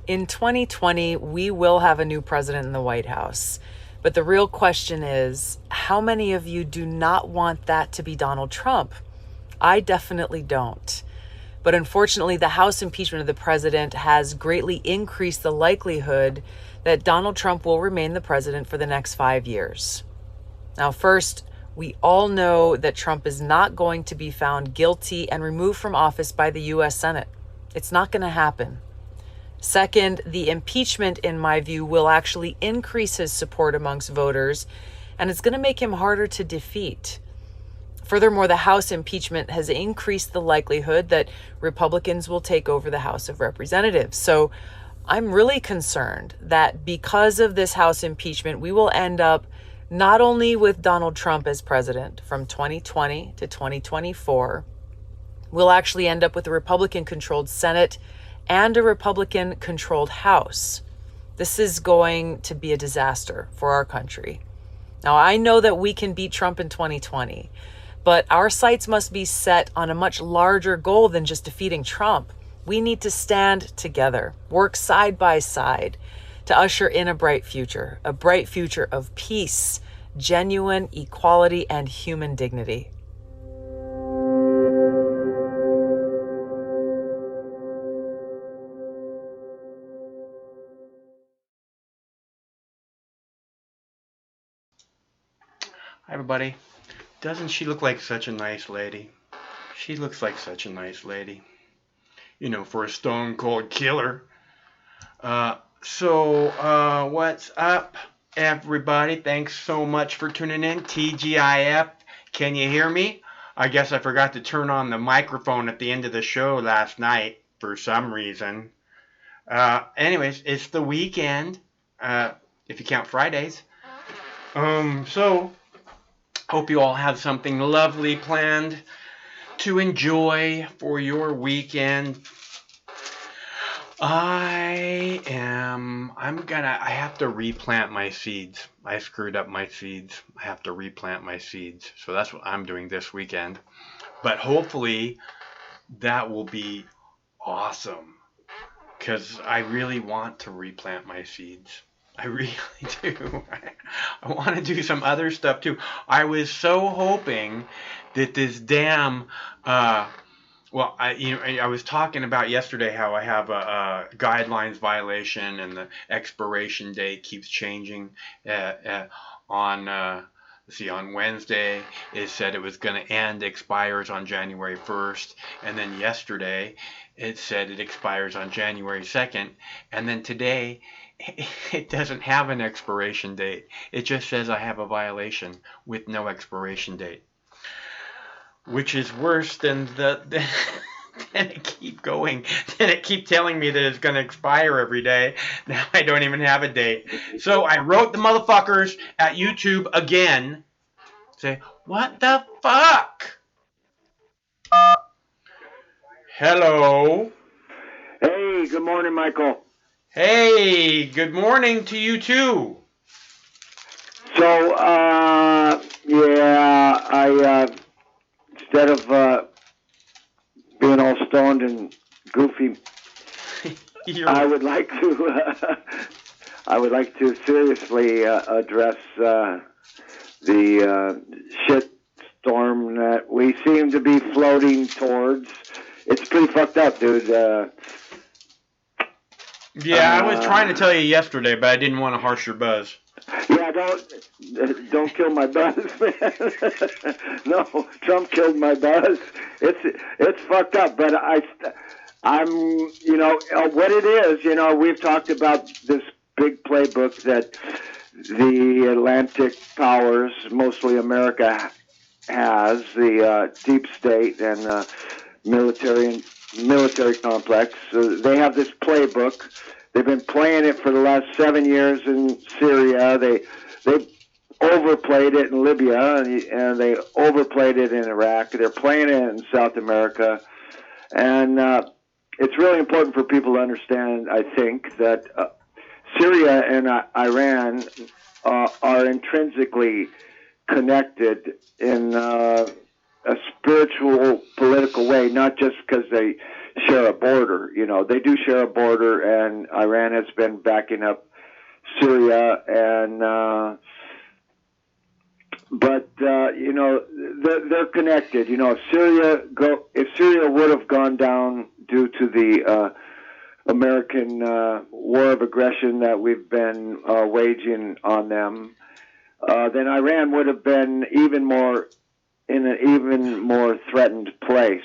In 2020, we will have a new president in the White House. But the real question is, how many of you do not want that to be Donald Trump? I definitely don't. But unfortunately, the House impeachment of the president has greatly increased the likelihood that Donald Trump will remain the president for the next 5 years. Now, first, we all know that Trump is not going to be found guilty and removed from office by the U.S. Senate. It's not going to happen. Second, the impeachment, in my view, will actually increase his support amongst voters, and it's going to make him harder to defeat. Furthermore, the House impeachment has increased the likelihood that Republicans will take over the House of Representatives. So I'm really concerned that because of this House impeachment, we will end up not only with Donald Trump as president from 2020 to 2024, we'll actually end up with a Republican-controlled Senate and a Republican-controlled House. This is going to be a disaster for our country. Now, I know that we can beat Trump in 2020, but our sights must be set on a much larger goal than just defeating Trump. We need to stand together, work side by side to usher in a bright future of peace, genuine equality, and human dignity. Hi, everybody. Doesn't she look like such a nice lady? She looks like such a nice lady. You know, for a stone cold killer. What's up, everybody? Thanks so much for tuning in. TGIF. Can you hear me? I guess I forgot to turn on the microphone at the end of the show last night for some reason. Anyways, it's the weekend, if you count Fridays. Hope you all have something lovely planned to enjoy for your weekend. I have to replant my seeds. I screwed up my seeds. I have to replant my seeds. So that's what I'm doing this weekend. But hopefully that will be awesome, because I really want to replant my seeds. I really do. I want to do some other stuff too. I was so hoping that this damn, I was talking about yesterday how I have a guidelines violation and the expiration date keeps changing. On Wednesday it said it was going to end, expires on January 1st, and then yesterday it said it expires on January 2nd, and then today it doesn't have an expiration date. It just says I have a violation with no expiration date, which is worse than than it keep going. Then it keep telling me that it's going to expire every day. Now I don't even have a date. So I wrote the motherfuckers at YouTube again. Say, what the fuck? Hello. Hey, good morning, Michael. Hey, good morning to you too. So, instead of being all stoned and goofy, I would like to seriously address the shit storm that we seem to be floating towards. It's pretty fucked up, dude. Yeah, I was trying to tell you yesterday, but I didn't want to harsh your buzz. Yeah, don't kill my buzz, man. No, Trump killed my buzz. It's fucked up, but I'm what it is. We've talked about this big playbook that the Atlantic powers, mostly America, has, the deep state and military complex. They have this playbook. They've been playing it for the last 7 years in Syria. They overplayed it in Libya, and they overplayed it in Iraq. They're playing it in South America. And it's really important for people to understand, I think, that Syria and Iran are intrinsically connected in a spiritual, political way, not just because they share a border. You know, they do share a border, and Iran has been backing up Syria, and but you know, they're connected. You know, if Syria would have gone down due to the American war of aggression that we've been waging on them, then Iran would have been even more in an even more threatened place.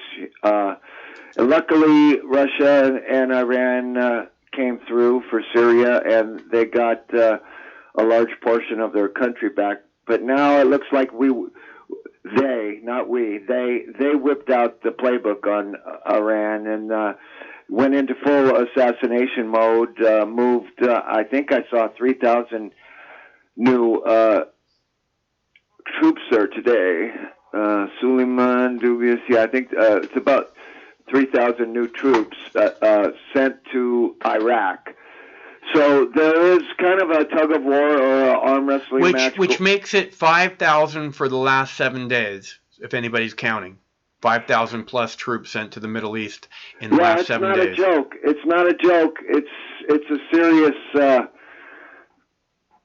Luckily, Russia and Iran came through for Syria, and they got a large portion of their country back. But now it looks like they whipped out the playbook on Iran and went into full assassination mode. Moved, I think I saw 3,000 new troops there today. Suleiman, Dubious, yeah, I think it's about 3,000 new troops sent to Iraq. So there is kind of a tug of war or an arm wrestling match. Which makes it 5,000 for the last 7 days, if anybody's counting. 5,000 plus troops sent to the Middle East in the last 7 days. It's not a joke. It's not a joke. It's a serious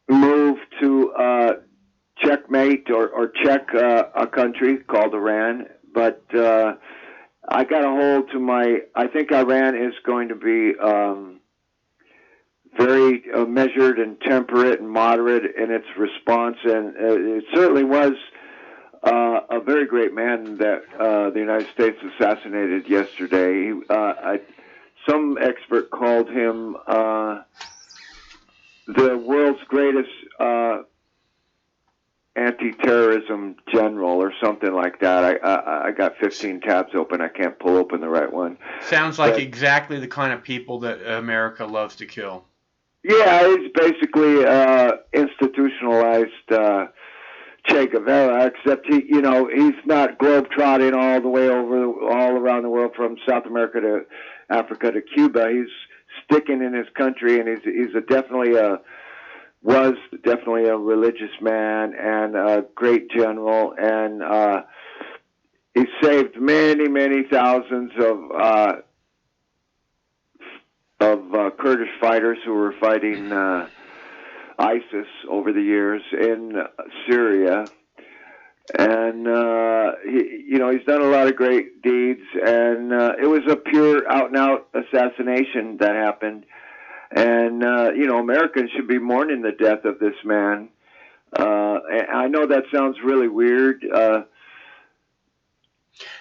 move to checkmate or check a country called Iran. But I got a hold to I think Iran is going to be very measured and temperate and moderate in its response, and it certainly was a very great man that the United States assassinated yesterday. Some expert called him the world's greatest anti-terrorism general or something like that. I got 15 tabs open. I can't pull open the right one. Sounds like exactly the kind of people that America loves to kill. Yeah, he's basically institutionalized Che Guevara, except he's not globetrotting all the way all around the world from South America to Africa to Cuba. He's sticking in his country, and he's was definitely a religious man and a great general, and he saved many thousands of Kurdish fighters who were fighting ISIS over the years in Syria, and he's done a lot of great deeds, and it was a pure out-and-out assassination that happened, and Americans should be mourning the death of this man. And I know that sounds really weird.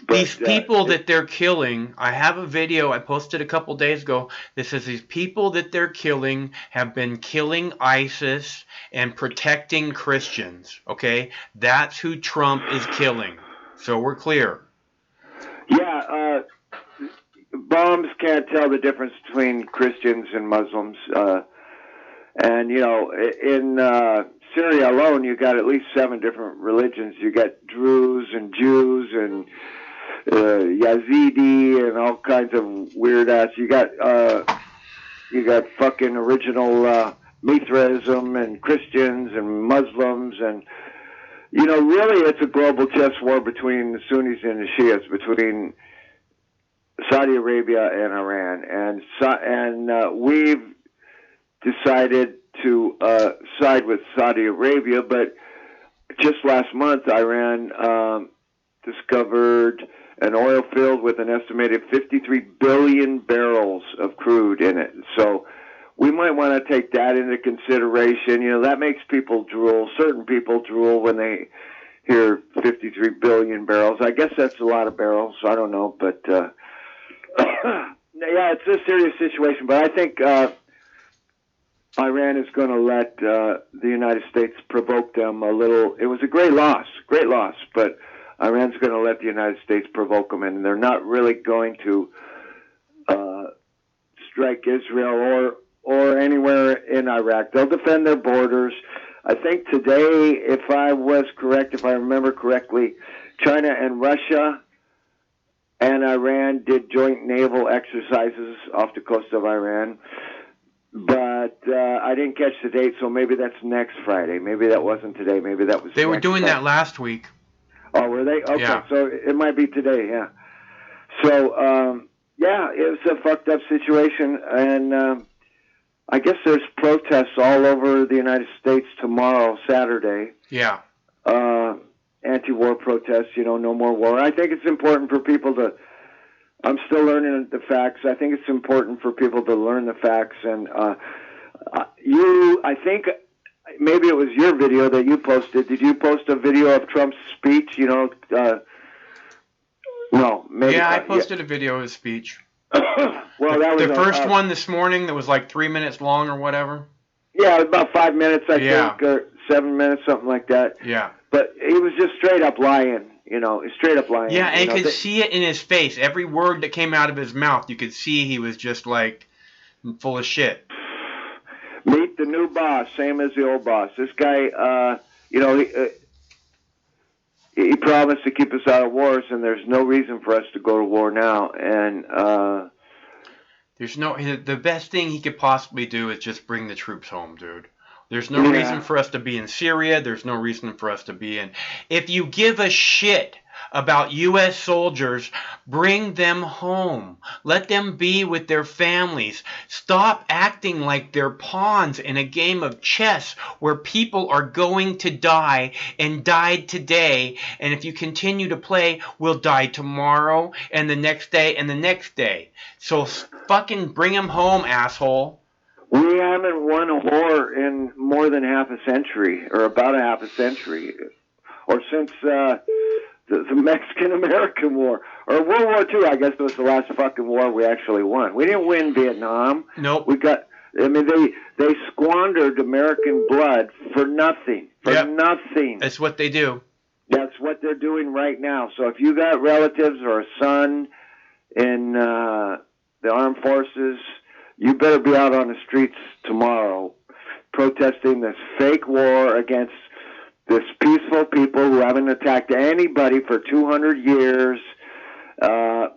These people that they're killing, I have a video I posted a couple days ago that says these people that they're killing have been killing ISIS and protecting Christians. Okay? That's who Trump is killing. So we're clear. Yeah, bombs can't tell the difference between Christians and Muslims. And, in Syria alone, you got at least 7 different religions. You got Druze and Jews and Yazidi and all kinds of weird ass. You got fucking original Mithraism and Christians and Muslims, and really it's a global chess war between the Sunnis and the Shias, between Saudi Arabia and Iran, and we've decided to side with Saudi Arabia, but just last month Iran discovered an oil field with an estimated 53 billion barrels of crude in it. So we might want to take that into consideration. That makes people drool. Certain people drool when they hear 53 billion barrels. I guess that's a lot of barrels. I don't know, but yeah, it's a serious situation. But I think Iran is going to let the United States provoke them a little. It was a great loss, but Iran's going to let the United States provoke them, and they're not really going to strike Israel or anywhere in Iraq. They'll defend their borders. I think today, if I remember correctly, China and Russia and Iran did joint naval exercises off the coast of Iran. But I didn't catch the date, so maybe that's next Friday. Maybe that wasn't today. Maybe that was. They were doing Friday. that last week. Oh, were they? Okay, yeah. So it might be today. Yeah. So Yeah, it was a fucked up situation, and I guess there's protests all over the United States tomorrow, Saturday. Yeah. Anti-war protests, no more war. I think it's important for people to. I'm still learning the facts. I think it's important for people to learn the facts. And I think maybe it was your video that you posted. Did you post a video of Trump's speech? No, maybe. Yeah, I posted a video of his speech. Well, that was the first one this morning that was like 3 minutes long or whatever. Yeah, it was about 5 minutes, I think, or 7 minutes, something like that. Yeah. But he was just straight up lying, straight up lying. Yeah, and you could see it in his face. Every word that came out of his mouth, you could see he was just like full of shit. Meet the new boss, same as the old boss. This guy, he promised to keep us out of wars, and there's no reason for us to go to war now. And the best thing he could possibly do is just bring the troops home, dude. There's no reason for us to be in Syria. There's no reason for us to be in. If you give a shit about U.S. soldiers, bring them home. Let them be with their families. Stop acting like they're pawns in a game of chess where people are going to die and died today. And if you continue to play, we'll die tomorrow and the next day and the next day. So fucking bring them home, asshole. We haven't won a war in more than half a century, or about a half a century, or since the Mexican-American War, or World War II. I guess was the last fucking war we actually won. We didn't win Vietnam. Nope. They squandered American blood for nothing. Nothing. That's what they do. That's what they're doing right now. So if you got relatives or a son in the armed forces, you better be out on the streets tomorrow protesting this fake war against this peaceful people who haven't attacked anybody for 200 years. I'm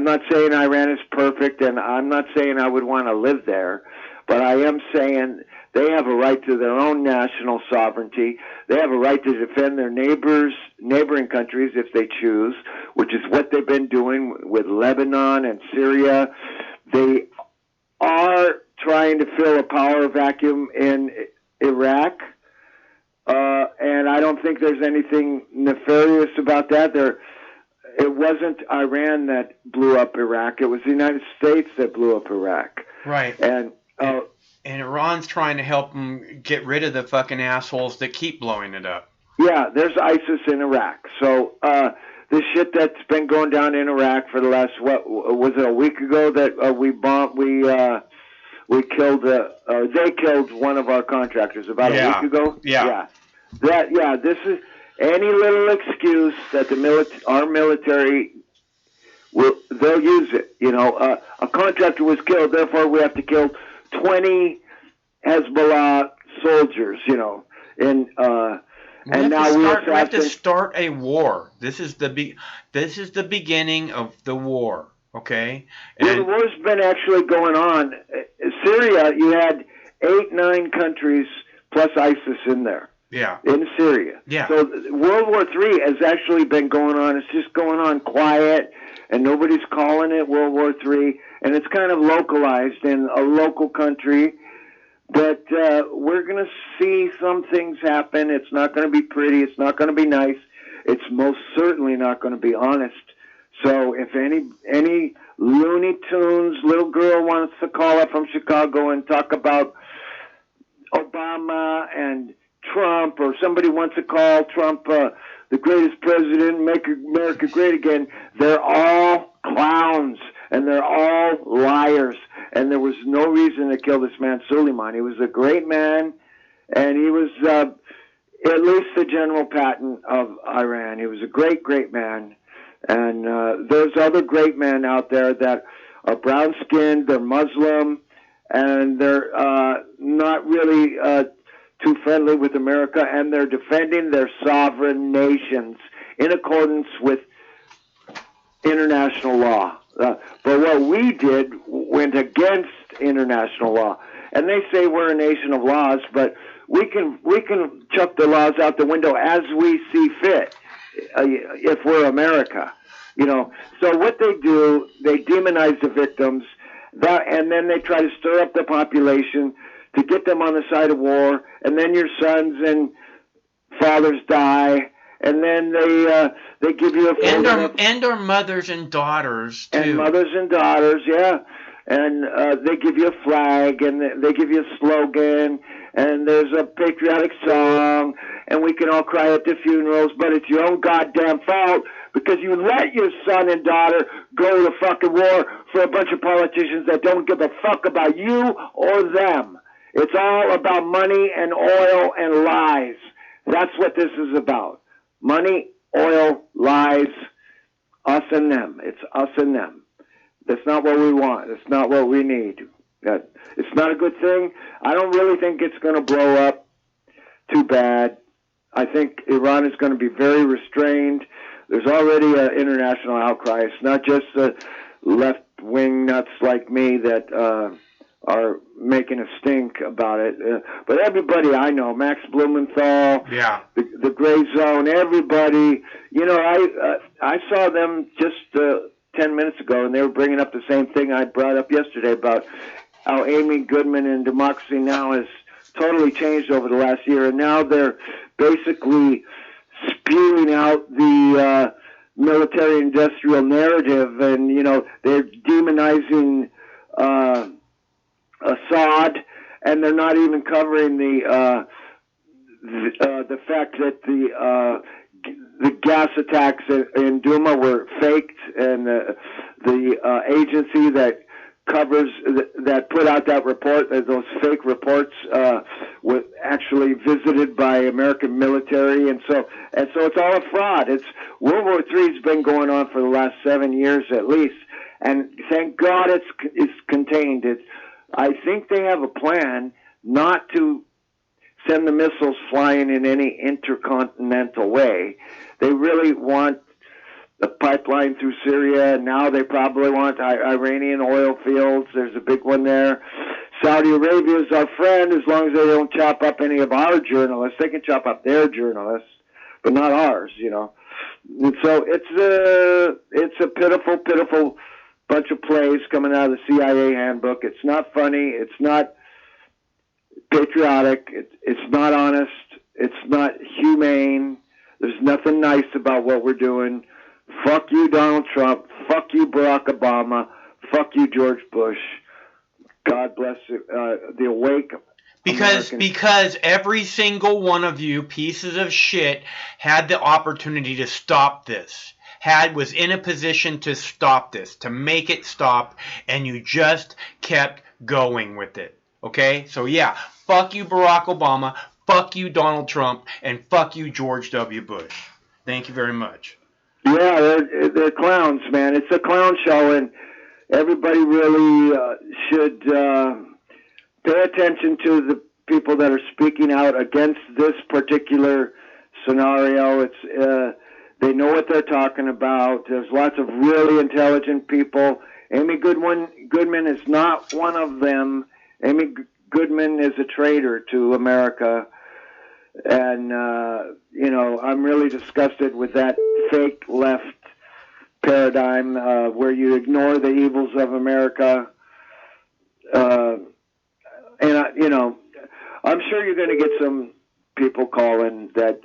not saying Iran is perfect, and I'm not saying I would want to live there, but I am saying they have a right to their own national sovereignty. They have a right to defend their neighboring countries if they choose, which is what they've been doing with Lebanon and Syria. They are trying to fill a power vacuum in Iraq, and I don't think there's anything nefarious about that. It wasn't Iran that blew up Iraq. It was the United States that blew up Iraq. Right. And Iran's trying to help them get rid of the fucking assholes that keep blowing it up. Yeah, there's ISIS in Iraq. So the shit that's been going down in Iraq for the last, what was it, a week ago that we killed, they killed one of our contractors about a week ago? Yeah. This is any little excuse that our military they'll use it. A contractor was killed, therefore we have to kill 20 Hezbollah soldiers, and now we have to start a war. This is the beginning of the war. Okay. The war's been actually going on. Syria, you had 8-9 countries plus ISIS in there. Yeah. In Syria. Yeah. So World War III has actually been going on. It's just going on quiet, and nobody's calling it World War III, and it's kind of localized in a local country. But we're going to see some things happen. It's not going to be pretty. It's not going to be nice. It's most certainly not going to be honest. So if any Looney Tunes little girl wants to call up from Chicago and talk about Obama and Trump, or somebody wants to call Trump the greatest president, make America great again, they're all clowns and they're all liars. And there was no reason to kill this man, Suleiman. He was a great man, and he was at least the General Patton of Iran. He was a great, great man. And there's other great men out there that are brown-skinned, they're Muslim, and they're not really too friendly with America, and they're defending their sovereign nations in accordance with international law. But what we did went against international law. And they say we're a nation of laws, but we can chuck the laws out the window as we see fit if we're America. You know, so what they do, they demonize the victims, and then they try to stir up the population to get them on the side of war, and then your sons and fathers die, and then they give you a and our mothers and daughters too. And mothers and daughters, yeah. And they give you a flag, and they give you a slogan, and there's a patriotic song, and we can all cry at the funerals, but it's your own goddamn fault because you let your son and daughter go to fucking war for a bunch of politicians that don't give a fuck about you or them. It's all about money and oil and lies. That's what this is about. Money, oil, lies, us and them. It's us and them. That's not what we want. It's not what we need. It's not a good thing. I don't really think it's going to blow up too bad. I think Iran is going to be very restrained. There's already an international outcry. It's not just the left-wing nuts like me that are making a stink about it. But everybody I know, Max Blumenthal, the Gray Zone, everybody, you know, I saw them just 10 minutes ago, and they were bringing up the same thing I brought up yesterday about how Amy Goodman and Democracy Now! Has totally changed over the last year, and now they're basically spewing out the military-industrial narrative, and, you know, they're demonizing Assad, and they're not even covering the fact that the gas attacks in Duma were faked, and the agency that covers that put out that report, those fake reports, were actually visited by American military, and so it's all a fraud. It's World War III's been going on for the last 7 years at least, and thank God it's contained. I think they have a plan not to send the missiles flying in any intercontinental way. They really want the pipeline through Syria, and now they probably want Iranian oil fields. There's a big one there. Saudi Arabia is our friend as long as they don't chop up any of our journalists. They can chop up their journalists, but not ours, you know. And so it's a pitiful, pitiful bunch of plays coming out of the CIA handbook. It's not funny. It's not patriotic. It's not honest. It's not humane. There's nothing nice about what we're doing. Fuck you, Donald Trump. Fuck you, Barack Obama. Fuck you, George Bush. God bless the awake Because every single one of you pieces of shit had the opportunity to stop this. Was in a position to stop this, to make it stop, and you just kept going with it. Okay? So yeah, fuck you, Barack Obama, fuck you, Donald Trump, and fuck you, George W. Bush. Thank you very much. Yeah, they're clowns, man. It's a clown show, and everybody really should pay attention to the people that are speaking out against this particular scenario. They know what they're talking about. There's lots of really intelligent people. Amy Goodman is not one of them. Amy Goodman is a traitor to America. And, you know, I'm really disgusted with that fake left paradigm where you ignore the evils of America. You know, I'm sure you're going to get some people calling that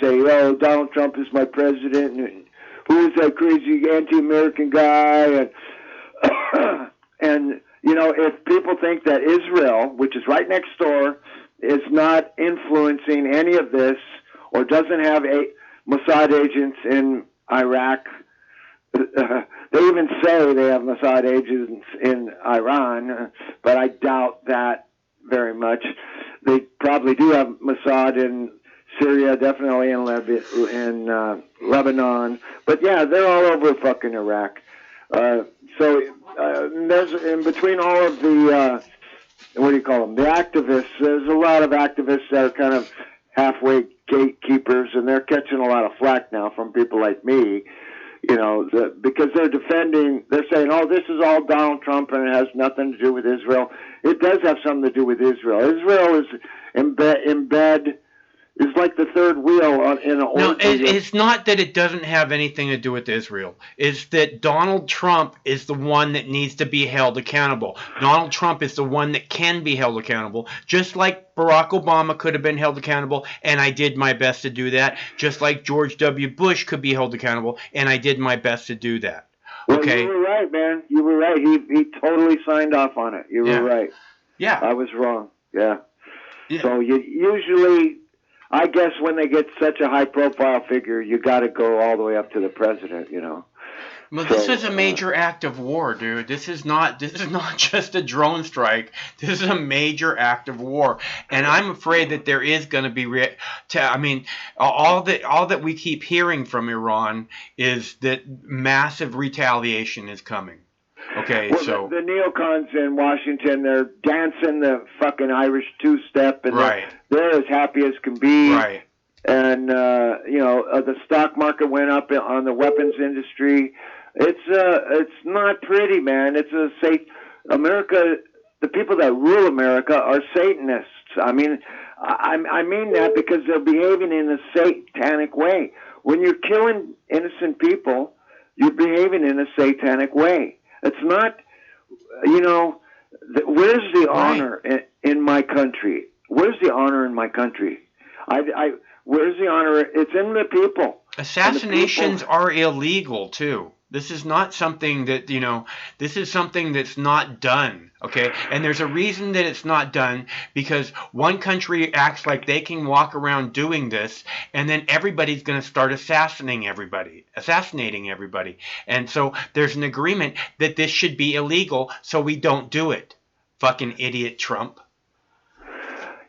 say, oh, Donald Trump is my president, and who is that crazy anti-American guy? And you know, if people think that Israel, which is right next door, is not influencing any of this, or doesn't have Mossad agents in Iraq, they even say they have Mossad agents in Iran, but I doubt that very much. They probably do have Mossad in Syria, definitely in Lebanon, but yeah, they're all over fucking Iraq. So there's in between all of the what do you call them? The activists. There's a lot of activists that are kind of halfway gatekeepers, and they're catching a lot of flack now from people like me. You know, because they're saying, oh, this is all Donald Trump and it has nothing to do with Israel. It does have something to do with Israel. Israel is in bed is like the third wheel in a No, it's not that it doesn't have anything to do with Israel. It's that Donald Trump is the one that needs to be held accountable. Donald Trump is the one that can be held accountable, just like Barack Obama could have been held accountable, and I did my best to do that. Just like George W. Bush could be held accountable, and I did my best to do that. Okay? Well, you were right, man. You were right. He totally signed off on it. You were right. Yeah. I was wrong. Yeah. So you usually, I guess, when they get such a high-profile figure, you got to go all the way up to the president. Well, this is a major act of war, dude. This is not just a drone strike. This is a major act of war, and I'm afraid that there is going to be. All that we keep hearing from Iran is that massive retaliation is coming. Okay, well, so the neocons in Washington, they're dancing the fucking Irish two-step, and they're as happy as can be. Right. And the stock market went up on the weapons industry. It's not pretty, man. America. The people that rule America are Satanists. I mean that because they're behaving in a satanic way. When you're killing innocent people, you're behaving in a satanic way. It's not, where's the honor in my country? Where's the honor in my country? Where's the honor? It's in the people. Assassinations are illegal, too. This is not something that, this is something that's not done, okay? And there's a reason that it's not done, because one country acts like they can walk around doing this, and then everybody's going to start assassinating everybody. And so there's an agreement that this should be illegal, so we don't do it. Fucking idiot Trump.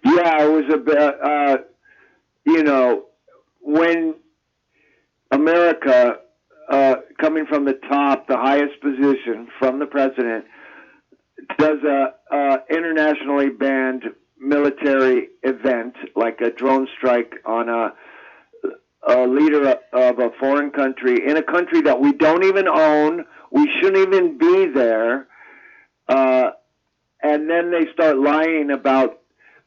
Yeah, it was about, when America, coming from the top, the highest position from the president, does a internationally banned military event like a drone strike on a leader of a foreign country in a country that we don't even own, we shouldn't even be there, and then they start lying about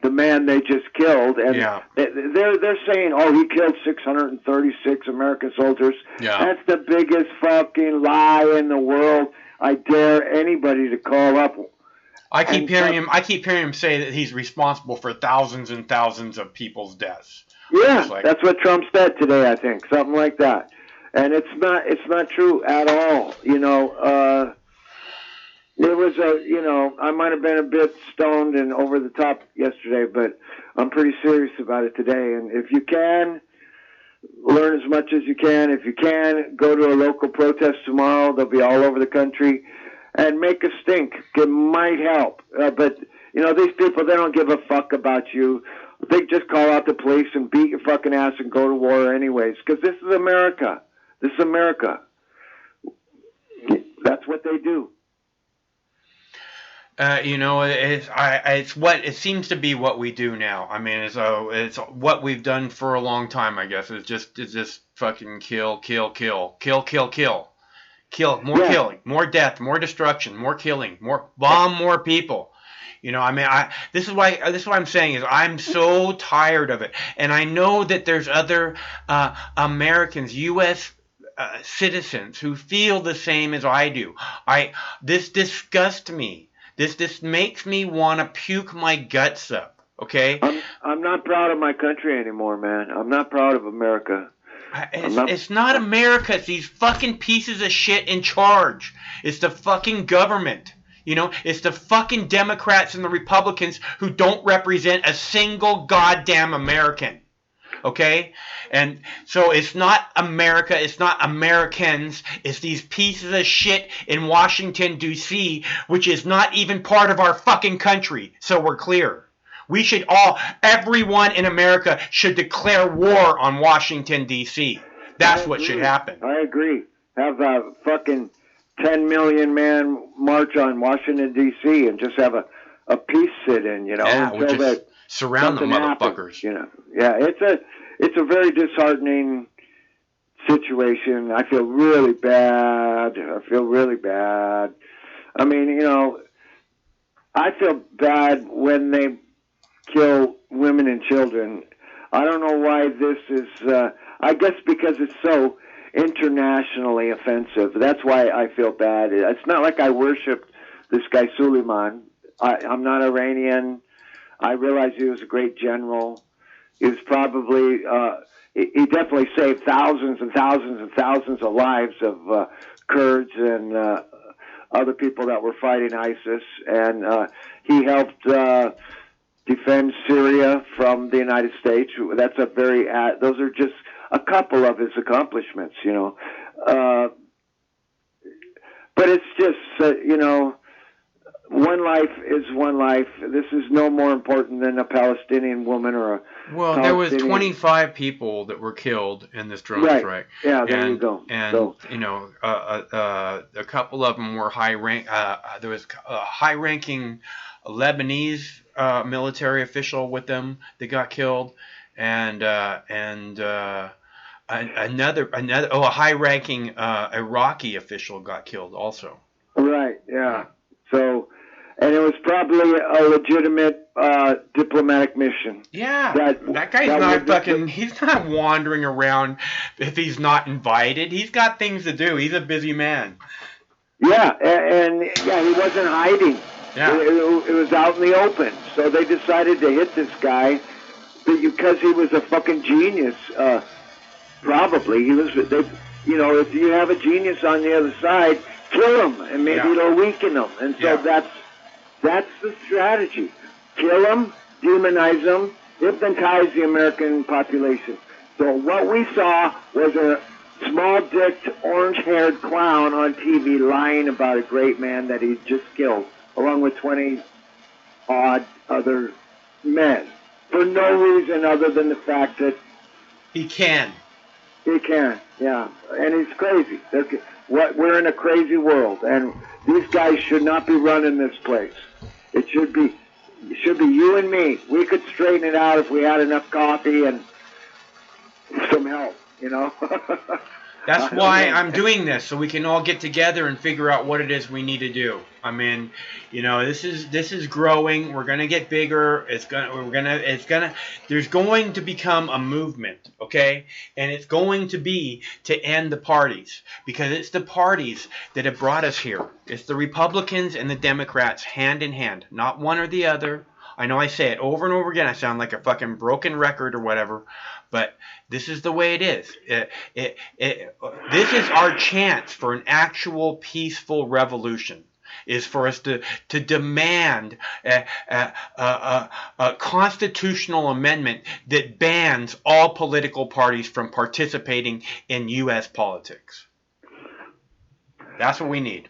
the man they just killed, and they're saying, "Oh, he killed 636 American soldiers." Yeah. That's the biggest fucking lie in the world. I dare anybody to call up. I keep hearing him say that he's responsible for thousands and thousands of people's deaths. Yeah, that's what Trump said today. I think something like that, and it's not true at all. It was I might have been a bit stoned and over the top yesterday, but I'm pretty serious about it today. And if you can, learn as much as you can. If you can, go to a local protest tomorrow. They'll be all over the country, and make a stink. It might help. But these people, they don't give a fuck about you. They just call out the police and beat your fucking ass and go to war anyways. Because this is America. This is America. That's what they do. It's what it seems to be what we do now. I mean, it's what we've done for a long time. I guess it's just fucking kill, more killing, more death, more destruction, more killing, more bomb, more people. This is why I'm saying is I'm so tired of it, and I know that there's other Americans, U.S. Citizens who feel the same as I do. This disgusts me. This makes me want to puke my guts up, okay? I'm not proud of my country anymore, man. I'm not proud of America. It's not America. It's these fucking pieces of shit in charge. It's the fucking government. It's the fucking Democrats and the Republicans who don't represent a single goddamn American. Okay? And so it's not America, it's not Americans, it's these pieces of shit in Washington, D.C., which is not even part of our fucking country, so we're clear. Everyone in America should declare war on Washington, D.C. That's what should happen. I agree. Have a fucking 10 million man march on Washington, D.C. and just have a peace sit-in, until that surround the motherfuckers. Happens, Yeah, it's a very disheartening situation. I feel really bad. I mean, I feel bad when they kill women and children. I don't know why this is. I guess because it's so internationally offensive. That's why I feel bad. It's not like I worshipped this guy Suleiman. I'm not Iranian. I realize he was a great general. He was probably. He definitely saved thousands and thousands and thousands of lives of Kurds and other people that were fighting ISIS, and he helped defend Syria from the United States. That's a very. Those are just a couple of his accomplishments, you know. But it's just, one life is one life. This is no more important than a Palestinian woman or a Well, there was 25 people that were killed in this drone strike. Yeah, there you go. And a couple of them were high rank. There was a high-ranking Lebanese military official with them that got killed, and a high-ranking Iraqi official got killed also. Right. Yeah. So. And it was probably a legitimate diplomatic mission. Yeah, that guy's not fucking. He's not wandering around if he's not invited. He's got things to do. He's a busy man. Yeah, and he wasn't hiding. Yeah, it was out in the open. So they decided to hit this guy because he was a fucking genius. Probably he was. If you have a genius on the other side, kill him, and maybe it'll weaken him. And so that's the strategy. Kill them, demonize them, hypnotize the American population. So what we saw was a small-dicked, orange-haired clown on TV lying about a great man that he just killed, along with 20-odd other men, for no reason other than the fact that he can. He can, yeah. And he's crazy. We're in a crazy world, and these guys should not be running this place. It should be you and me. We could straighten it out if we had enough coffee and some help, you know. That's why I'm doing this, so we can all get together and figure out what it is we need to do. I mean, this is growing. We're gonna get bigger. There's going to become a movement, okay? And it's going to be to end the parties, because it's the parties that have brought us here. It's the Republicans and the Democrats hand in hand, not one or the other. I know I say it over and over again. I sound like a fucking broken record or whatever, but this is the way it is. This is our chance for an actual peaceful revolution. Is for us to demand a constitutional amendment that bans all political parties from participating in U.S. politics. That's what we need.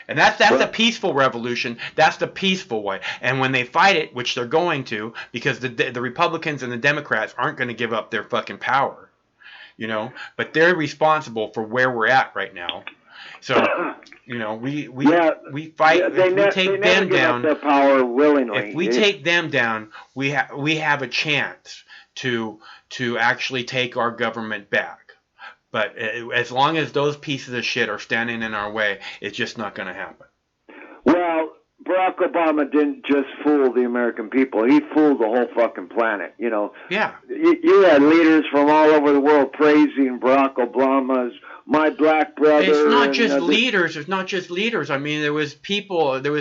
And that's a peaceful revolution. That's the peaceful way. And when they fight it, which they're going to, because the Republicans and the Democrats aren't going to give up their fucking power, but they're responsible for where we're at right now. So, we fight. If we take them down, their power willingly. If we take them down, we have a chance to actually take our government back. But as long as those pieces of shit are standing in our way, it's just not going to happen. Well, Barack Obama didn't just fool the American people. He fooled the whole fucking planet, Yeah. You had leaders from all over the world praising Barack Obama's my black brother. It's not just leaders. It's not just leaders. I mean, there was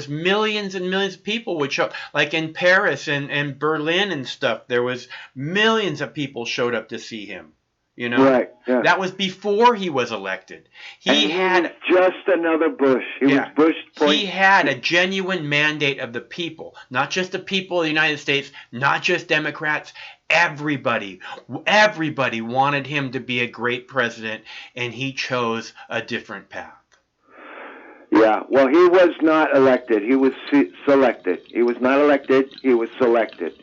millions and millions of people which, like in Paris and Berlin and stuff, there was millions of people showed up to see him. Right. Yeah. That was before he was elected. He was just another Bush. He was Bush. He had a genuine mandate of the people, not just the people of the United States, not just Democrats. Everybody wanted him to be a great president, and he chose a different path. Yeah, well, he was not elected. He was selected. He was not elected. He was selected,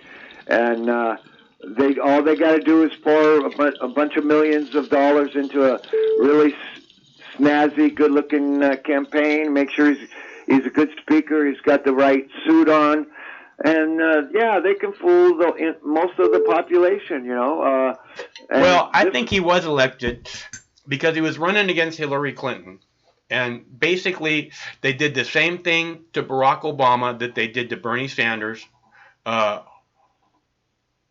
and all they got to do is pour a bunch of millions of dollars into a really snazzy, good-looking campaign. Make sure he's a good speaker. He's got the right suit on. And, they can fool most of the population, Well, I think he was elected because he was running against Hillary Clinton. And basically, they did the same thing to Barack Obama that they did to Bernie Sanders.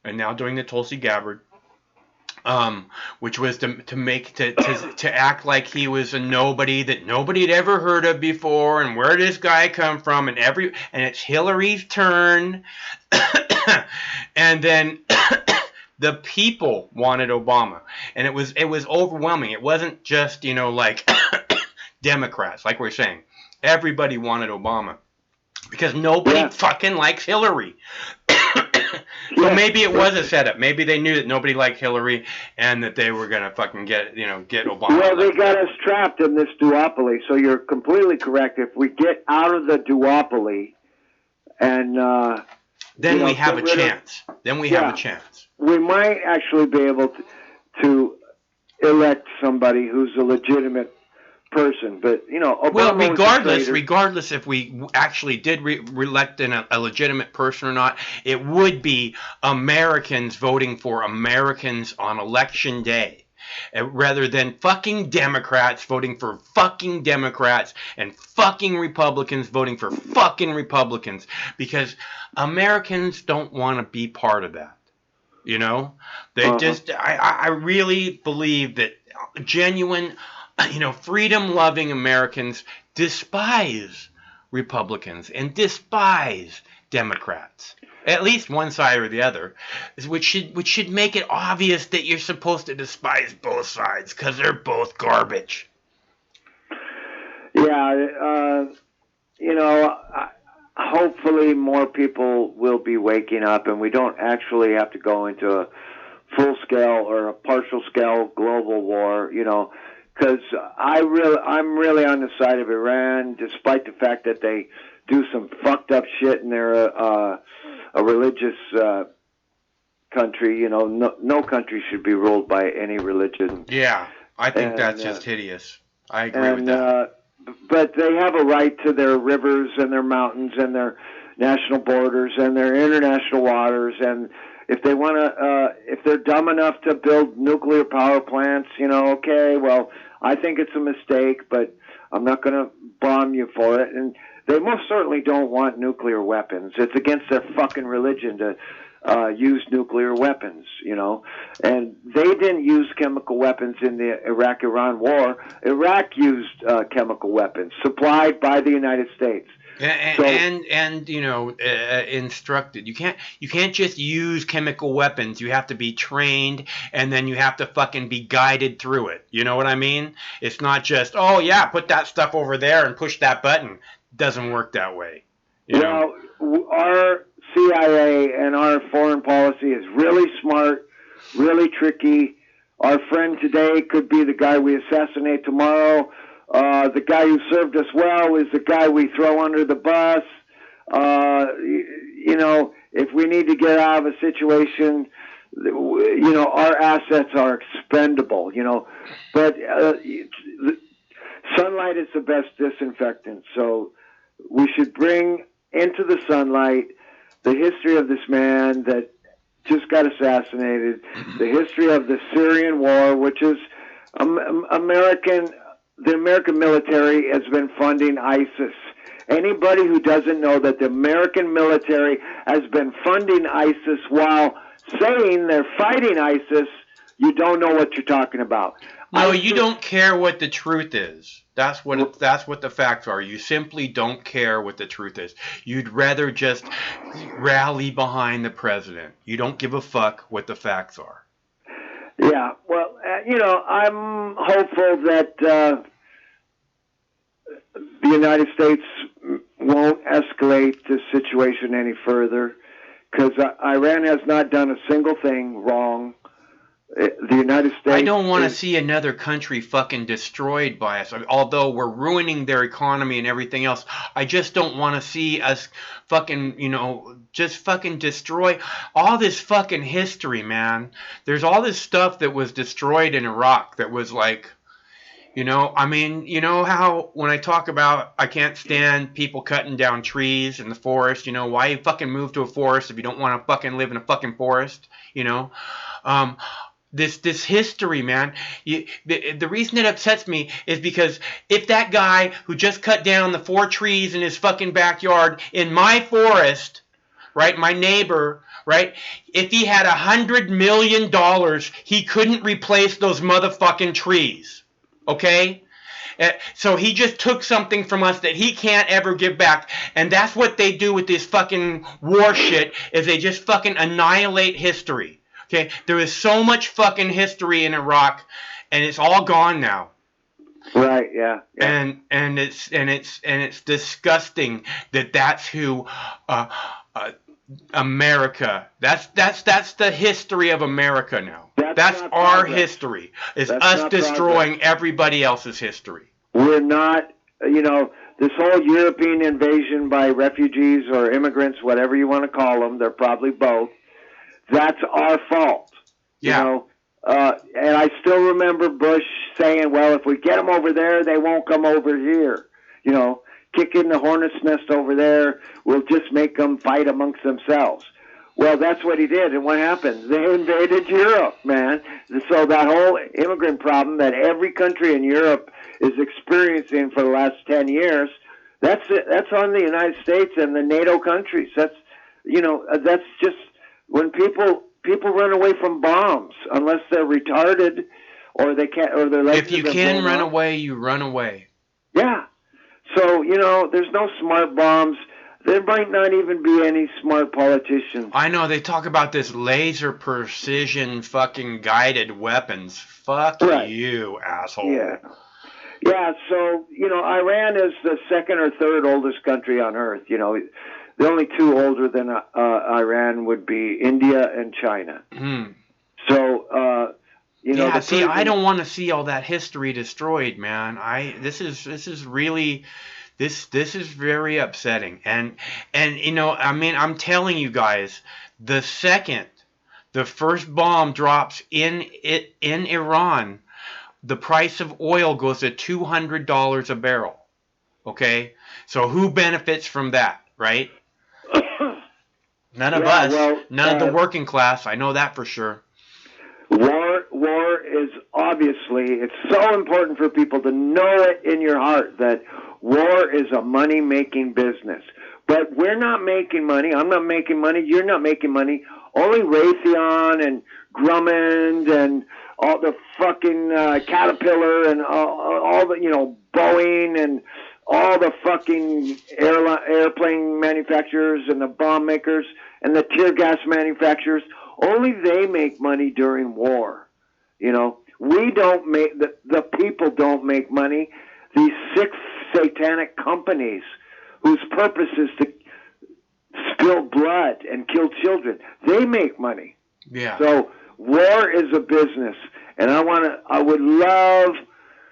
and now doing the Tulsi Gabbard, which was to act like he was a nobody that nobody had ever heard of before, and where did this guy come from, and it's Hillary's turn, and then the people wanted Obama, and it was overwhelming. It wasn't just like Democrats, like we're saying. Everybody wanted Obama because nobody fucking likes Hillary. So maybe it was a setup. Maybe they knew that nobody liked Hillary and that they were gonna fucking get Obama. Well, they got us trapped in this duopoly. So you're completely correct. If we get out of the duopoly, and then we have a chance. Then we have a chance. We might actually be able to elect somebody who's a legitimate person, but Obama. Well, regardless if we actually did elect a legitimate person or not, it would be Americans voting for Americans on election day, rather than fucking Democrats voting for fucking Democrats and fucking Republicans voting for fucking Republicans, because Americans don't want to be part of that. They just. I really believe that genuine, freedom-loving Americans despise Republicans and despise Democrats, at least one side or the other, which should make it obvious that you're supposed to despise both sides because they're both garbage. Yeah, hopefully more people will be waking up, and we don't actually have to go into a full-scale or a partial-scale global war, because I'm really on the side of Iran, despite the fact that they do some fucked up shit and they're a religious country. No country should be ruled by any religion. Yeah, I think that's just hideous. I agree with that. But they have a right to their rivers and their mountains and their national borders and their international waters, and if they want to, if they're dumb enough to build nuclear power plants, okay, well, I think it's a mistake, but I'm not going to bomb you for it. And they most certainly don't want nuclear weapons. It's against their fucking religion to use nuclear weapons, And they didn't use chemical weapons in the Iraq-Iran war. Iraq used chemical weapons supplied by the United States. Instructed. You can't just use chemical weapons. You have to be trained, and then you have to fucking be guided through it. You know what I mean? It's not just, oh yeah, put that stuff over there and push that button. It doesn't work that way. Our CIA and our foreign policy is really smart, really tricky. Our friend today could be the guy we assassinate tomorrow. The guy who served us well is the guy we throw under the bus. If we need to get out of a situation, our assets are expendable, But sunlight is the best disinfectant. So we should bring into the sunlight the history of this man that just got assassinated, the history of the Syrian war, which is the American military has been funding ISIS. Anybody who doesn't know that the American military has been funding ISIS while saying they're fighting ISIS, you don't know what you're talking about. No, you don't care what the truth is. That's what the facts are. You simply don't care what the truth is. You'd rather just rally behind the president. You don't give a fuck what the facts are. Yeah, well, I'm hopeful that the United States won't escalate the situation any further, because Iran has not done a single thing wrong. The United States... I don't want to see another country fucking destroyed by us. Although we're ruining their economy and everything else, I just don't want to see us fucking, just fucking destroy all this fucking history, man. There's all this stuff that was destroyed in Iraq that was like... how when I talk about I can't stand people cutting down trees in the forest, why you fucking move to a forest if you don't want to fucking live in a fucking forest, This history, man. The reason it upsets me is because if that guy who just cut down the 4 trees in his fucking backyard in my forest, right, my neighbor, right? If he had $100 million, he couldn't replace those motherfucking trees. Okay? So he just took something from us that he can't ever give back. And that's what they do with this fucking war shit, is they just fucking annihilate history. Okay? There is so much fucking history in Iraq, and it's all gone now. Right, yeah. And it's disgusting that that's who America. That's the history of America now. That's our history. Is us destroying everybody else's history. We're not, this whole European invasion by refugees or immigrants, whatever you want to call them, they're probably both. That's our fault. Yeah. And I still remember Bush saying, well, if we get them over there, they won't come over here. Kicking the hornet's nest over there, we'll just make them fight amongst themselves. Well, that's what he did, and what happened? They invaded Europe, man. So that whole immigrant problem that every country in Europe is experiencing for the last 10 years, that's on the United States and the NATO countries. That's just when people run away from bombs unless they're retarded or they can't, or they're like. If you can run away, you run away. Yeah. So, there's no smart bombs. There might not even be any smart politicians. I know, they talk about this laser precision fucking guided weapons. Fuck you, asshole. Yeah. Yeah, so, Iran is the second or third oldest country on earth. The only two older than Iran would be India and China. So, yeah, see, I don't want to see all that history destroyed, man. This is really, this is very upsetting. And I'm telling you guys, the second the first bomb drops in Iran, the price of oil goes to $200 a barrel. Okay? So who benefits from that, right? None of us. Well, none of the working class. I know that for sure. War is obviously, it's so important for people to know it in your heart that war is a money-making business. But we're not making money. I'm not making money. You're not making money. Only Raytheon and Grumman and all the fucking Caterpillar and all the, Boeing and all the fucking airplane manufacturers and the bomb makers and the tear gas manufacturers, only they make money during war. We don't make, the people don't make money. These sick satanic companies whose purpose is to spill blood and kill children, they make money. Yeah. So war is a business. And I would love,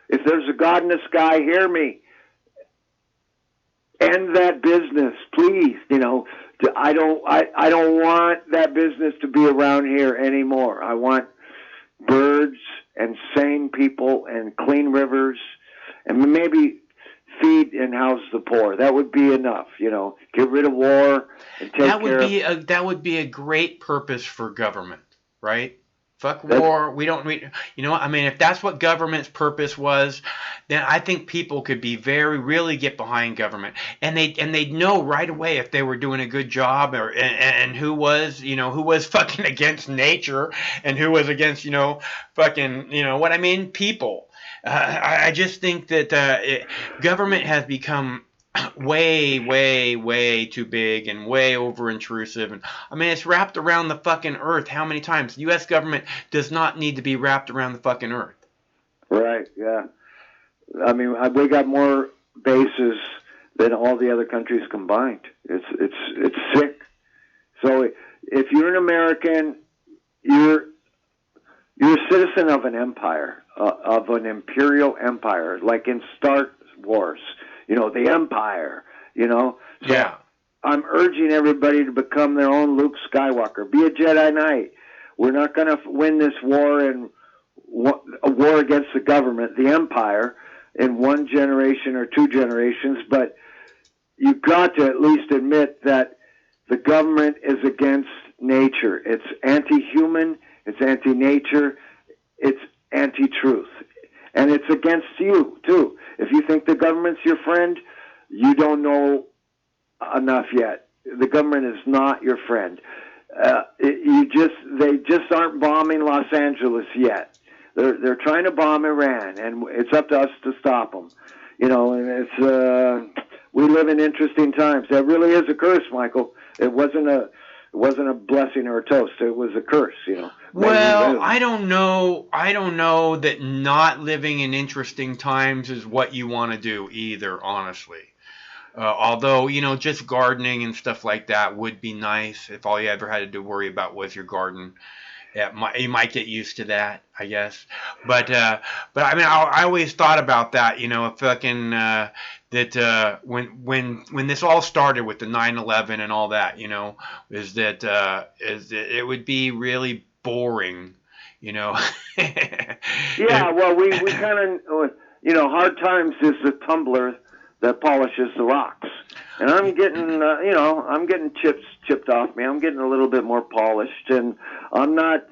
if there's a God in the sky, hear me. End that business, please. I don't want that business to be around here anymore. I want birds and sane people and clean rivers and maybe feed and house the poor. That would be enough, Get rid of war and take that would be a great purpose for government, right? Fuck war. We don't. if that's what government's purpose was, then I think people could be really get behind government, and they'd know right away if they were doing a good job, and who was fucking against nature, and who was against people. I just think that government has become way, way, way too big and way over intrusive. And it's wrapped around the fucking earth. How many times? The U.S. government does not need to be wrapped around the fucking earth. Right, yeah. We got more bases than all the other countries combined. It's sick. So if you're an American, you're a citizen of an empire, of an imperial empire, like in Star Wars. The Empire, So yeah. I'm urging everybody to become their own Luke Skywalker. Be a Jedi Knight. We're not going to win this war a war against the government, the Empire, in one generation or two generations, but you've got to at least admit that the government is against nature. It's anti-human, it's anti-nature, it's anti-truth. And it's against you, too. If you think the government's your friend, you don't know enough yet. The government is not your friend. They just aren't bombing Los Angeles yet. They're trying to bomb Iran, and it's up to us to stop them. You know, and we live in interesting times. That really is a curse, Michael. It wasn't a blessing or a toast. It was a curse. You know. Well, I don't know. I don't know that not living in interesting times is what you want to do either, honestly. Although, you know, just gardening and stuff like that would be nice if all you ever had to worry about was your garden. You might get used to that, I guess. But I mean, I always thought about that, you know, fucking that when this all started with the 9/11 and all that, you know, is that it would be really boring, you know. Yeah, well, we kind of, you know, hard times is the tumbler that polishes the rocks. And I'm getting, you know, I'm getting chipped off me. I'm getting a little bit more polished, and I'm not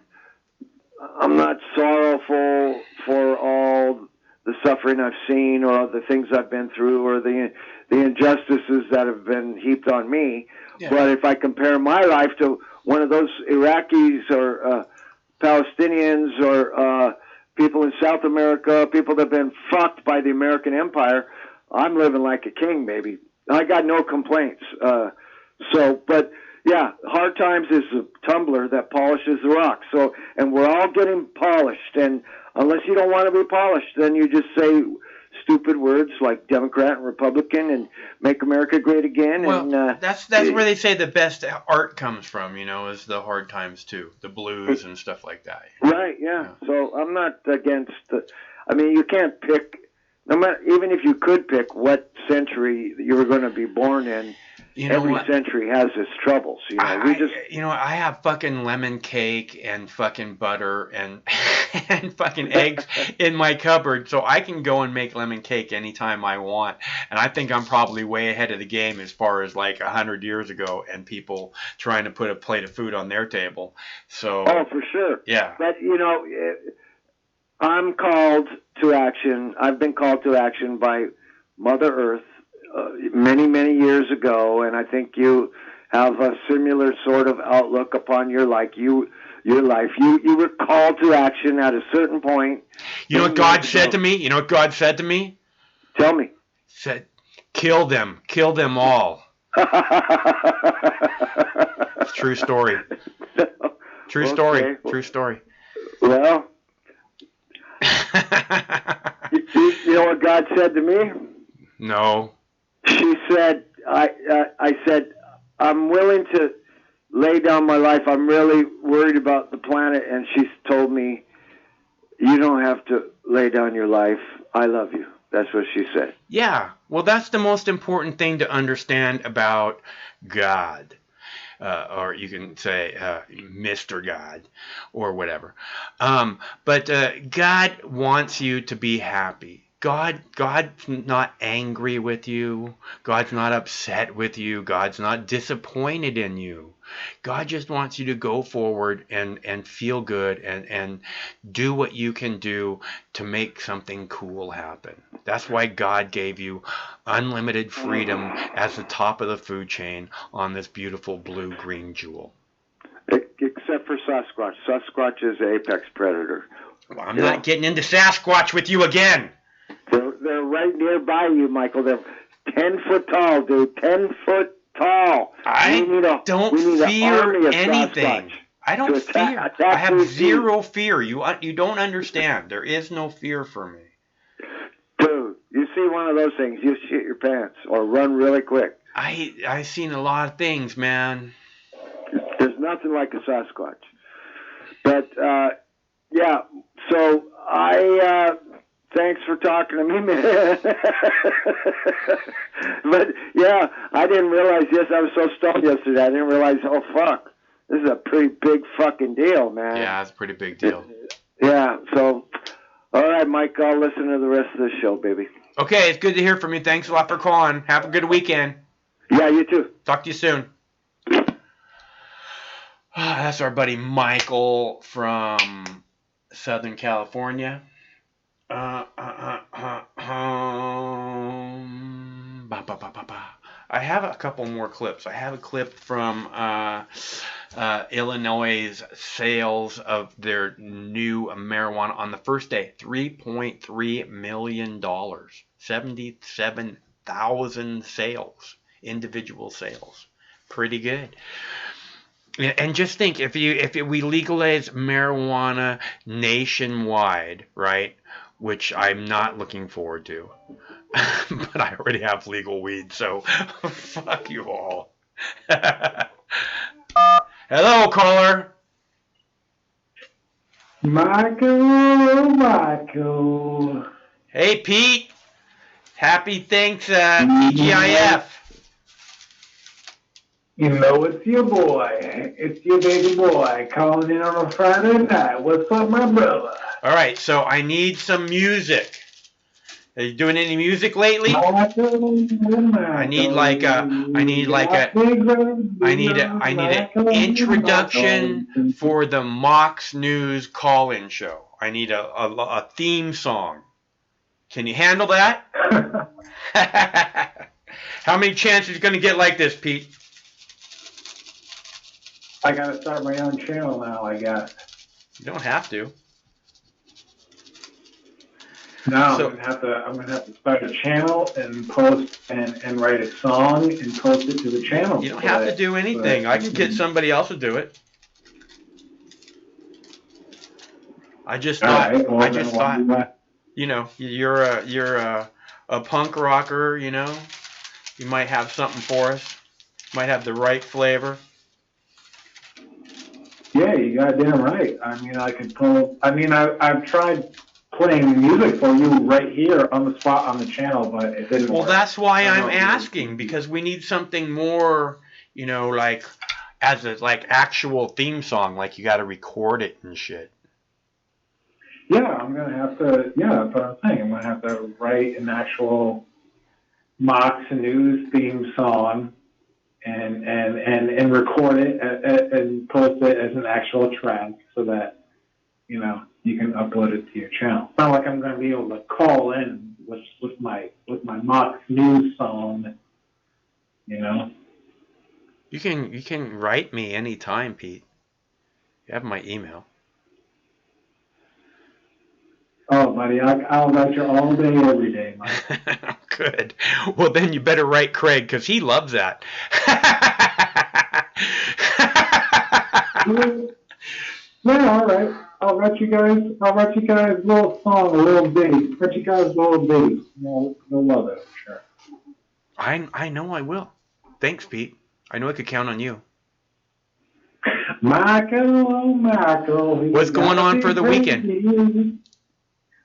sorrowful for all the suffering I've seen, or the things I've been through, or the injustices that have been heaped on me. Yeah. But if I compare my life to one of those Iraqis or Palestinians or people in South America, people that have been fucked by the American empire, I'm living like a king, baby. I got no complaints. But yeah, hard times is the tumbler that polishes the rock. So, and we're all getting polished. And unless you don't want to be polished, then you just say stupid words like Democrat and Republican and make America great again. Well, and that's where they say the best art comes from, you know, is the hard times too, the blues and stuff like that. Right? Yeah. So I'm not against. I mean, you can't pick. No matter, even if you could pick what century you were going to be born in, you know, every century has its troubles. You know, I have fucking lemon cake and fucking butter and and fucking eggs in my cupboard, so I can go and make lemon cake anytime I want. And I think I'm probably way ahead of the game as far as like 100 years ago, and people trying to put a plate of food on their table. So, oh, for sure. Yeah. But you know, I'm called to action. I've been called to action by Mother Earth many, many years ago, and I think you have a similar sort of outlook upon your life. You were called to action at a certain point. You know what God said to me? You know what God said to me? Tell me. Said, kill them all. It's true story. True story. True story. Well, you know what God said to me? No. She said, I said, I'm willing to lay down my life. I'm really worried about the planet. And she told me, you don't have to lay down your life. I love you. That's what she said. Yeah. Well, that's the most important thing to understand about God. Or you can say Mr. God or whatever. But God wants you to be happy. God's not angry with you. God's not upset with you. God's not disappointed in you. God just wants you to go forward and feel good and do what you can do to make something cool happen. That's why God gave you unlimited freedom as the top of the food chain on this beautiful blue-green jewel. Except for Sasquatch. Sasquatch is an apex predator. Well, I'm not getting into Sasquatch with you again. They're right nearby you, Michael. They're 10 foot tall, dude. 10 foot tall. I don't fear anything. I don't fear. I have zero fear. You don't understand. There is no fear for me. Dude, you see one of those things, you shit your pants or run really quick. I've seen a lot of things, man. There's nothing like a Sasquatch. But, yeah, so thanks for talking to me, man. But, yeah, I didn't realize this. I was so stoned yesterday. I didn't realize, oh, fuck. This is a pretty big fucking deal, man. Yeah, it's a pretty big deal. Yeah, so, all right, Mike, I'll listen to the rest of the show, baby. Okay, it's good to hear from you. Thanks a lot for calling. Have a good weekend. Yeah, you too. Talk to you soon. That's our buddy Michael from Southern California. I have a couple more clips. I have a clip from Illinois' sales of their new marijuana on the first day, $3.3 million, 77,000 sales, individual sales. Pretty good. And just think, if we legalize marijuana nationwide, right? Which I'm not looking forward to. But I already have legal weed, so fuck you all. Hello, caller. Michael. Hey, Pete. Happy thanks, TGIF. You know it's your boy. It's your baby boy calling in on a Friday night. What's up, my brother? All right, so I need some music. Are you doing any music lately? I need an introduction for the Mox News call-in show. I need a theme song. Can you handle that? How many chances are you going to get like this, Pete? I gotta start my own channel now, I guess. You don't have to. No, I'm gonna have to start a channel and post and write a song and post it to the channel. You don't have to do anything. I can get somebody else to do it. I just thought, you know, you're a punk rocker, you know. You might have something for us. Might have the right flavor. Yeah, you goddamn right. I mean, I've tried playing music for you right here on the spot on the channel, but it didn't work. Well, that's why I'm asking, because we need something more, you know, like as a actual theme song, like you got to record it and shit. Yeah, I'm gonna have to. Yeah, that's what I'm saying. I'm gonna have to write an actual Mox News theme song and record it and post it as an actual track so that, you know, you can upload it to your channel. It's not like I'm going to be able to call in with my Mox News song, you know. You can write me anytime, Pete. You have my email. Oh, buddy, I'll write you all day, every day, Mike. Good. Well, then you better write Craig, because he loves that. Yeah, all right. I'll write you guys a little song, a little ditty. Write you guys a little ditty. You'll love it, sure. I know I will. Thanks, Pete. I know I could count on you. Michael, oh Michael. What's going on for the weekend?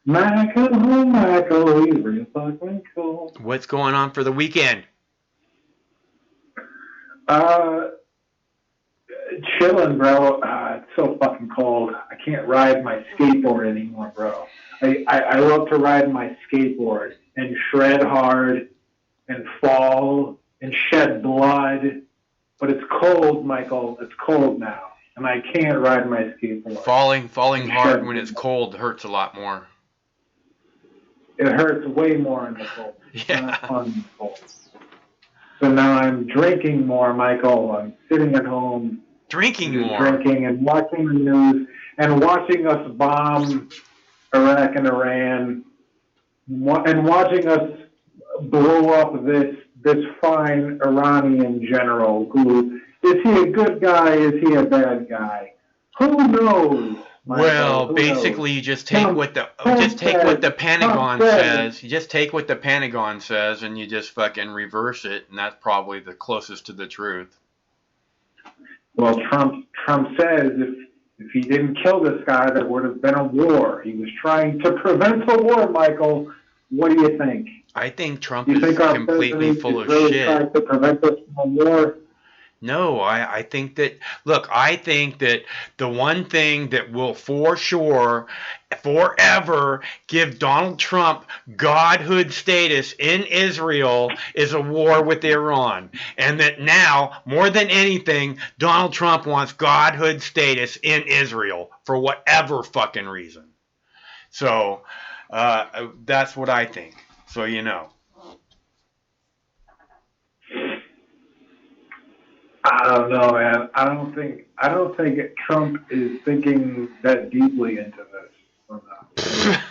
Michael, oh Michael, he's real fucking cool. What's going on for the weekend? Chilling, bro. It's so fucking cold. I can't ride my skateboard anymore, bro. I love to ride my skateboard and shred hard and fall and shed blood. But it's cold, Michael. It's cold now. And I can't ride my skateboard. Falling hard when it's cold hurts a lot more. It hurts way more in the cold. Yeah. It's not fun in the cold. So now I'm drinking more, Michael. I'm sitting at home. Drinking more. Drinking and watching the news and watching us bomb Iraq and Iran and watching us blow up this fine Iranian general who, is he a good guy? Is he a bad guy? Who knows? Michael? Well, Who basically, knows? you just take what the Pentagon says. You just take what the Pentagon says and you just fucking reverse it, and that's probably the closest to the truth. Well, Trump says if he didn't kill this guy, there would have been a war. He was trying to prevent a war, Michael. What do you think? I think Trump is completely full of shit. Trying to prevent us from a war? No, I think that, look, I think that the one thing that will for sure forever give Donald Trump godhood status in Israel is a war with Iran. And that now, more than anything, Donald Trump wants godhood status in Israel for whatever fucking reason. So, that's what I think. So, you know. I don't know, man. I don't think Trump is thinking that deeply into this. Or not.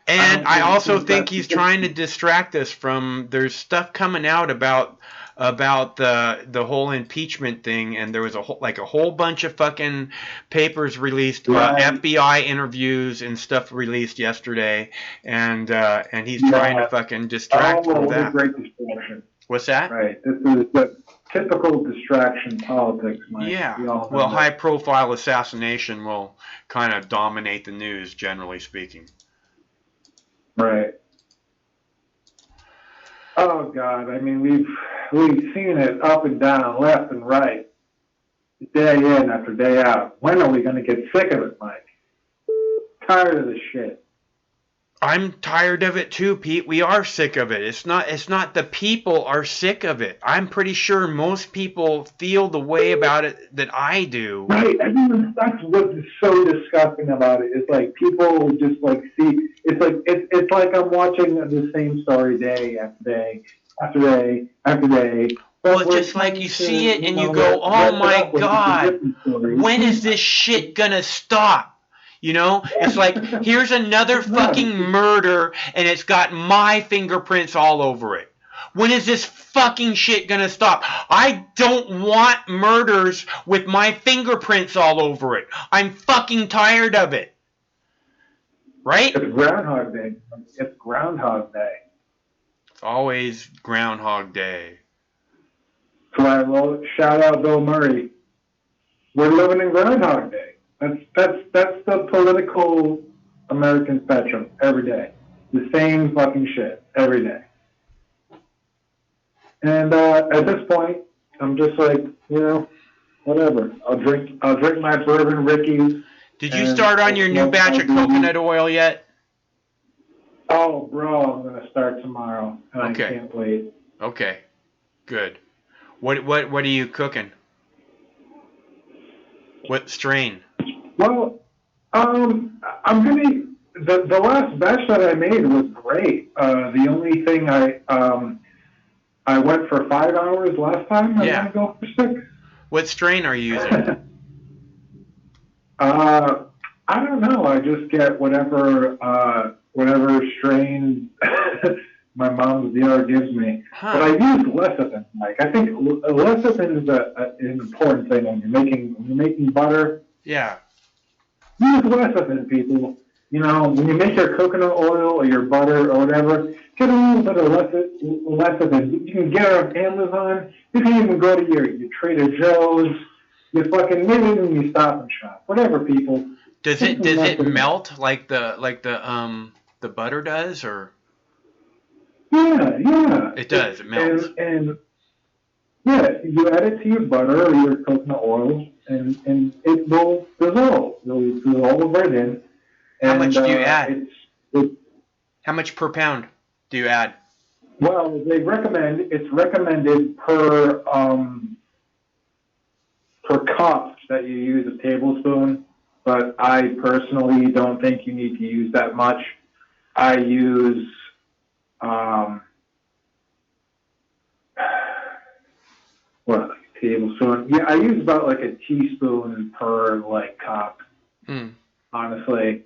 And I think also he's think got- he's trying to distract us from. There's stuff coming out about the whole impeachment thing, and there was a whole bunch of fucking papers released, Right. FBI interviews and stuff released yesterday, and he's trying to fucking distract from what a that. great distraction. What's that? Right. This is the typical distraction politics, Mike. Yeah. We all know Well, that. high-profile assassination will kind of dominate the news, generally speaking. Right. Oh God! I mean, we've seen it up and down, left and right, day in after day out. When are we going to get sick of it, Mike? Tired of this shit. I'm tired of it too, Pete. We are sick of it. It's not the people are sick of it. I'm pretty sure most people feel the way about it that I do. Right. That's what's so disgusting about it. It's like people just like see. It's like I'm watching the same story day after day after day after day. Well, it's just like you see it and you go, "Oh my God, when is this shit gonna stop?" You know, it's like, here's another fucking murder and it's got my fingerprints all over it. When is this fucking shit gonna stop? I don't want murders with my fingerprints all over it. I'm fucking tired of it. Right? It's Groundhog Day. It's Groundhog Day. It's always Groundhog Day. So I will shout out Bill Murray. We're living in Groundhog Day. That's the political American spectrum every day. The same fucking shit every day. And at this point, I'm just like, whatever. I'll drink my bourbon Rickies. Did you start on your new batch of coconut oil yet? Oh, bro, I'm gonna start tomorrow, and Okay. I can't wait. Okay, good. What are you cooking? What strain? Well, I'm gonna. The last batch that I made was great. The only thing I went for 5 hours last time. I'm gonna go for 6. What strain are you using? I don't know. I just get whatever strain my mom's DR gives me. But I use lecithin. Like, I think lecithin is an important thing when you're making butter. Yeah. Use lecithin, people. When you make your coconut oil or your butter or whatever, get a little bit of lecithin. You can get it on Amazon. You can even go to your Trader Joe's. You fucking maybe even you Stop and Shop. Whatever, people. Does it melt like the butter does, or? Yeah. It does. It melts. And yeah, you add it to your butter or your coconut oil, and it will dissolve. It'll dissolve right in. How much do you add? How much per pound do you add? Well, it's recommended per cup that you use a tablespoon, but I personally don't think you need to use that much. I use a tablespoon? Yeah, I use about like a teaspoon per cup. Honestly,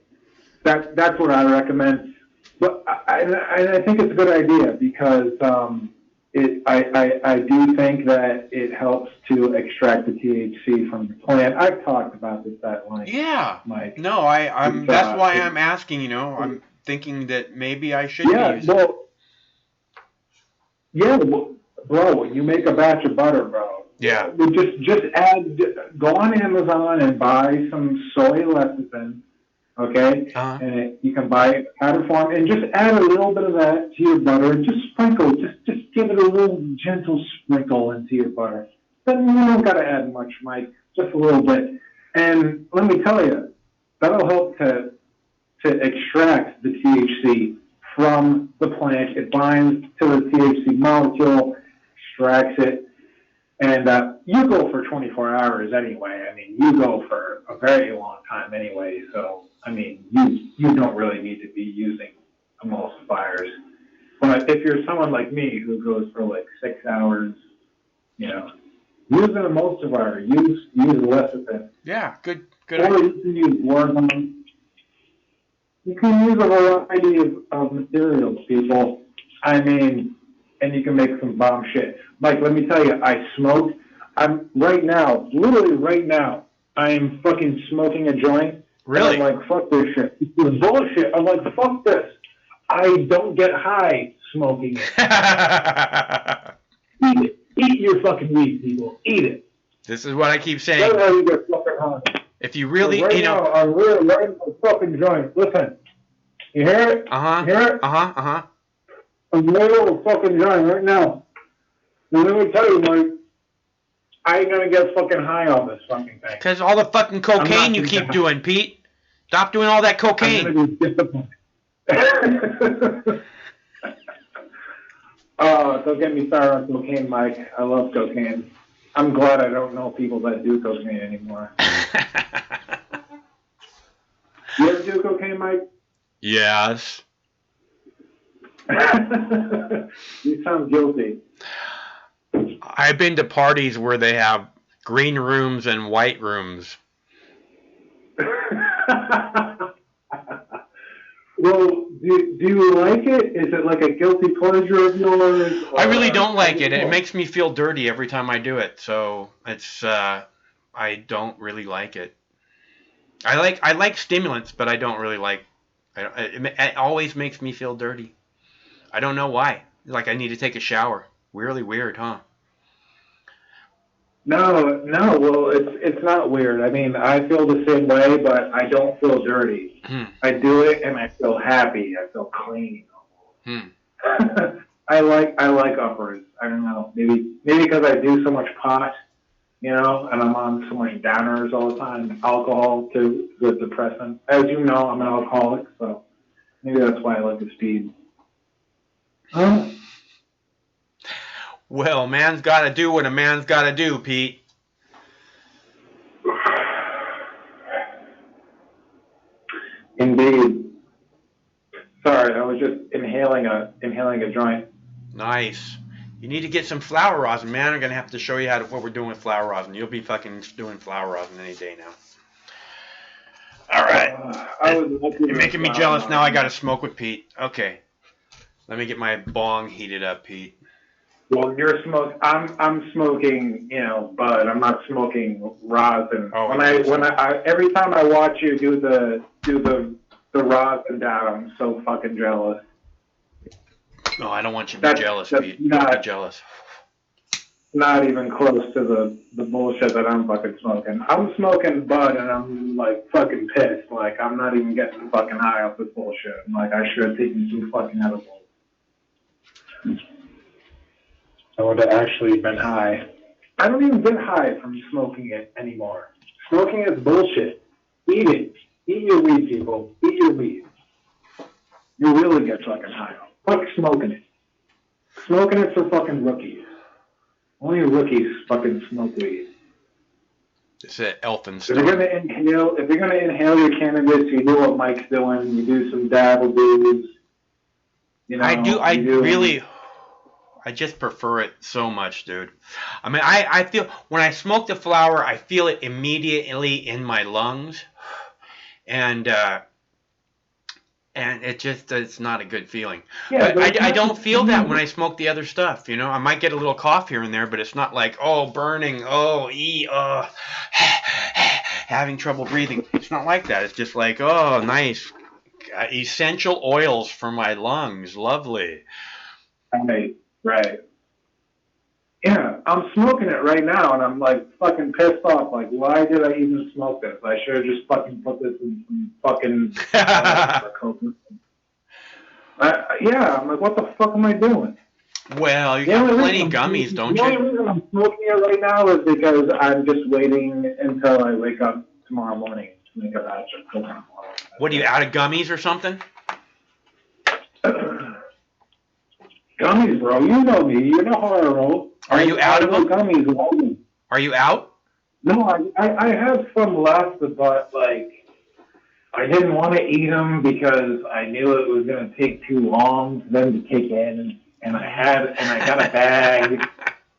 that's what I recommend. But I think it's a good idea because I do think that it helps to extract the THC from the plant. I've talked about this at length. Yeah. Mike. No, I'm. That's why I'm asking. I'm thinking that maybe I should be using it. Yeah, bro. When you make a batch of butter, bro. Yeah. Just go on Amazon and buy some soy lecithin. Okay, and you can buy it powder form, and just add a little bit of that to your butter. Just sprinkle, just give it a little gentle sprinkle into your butter. Then you don't got to add much, Mike. Just a little bit. And let me tell you, that'll help to extract the THC from the plant. It binds to the THC molecule, extracts it, and you go for 24 hours anyway. I mean, you go for a very long time anyway. So, I mean, you don't really need to be using emulsifiers. But if you're someone like me who goes for 6 hours, You know, use an emulsifier. Use lecithin. Yeah, good Or idea. you can use Warzone. You can use a variety of materials, people. I mean, and you can make some bomb shit. Mike, let me tell you, I smoked. I'm right now, literally right now, I am fucking smoking a joint. Really? And I'm like, fuck this shit. This is bullshit. I'm like, fuck this. I don't get high smoking it. Eat it. Eat your fucking weed, people. Eat it. This is what I keep saying. That's how you get fucking high. If you really, right you know. now, I'm really right the fucking joint. Listen. You hear it? Uh-huh. You hear it? Uh-huh. I'm right over fucking joint right now. And let me tell you, Mike, I ain't gonna get fucking high on this fucking thing. Because all the fucking cocaine you keep doing, Pete. Stop doing all that cocaine. I'm gonna be disappointed. Oh, don't get me started on cocaine, Mike. I love cocaine. I'm glad I don't know people that do cocaine anymore. You ever do cocaine, Mike? Yes. You sound guilty. I've been to parties where they have green rooms and white rooms. Well, do you like it? Is it like a guilty pleasure of yours? I really don't like it. It makes me feel dirty every time I do it. So it's I don't really like it. I like stimulants, but I don't really like. It always makes me feel dirty. I don't know why. Like I need to take a shower. Really weird, huh? No. Well, it's not weird. I mean, I feel the same way, but I don't feel dirty. I do it and I feel happy. I feel clean. I like uppers. I don't know. Maybe because I do so much pot, you know, and I'm on so much downers all the time. Alcohol too, good depressant. As you know, I'm an alcoholic, so maybe that's why I like the speed. Well, a man's got to do what a man's got to do, Pete. Indeed. Sorry, I was just inhaling a joint. Nice. You need to get some flower rosin, man. I'm gonna have to show you what we're doing with flower rosin. You'll be fucking doing flower rosin any day now. All right. You're making me jealous now. I gotta smoke with Pete. Okay. Let me get my bong heated up, Pete. Well, I'm smoking, you know, bud. I'm not smoking rosin. Oh, every time I watch you do the rosin down, I'm so fucking jealous. No, I don't want you to be jealous, Pete. Don't be jealous. Not even close to the bullshit that I'm fucking smoking. I'm smoking bud and I'm like fucking pissed. Like I'm not even getting fucking high off this bullshit. I'm like I should have taken some fucking edibles. I would have actually been high. I don't even get high from smoking it anymore. Smoking is bullshit. Eat it. Eat your weed, people. Eat your weed. You really get fucking high. Fuck smoking it. Smoking it for fucking rookies. Only rookies fucking smoke weed. It's an Elphinstone. If you're gonna inhale your cannabis, you do what Mike's doing. You do some dabble doos. You know, I just prefer it so much, dude. I mean, I feel when I smoke the flower, I feel it immediately in my lungs, and it's not a good feeling. Yeah, but I don't feel that when I smoke the other stuff. You know, I might get a little cough here and there, but it's not like burning, having trouble breathing. It's not like that. It's just like nice, essential oils for my lungs, lovely. Right. Yeah, I'm smoking it right now, and I'm like fucking pissed off. Like, why did I even smoke this? I should have just fucking put this in some fucking. I'm like, what the fuck am I doing? Well, you got plenty of gummies, don't you? The only reason I'm smoking it right now is because I'm just waiting until I wake up tomorrow morning to make a batch of coconut oil. What are you out of gummies or something? Gummies, bro. You know me. You know how I roll. Are you out of them? Gummies. Are you out? No, I have some left, but like I didn't want to eat them because I knew it was going to take too long for them to kick in, and I got a bag,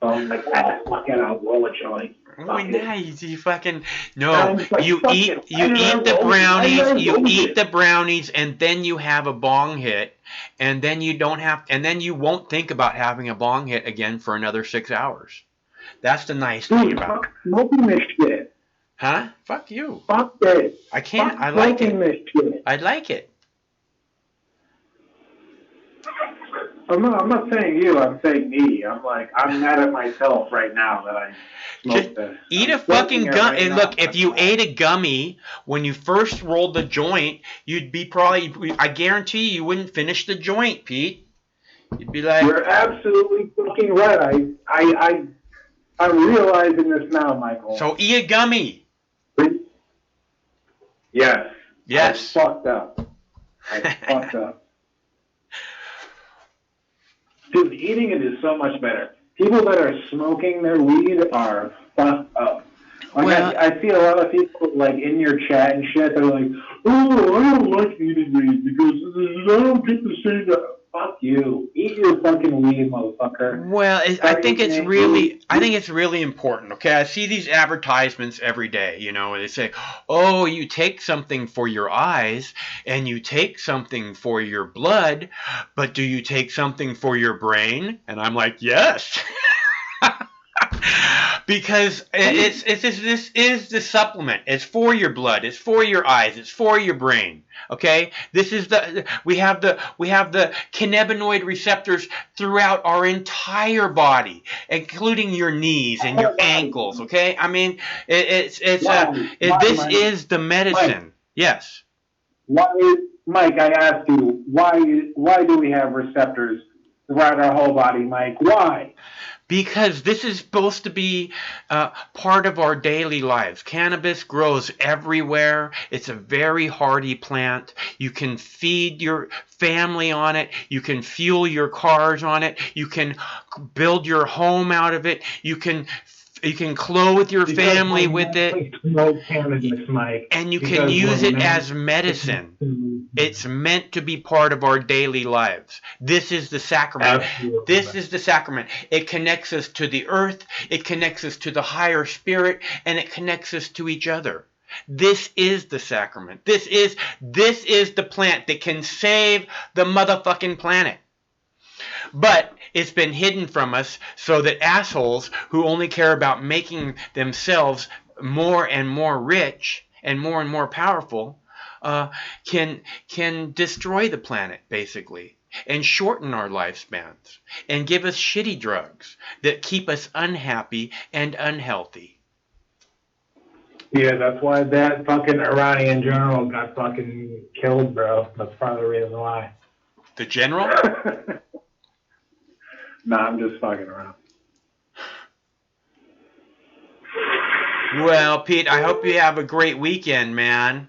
So I'm like, fuck it, I'll roll a joint. Oh, Fuck it. nice. You fucking no. I'm just like, You fuck eat it. you I eat never the rolled it. I brownies. never You rolled eat it. the brownies, and then you have a bong hit, and then you don't have, and then you won't think about having a bong hit again for another 6 hours. That's the nice thing Dude, about it. fuck smoking this shit. Huh? Fuck you. Fuck this. I can't. Fuck I like smoking it. this shit. I like it. I'm not saying you. I'm saying me. I'm like, I'm mad at myself right now that I smoked this. Eat I'm a fucking smoking it gum. right And now. look, if you ate a gummy when you first rolled the joint, you'd be probably, I guarantee you wouldn't finish the joint, Pete. You'd be like, You're absolutely fucking right. I'm realizing this now, Michael. so eat a gummy. Yes. Yes. I fucked up. I fucked up. Dude, eating it is so much better. People that are smoking their weed are fucked up. Like, Well- I see a lot of people, like, in your chat and shit, they're like, oh, I don't like eating weed because I don't get to say that. Fuck you. Eat your fucking weed, motherfucker. Well, I think it's really important. Okay, I see these advertisements every day. You know, they say, "Oh, you take something for your eyes, and you take something for your blood, but do you take something for your brain?" And I'm like, "Yes." Because this is the supplement. It's for your blood. It's for your eyes. It's for your brain. Okay. We have the cannabinoid receptors throughout our entire body, including your knees and your ankles. Okay. I mean, this is the medicine. Mike. Yes. Mike, I asked you, why do we have receptors throughout our whole body, Mike? Why? Because this is supposed to be part of our daily lives. Cannabis grows everywhere. It's a very hardy plant. You can feed your family on it. You can fuel your cars on it. You can build your home out of it. You can clothe your family with it. Cannabis, Mike, and you can use it as medicine. It's meant to be part of our daily lives. This is the sacrament. Absolutely. This is the sacrament. It connects us to the earth. It connects us to the higher spirit, and it connects us to each other. This is the sacrament. This is the plant that can save the motherfucking planet. But it's been hidden from us so that assholes who only care about making themselves more and more rich and more powerful can destroy the planet, basically, and shorten our lifespans and give us shitty drugs that keep us unhappy and unhealthy. Yeah, that's why that fucking Iranian general got fucking killed, bro. That's part of the reason why. The general? Nah, I'm just fucking around. Well, Pete, I hope you have a great weekend, man.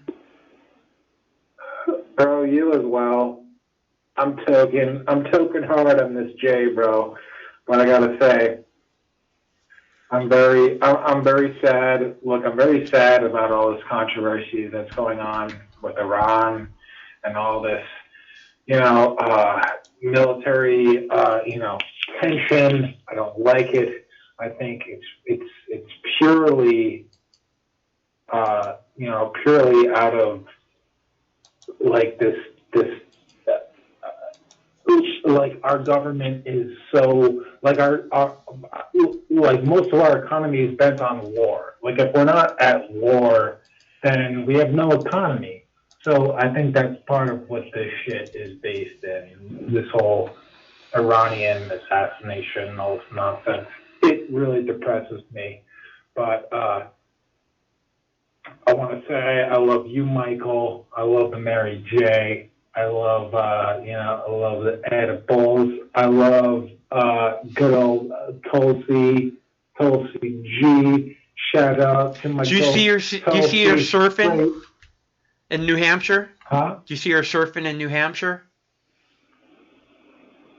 Bro, you as well. I'm token hard on this J, bro. But I gotta say, I'm very sad. Look, I'm very sad about all this controversy that's going on with Iran and all this, military, tension. I don't like it. I think it's purely, purely out of like this like our government is so like our like most of our economy is bent on war. Like if we're not at war, then we have no economy. So I think that's part of what this shit is based in. This whole Iranian assassination, all this nonsense. It really depresses me. But I want to say I love you, Michael. I love the Mary J. I love, I love the edibles. I love good old Tulsi G. Shout out to my. Do you see her surfing in New Hampshire? Huh? Do you see her surfing in New Hampshire?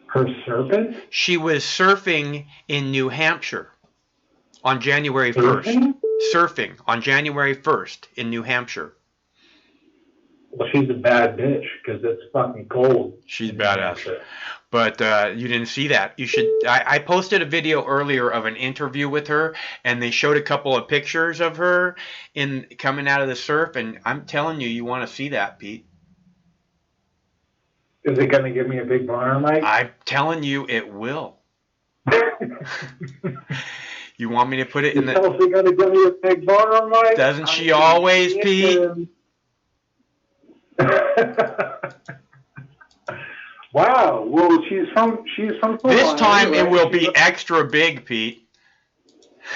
Her surfing? She was surfing in New Hampshire on January 1st. Surfing on January 1st in New Hampshire. Well, she's a bad bitch because it's fucking cold. She's in New badass. Hampshire. But you didn't see that. You should. I posted a video earlier of an interview with her, and they showed a couple of pictures of her in coming out of the surf, and I'm telling you, you want to see that, Pete. Is it going to give me a big boner, Mike? I'm telling you, it will. You want me to put it in Is the? Chelsea going to give me a big boner, Mike? Doesn't she always, Pete? Wow. Well, she's from This Florida, time it right? will be extra big, Pete.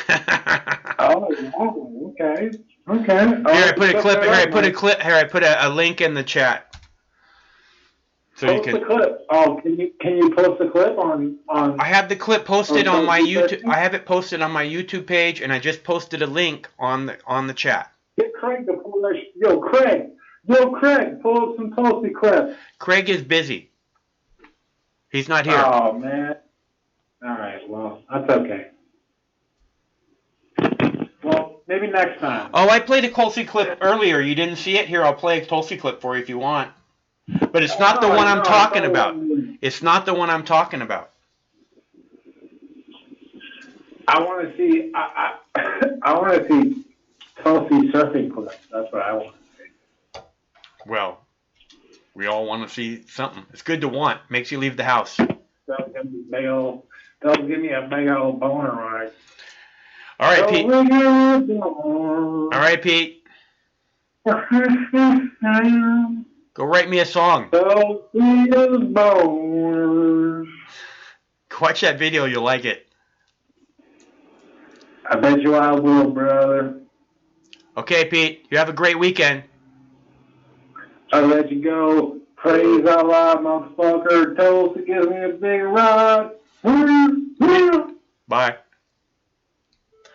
Oh, wow. Okay. Okay. Here, I put a clip. Here, I put a clip. Here, I put a link in the chat. So Post you the can. clip. Oh, can you post the clip on? I have the clip posted on my YouTube. Facebook? I have it posted on my YouTube page, and I just posted a link on the chat. Get Craig to pull that. Yo, Craig, pull up some Tulsi clips. Craig is busy. He's not here. Oh man. All right. Well, that's okay. Well, maybe next time. Oh, I played a Tulsi clip earlier. You didn't see it? Here, I'll play a Tulsi clip for you if you want. But it's not the one I'm talking about. It's not the one I'm talking about. I want to see. I want to see Tulsi surfing clips. That's what I want to see. Well, we all want to see something. It's good to want. Makes you leave the house. They'll give me a big old boner, right? All right, Pete. All right, Pete. Go write me a song. Watch that video. You'll like it. I bet you I will, brother. Okay, Pete. You have a great weekend. I'll let you go. Praise Allah, motherfucker. Tulsi gives me a big ride. Bye. Let's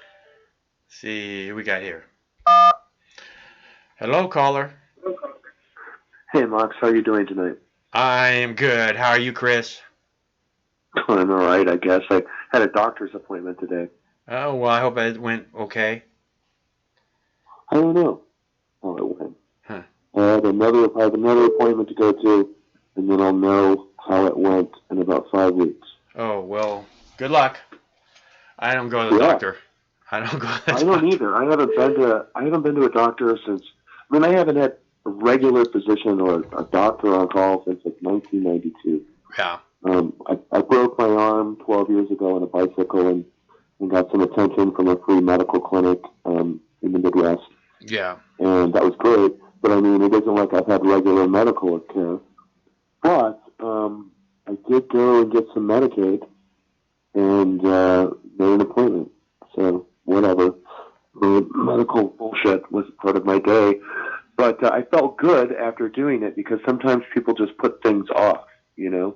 see who we got here. Hello, caller. Hey, Mox, how are you doing tonight? I am good. How are you, Chris? I'm all right, I guess. I had a doctor's appointment today. Oh, well, I hope it went okay. I don't know how it went. Huh. I have another appointment to go to, and then I'll know how it went in about 5 weeks. Oh, well, good luck. I don't go to the doctor. I don't go to the doctor. I don't either. I haven't been to a doctor since. I mean, I haven't had a regular physician or a doctor on call since like 1992. Yeah. I broke my arm 12 years ago on a bicycle and got some attention from a free medical clinic in the Midwest. Yeah. And that was great. But I mean, it isn't like I've had regular medical care. But I did go and get some Medicaid and made an appointment. So whatever. The medical bullshit was part of my day. But I felt good after doing it because sometimes people just put things off, you know?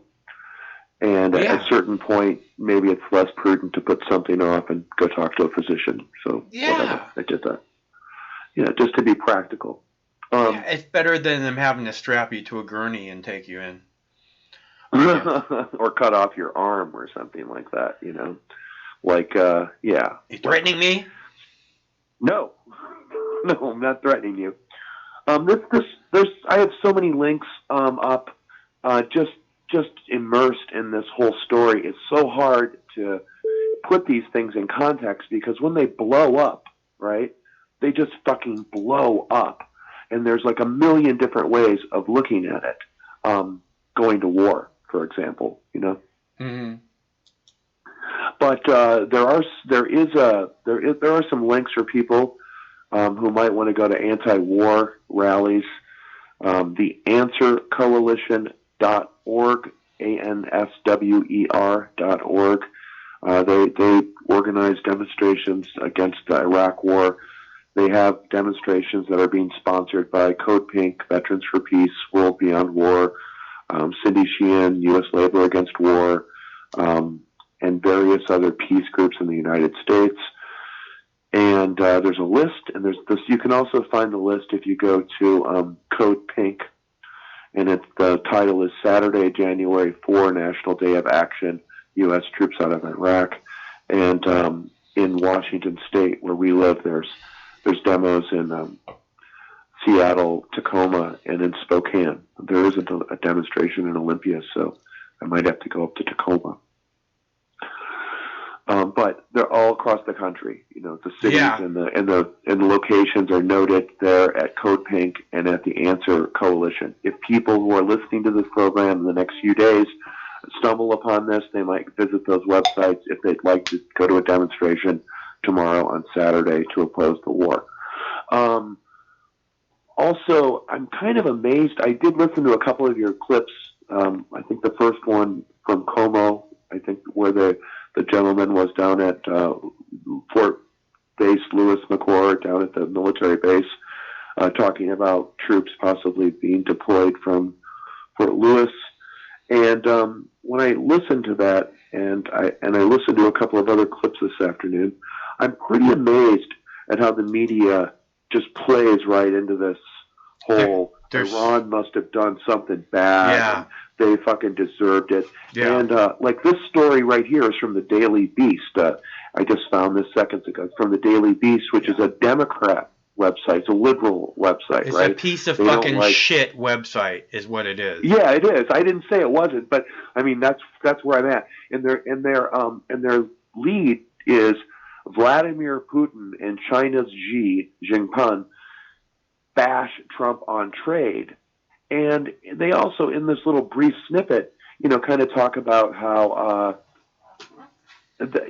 And at a certain point, maybe it's less prudent to put something off and go talk to a physician. So whatever. I did that. Yeah, just to be practical. Yeah, it's better than them having to strap you to a gurney and take you in. Or cut off your arm or something like that, you know? Like, yeah. You threatening me? No. No, I'm not threatening you. I have so many links up, just immersed in this whole story. It's so hard to put these things in context because when they blow up, right, they just fucking blow up. And there's like a million different ways of looking at it. Going to war, for example, you know? Mm-hmm. But there are some links for people who might want to go to anti-war rallies. The Answer Coalition.org, ANSWER.org. They organize demonstrations against the Iraq War. They have demonstrations that are being sponsored by Code Pink, Veterans for Peace, World Beyond War, Cindy Sheehan, U.S. Labor Against War, and various other peace groups in the United States. And there's a list, and there's this. You can also find the list if you go to Code Pink, and the title is Saturday, January 4, National Day of Action, U.S. Troops Out of Iraq. And in Washington State, where we live, there's demos in Seattle, Tacoma, and in Spokane. There isn't a demonstration in Olympia, so I might have to go up to Tacoma. But they're all across the country. You know, the cities and the locations are noted there at Code Pink and at the Answer Coalition. If people who are listening to this program in the next few days stumble upon this, they might visit those websites if they'd like to go to a demonstration tomorrow on Saturday to oppose the war. Also, I'm kind of amazed. I did listen to a couple of your clips. I think the first one from Como, I think where the gentleman was down at Fort Base Lewis McChord, down at the military base, talking about troops possibly being deployed from Fort Lewis. And when I listened to that, and I listened to a couple of other clips this afternoon, I'm pretty amazed at how the media just plays right into this whole Iran must have done something bad. Yeah. They fucking deserved it. Yeah. And like this story right here is from the Daily Beast. I just found this seconds ago. It's from the Daily Beast, which is a Democrat website. It's a liberal website, It's right? a piece of They fucking don't shit website is what it is. Yeah, it is. I didn't say it wasn't, but I mean that's where I'm at. And their lead is Vladimir Putin and China's Xi Jinping bash Trump on trade. And they also, in this little brief snippet, you know, kind of talk about how,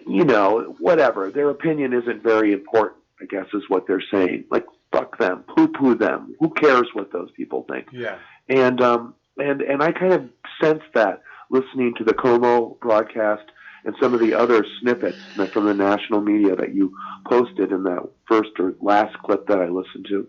you know, whatever, their opinion isn't very important, I guess is what they're saying. Like, fuck them, poo-poo them. Who cares what those people think? Yeah. And I kind of sensed that listening to the Como broadcast and some of the other snippets from the national media that you posted in that first or last clip that I listened to.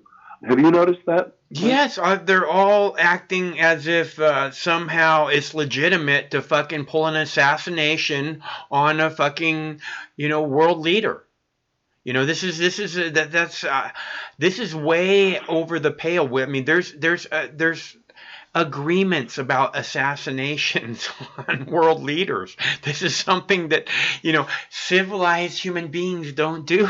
Have you noticed that? Yes, they're all acting as if somehow it's legitimate to fucking pull an assassination on a fucking, you know, world leader. You know, this is way over the pale. I mean, there's agreements about assassinations on world leaders. This is something that, you know, civilized human beings don't do.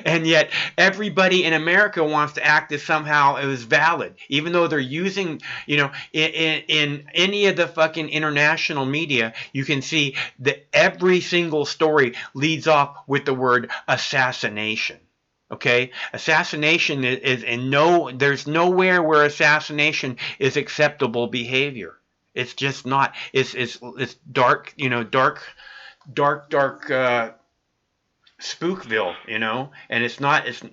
And yet everybody in America wants to act as somehow it was valid, even though they're using, you know, in any of the fucking international media, you can see that every single story leads off with the word assassination. Okay, assassination is there's nowhere where assassination is acceptable behavior. It's just not. It's dark, you know, dark. Spookville, you know, and it's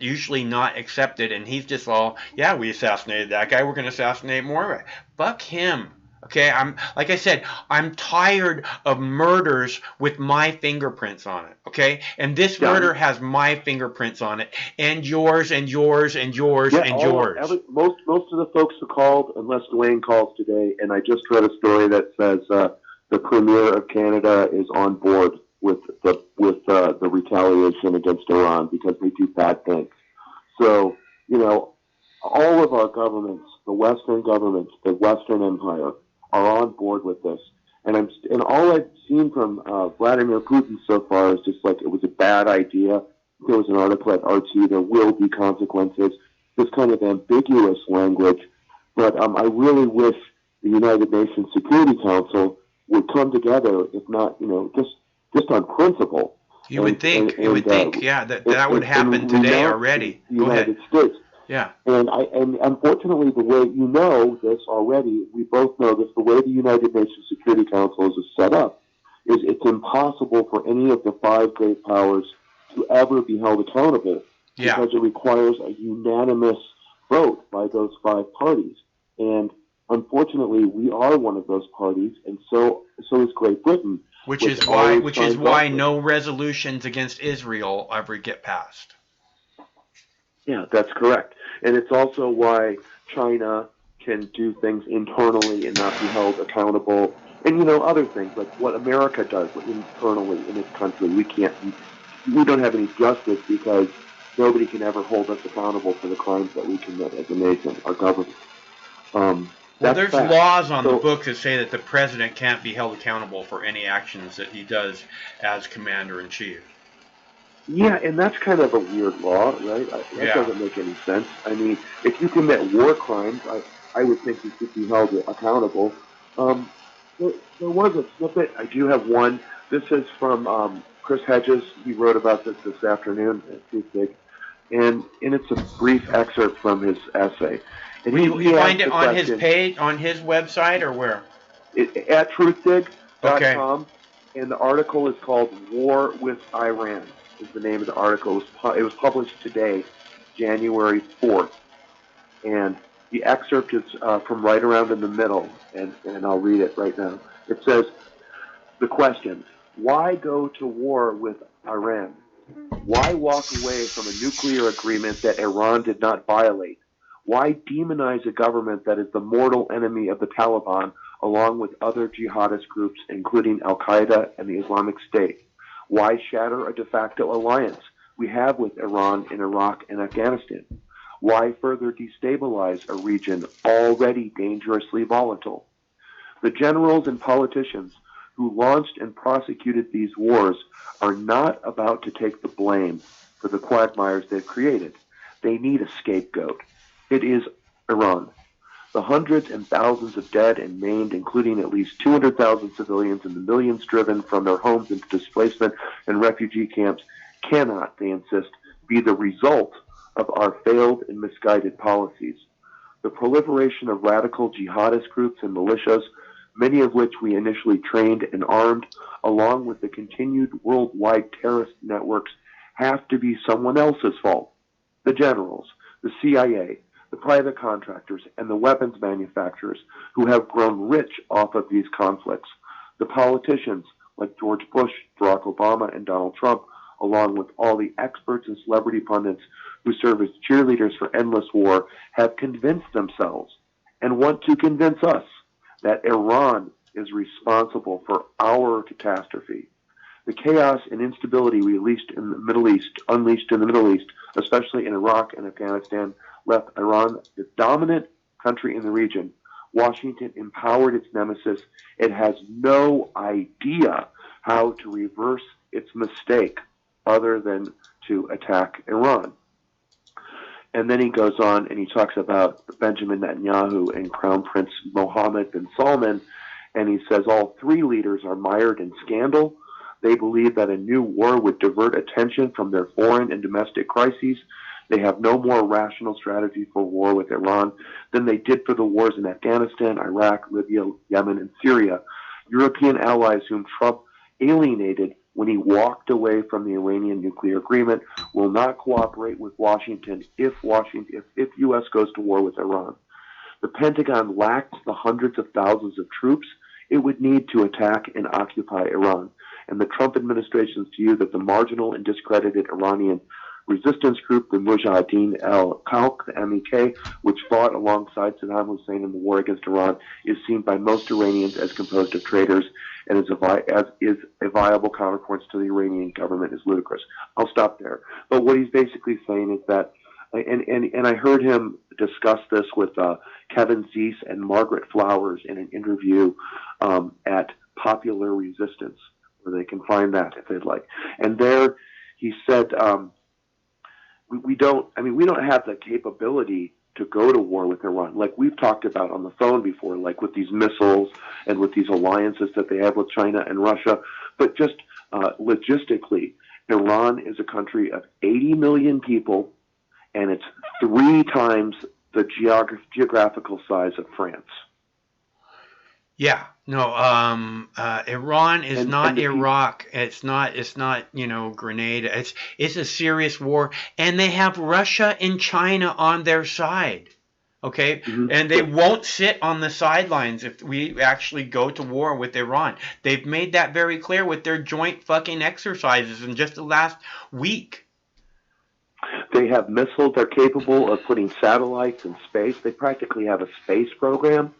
usually not accepted, and he's just all, yeah, we assassinated that guy, we're going to assassinate more. Fuck him. Okay, like I said, I'm tired of murders with my fingerprints on it, okay? And this murder has my fingerprints on it, and yours, and yours, and yours, and yours. Most of the folks who called, unless Dwayne calls today, and I just read a story that says the Premier of Canada is on board with the retaliation against Iran because they do bad things. So, you know, all of our governments, the Western governments, the Western Empire, are on board with this. And all I've seen from Vladimir Putin so far is just like it was a bad idea. There was an article at RT, there will be consequences, this kind of ambiguous language. But I really wish the United Nations Security Council would come together, if not, you know, just on principle. You would think, that would happen today already. Go ahead. United States. Yeah. And unfortunately, the way you know this already, we both know this, the way the United Nations Security Council is set up is it's impossible for any of the five great powers to ever be held accountable because it requires a unanimous vote by those five parties. And unfortunately, we are one of those parties, and so is Great Britain. Which is why no resolutions against Israel ever get passed. Yeah, that's correct. And it's also why China can do things internally and not be held accountable. And, you know, other things, like what America does internally in its country. We don't have any justice because nobody can ever hold us accountable for the crimes that we commit as a nation, our government. Well, there's laws on the books that say that the president can't be held accountable for any actions that he does as commander-in-chief. Yeah, and that's kind of a weird law, right? That Yeah. doesn't make any sense. I mean, if you commit war crimes, I would think you should be held accountable. Um, there was a snippet. I do have one. This is from Chris Hedges. He wrote about this afternoon at Truthdig, and it's a brief excerpt from his essay. And You he find asked it the on his question page, on his website, or where? at Okay. truthdig.com, and the article is called "War with Iran." Is the name of the article. It was published today, January 4th, and the excerpt is from right around in the middle, and I'll read it right now. It says, the question: why go to war with Iran? Why walk away from a nuclear agreement that Iran did not violate? Why demonize a government that is the mortal enemy of the Taliban, along with other jihadist groups, including Al Qaeda and the Islamic State? Why shatter a de facto alliance we have with Iran in Iraq and Afghanistan? Why further destabilize a region already dangerously volatile? The generals and politicians who launched and prosecuted these wars are not about to take the blame for the quagmires they've created. They need a scapegoat. It is Iran. The hundreds and thousands of dead and maimed, including at least 200,000 civilians and the millions driven from their homes into displacement and refugee camps, cannot, they insist, be the result of our failed and misguided policies. The proliferation of radical jihadist groups and militias, many of which we initially trained and armed, along with the continued worldwide terrorist networks, have to be someone else's fault. The generals, the CIA, the private contractors, and the weapons manufacturers who have grown rich off of these conflicts. The politicians like George Bush, Barack Obama, and Donald Trump, along with all the experts and celebrity pundits who serve as cheerleaders for endless war, have convinced themselves and want to convince us that Iran is responsible for our catastrophe. The chaos and instability we unleashed in the Middle East, especially in Iraq and Afghanistan, left Iran the dominant country in the region. Washington empowered its nemesis. It has no idea how to reverse its mistake other than to attack Iran. And then he goes on and he talks about Benjamin Netanyahu and Crown Prince Mohammed bin Salman, and he says all three leaders are mired in scandal. They believe that a new war would divert attention from their foreign and domestic crises. They have no more rational strategy for war with Iran than they did for the wars in Afghanistan, Iraq, Libya, Yemen, and Syria. European allies whom Trump alienated when he walked away from the Iranian nuclear agreement will not cooperate with Washington if U.S. goes to war with Iran. The Pentagon lacks the hundreds of thousands of troops it would need to attack and occupy Iran. And the Trump administration's view that the marginal and discredited Iranian resistance group, the Mujahideen al-Khalq, the MEK, which fought alongside Saddam Hussein in the war against Iran, is seen by most Iranians as composed of traitors and is a viable counterpoint to the Iranian government is ludicrous. I'll stop there. But what he's basically saying is that, and I heard him discuss this with Kevin Zeese and Margaret Flowers in an interview at Popular Resistance, where they can find that if they'd like. And there he said, we don't have the capability to go to war with Iran, like we've talked about on the phone before, like with these missiles and with these alliances that they have with China and Russia. But just logistically, Iran is a country of 80 million people, and it's 3 times the geographical size of France. Yeah, no. Iran is not Iraq. It's not. Grenada. It's a serious war, and they have Russia and China on their side. Okay, mm-hmm. And they won't sit on the sidelines if we actually go to war with Iran. They've made that very clear with their joint fucking exercises in just the last week. They have missiles. They're capable of putting satellites in space. They practically have a space program.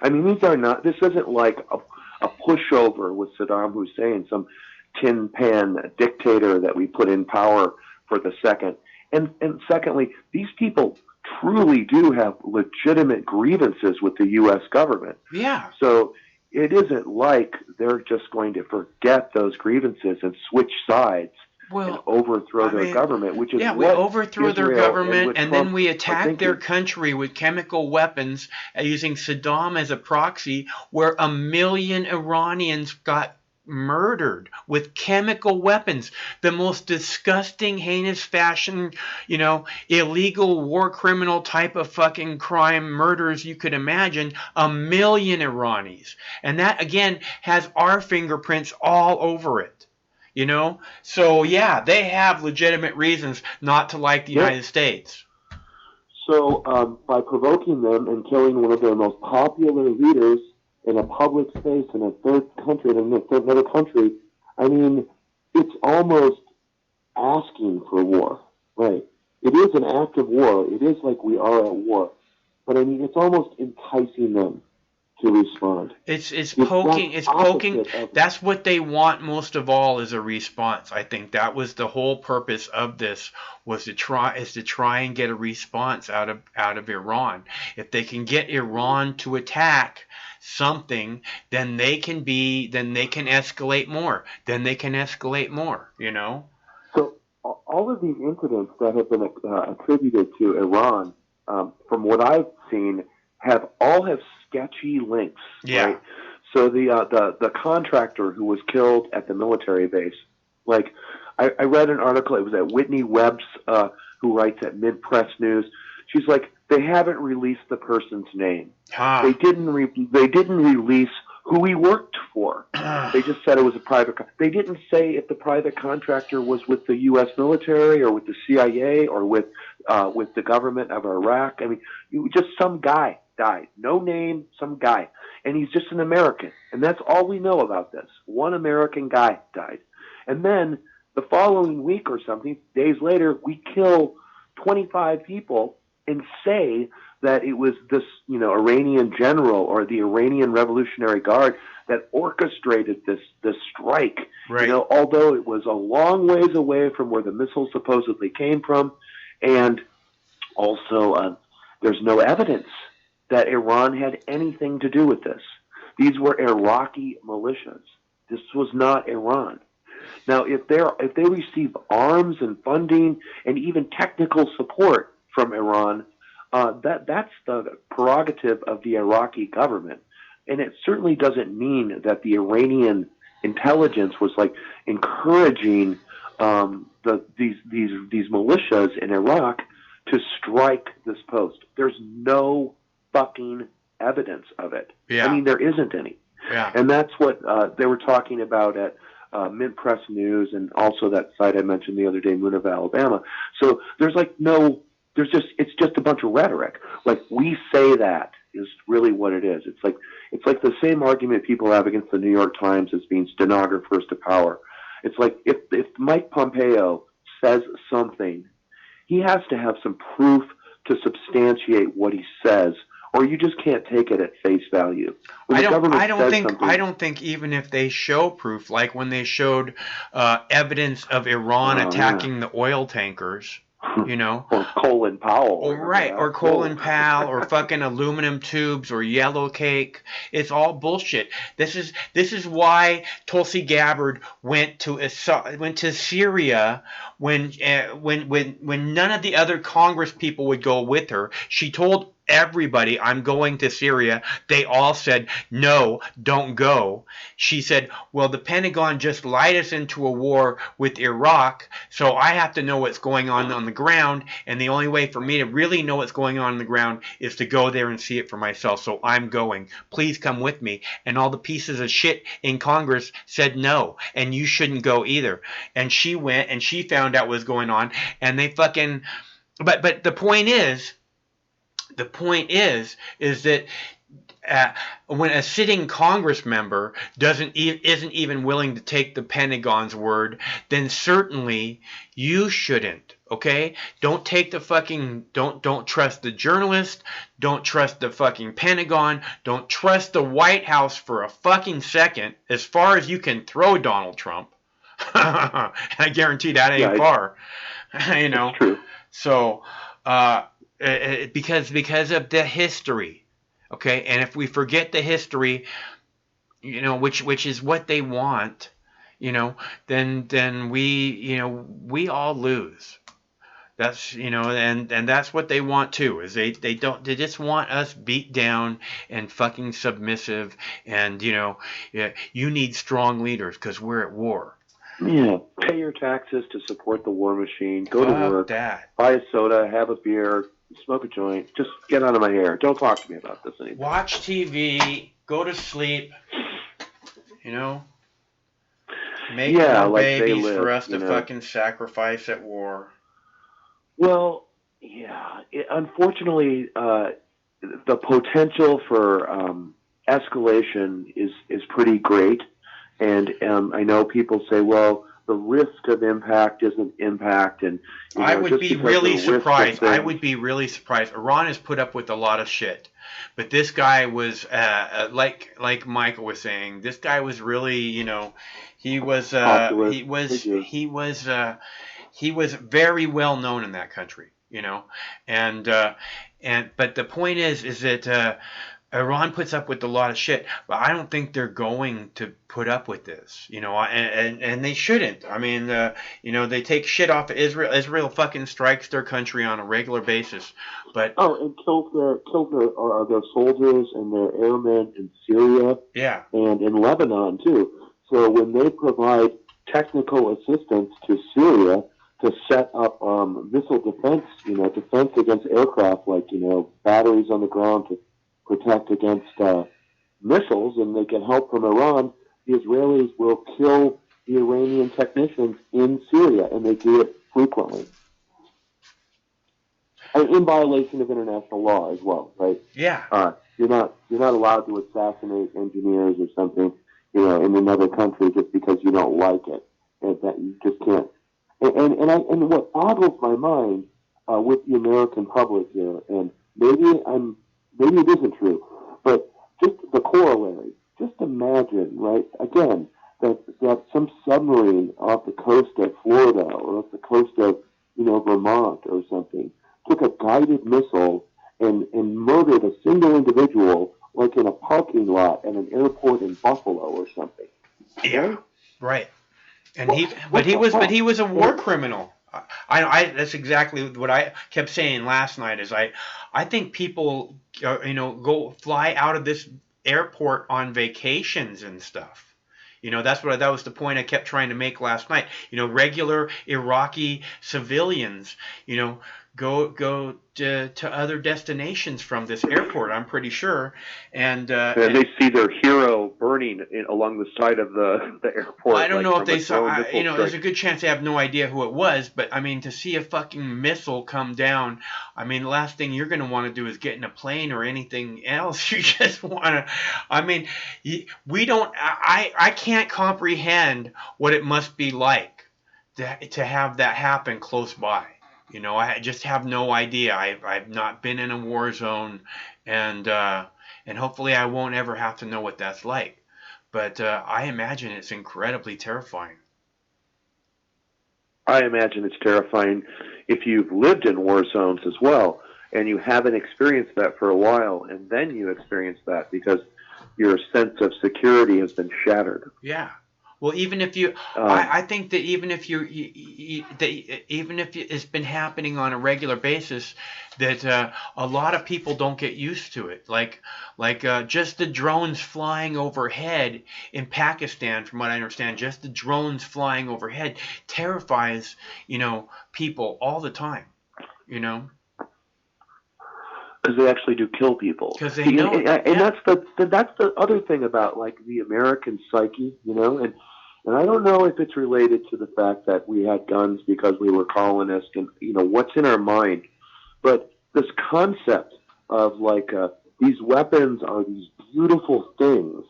I mean, this isn't like a pushover with Saddam Hussein, some tin pan dictator that we put in power for the second. And secondly, these people truly do have legitimate grievances with the U.S. government. Yeah. So it isn't like they're just going to forget those grievances and switch sides Well, overthrow I their mean, government, which is yeah, we what overthrow their Israel government, and then Trump we are attack their thinking. country with chemical weapons, using Saddam as a proxy, where 1 million Iranians got murdered with chemical weapons. The most disgusting, heinous fashion, illegal war criminal type of fucking crime murders you could imagine. 1 million Iranis. And that, again, has our fingerprints all over it. So yeah, they have legitimate reasons not to like the United States. So by provoking them and killing one of their most popular leaders in a public space in a third country, in another country, I mean, it's almost asking for war, right? It is an act of war. It is like we are at war, but I mean, it's almost enticing them to respond. It's poking. That's what they want most of all, is a response. I think that was the whole purpose of this, was to try and get a response out of Iran. If they can get Iran to attack something, then they can escalate more. So all of these incidents that have been attributed to Iran, from what I've seen, have sketchy links. Yeah. Right? So the contractor who was killed at the military base, like I read an article. It was at Whitney Webb's, who writes at Mid Press News. She's like, they haven't released the person's name. Huh. They didn't release who he worked for. They just said it was a private. They didn't say if the private contractor was with the U.S. military or with the CIA or with the government of Iraq. I mean, just some guy died. No name, some guy. And he's just an American. And that's all we know about this. One American guy died. And then the following week or something, days later, we kill 25 people and say that it was this, Iranian general or the Iranian Revolutionary Guard that orchestrated this strike. Right. Although it was a long ways away from where the missiles supposedly came from. And also, there's no evidence that Iran had anything to do with this. These were Iraqi militias. This was not Iran. Now, if they receive arms and funding and even technical support from Iran, that's the prerogative of the Iraqi government, and it certainly doesn't mean that the Iranian intelligence was like encouraging these militias in Iraq to strike this post. There's no fucking evidence of it. Yeah. I mean, there isn't any. Yeah. And that's what they were talking about at Mid Press News, and also that site I mentioned the other day, Moon of Alabama. So it's just a bunch of rhetoric. Like, we say that is really what it is. It's like the same argument people have against the New York Times as being stenographers to power. It's like if Mike Pompeo says something, he has to have some proof to substantiate what he says, or you just can't take it at face value. I don't think even if they show proof, like when they showed evidence of Iran attacking the oil tankers, or Colin Powell, or Colin Powell, or fucking aluminum tubes, or yellow cake. It's all bullshit. This is why Tulsi Gabbard went to Syria when none of the other Congress people would go with her. She told everybody, I'm going to Syria. They all said, no, don't go. She said, well, the Pentagon just lied us into a war with Iraq, so I have to know what's going on the ground, and the only way for me to really know what's going on the ground is to go there and see it for myself, so I'm going. Please come with me. And all the pieces of shit in Congress said no, and you shouldn't go either. And she went, and she found out what was going on, and they fucking... But the point is that when a sitting Congress member isn't even willing to take the Pentagon's word, then certainly you shouldn't. Okay? Don't take the fucking don't trust the journalist, don't trust the fucking Pentagon, don't trust the White House for a fucking second, as far as you can throw Donald Trump. I guarantee that ain't far. It's true. So because of the history, okay, and if we forget the history, which is what they want, then we all lose. That's and that's what they want too. Is they just want us beat down and fucking submissive, and yeah, you need strong leaders because we're at war. Yeah, pay your taxes to support the war machine. Go to Fuck work, that. buy a soda, have a beer, smoke a joint. Just get out of my hair. Don't talk to me about this anymore. Watch TV, go to sleep. Make Yeah, more like they babies live, for us to fucking sacrifice at war. Well, yeah. Unfortunately, the potential for escalation is pretty great, and I know people say, well, the risk of impact isn't impact, and I would be really surprised. I would be really surprised. Iran has put up with a lot of shit, but this guy was like Michael was saying. This guy was really, he was he was very well known in that country, and but the point is that Iran puts up with a lot of shit, but I don't think they're going to put up with this, and they shouldn't. I mean, they take shit off of Israel. Israel fucking strikes their country on a regular basis, but and kills their soldiers and their airmen in Syria, yeah, and in Lebanon too. So when they provide technical assistance to Syria to set up missile defense, defense against aircraft, like batteries on the ground to protect against missiles, and they get help from Iran, the Israelis will kill the Iranian technicians in Syria, and they do it frequently. And in violation of international law as well, right? Yeah. You're not allowed to assassinate engineers or something, in another country just because you don't like it. And that you just can't. And what boggles my mind with the American public here, and maybe it isn't true, but just the corollary. Just imagine, right? Again, that some submarine off the coast of Florida or off the coast of Vermont or something took a guided missile and murdered a single individual, like in a parking lot at an airport in Buffalo or something. Yeah, right. And he was a war criminal. That's exactly what I kept saying last night. Is I think people go fly out of this airport on vacations and stuff. That was the point I kept trying to make last night. Regular Iraqi civilians, go to other destinations from this airport, I'm pretty sure. And they see their hero burning along the side of the airport. I don't know if they saw, there's a good chance they have no idea who it was, but I mean, to see a fucking missile come down, I mean, the last thing you're going to want to do is get in a plane or anything else. You just want to, I mean, I can't comprehend what it must be like to have that happen close by. I just have no idea. I've not been in a war zone, and hopefully I won't ever have to know what that's like. But I imagine it's incredibly terrifying. I imagine it's terrifying if you've lived in war zones as well, and you haven't experienced that for a while, and then you experience that because your sense of security has been shattered. Yeah. Well, even if you, I think that even if it's been happening on a regular basis, that a lot of people don't get used to it. Like just the drones flying overhead in Pakistan, from what I understand, just the drones flying overhead terrifies people all the time. Because they actually do kill people. Because they know. And that's the other thing about like the American psyche, and I don't know if it's related to the fact that we had guns because we were colonists and what's in our mind, but this concept of like these weapons are these beautiful things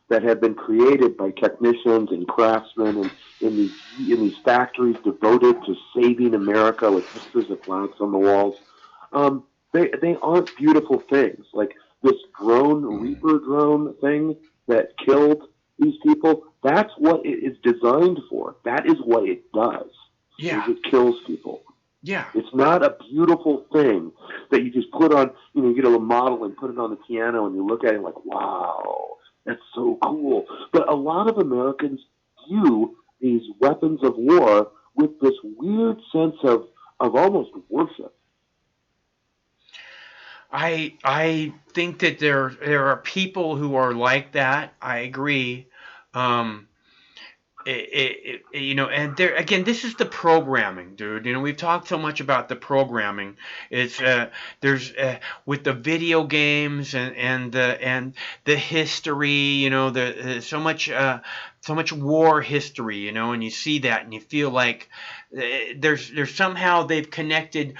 that have been created by technicians and craftsmen and in these factories devoted to saving America with pictures of flags on the walls. They aren't beautiful things. Like this Reaper drone thing that killed these people, that's what it is designed for. That is what it does. Yeah. It kills people. Yeah. It's not a beautiful thing that you just put on, you get a model and put it on the piano and you look at it like, wow, that's so cool. But a lot of Americans view these weapons of war with this weird sense of almost worship. I think that there are people who are like that. I agree. And there again, this is the programming, dude. We've talked so much about the programming. It's there's with the video games and the history. So much war history. And you see that and you feel like there's somehow they've connected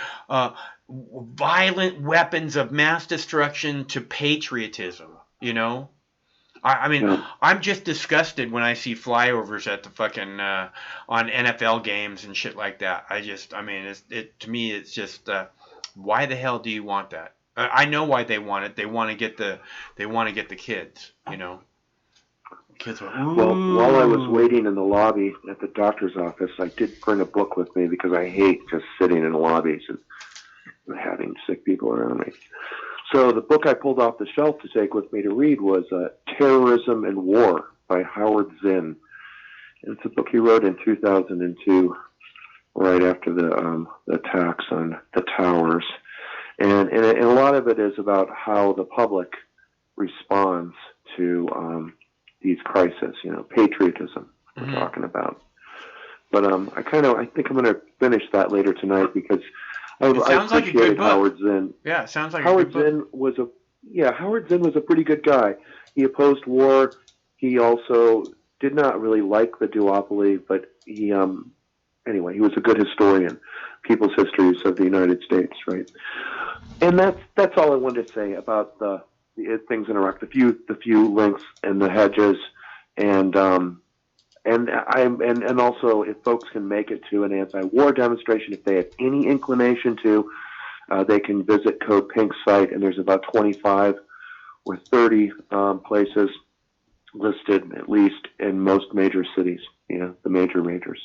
violent weapons of mass destruction to patriotism. I mean, Yeah. I'm just disgusted when I see flyovers at the fucking on NFL games and shit like that. To me, it's just why the hell do you want that? I know why they want it. They want to get the kids. Kids. Well, while I was waiting in the lobby at the doctor's office, I did bring a book with me because I hate just sitting in lobbies and having sick people around me. So the book I pulled off the shelf to take with me to read was Terrorism and War by Howard Zinn. And it's a book he wrote in 2002, right after the attacks on the towers. And a lot of it is about how the public responds to these crises, patriotism we're talking about. But I think I'm going to finish that later tonight because I sounds like a good book. Howard Zinn. Yeah, it sounds like Howard a good book. Howard Zinn was a pretty good guy. He opposed war. He also did not really like the duopoly, but he was a good historian, people's histories of the United States, right? And that's all I wanted to say about the things in Iraq. The few links and the hedges, and also if folks can make it to an anti-war demonstration, if they have any inclination to, they can visit Code Pink's site, and there's about 25 or 30 places listed, at least in most major cities, the majors.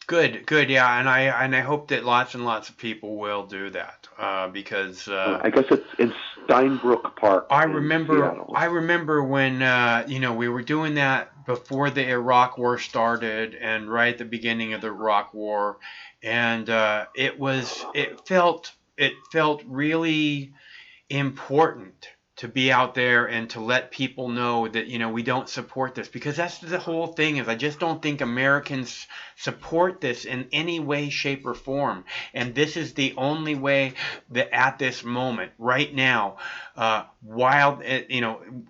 Good, yeah, and I hope that lots and lots of people will do that because I guess it's in Steinbrook Park. I remember when we were doing that before the Iraq War started and right at the beginning of the Iraq War, and it felt really important to be out there and to let people know that we don't support this, because that's the whole thing. Is I just don't think Americans support this in any way, shape, or form, and this is the only way that at this moment, right now,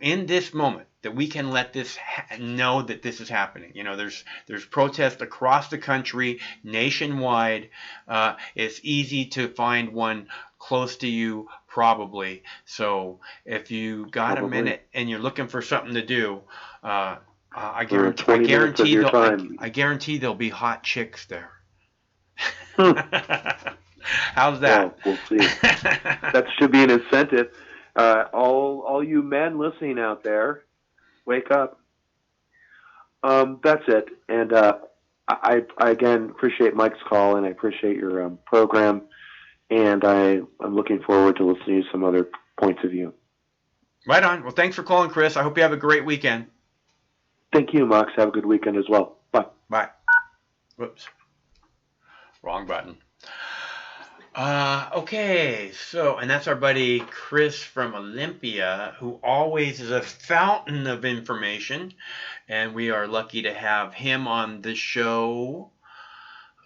in this moment, that we can let this know that this is happening. There's protests across the country, nationwide. It's easy to find one close to you, probably. So if you got a minute and you're looking for something to do, I guarantee there'll be hot chicks there. How's that? Well, we'll see. That should be an incentive. All you men listening out there, wake up. That's it. And I again appreciate Mike's call, and I appreciate your program. And I'm looking forward to listening to some other points of view. Right on. Well, thanks for calling, Chris. I hope you have a great weekend. Thank you, Max. Have a good weekend as well. Bye. Bye. Whoops. Wrong button. Okay, and that's our buddy Chris from Olympia, who always is a fountain of information, and we are lucky to have him on the show.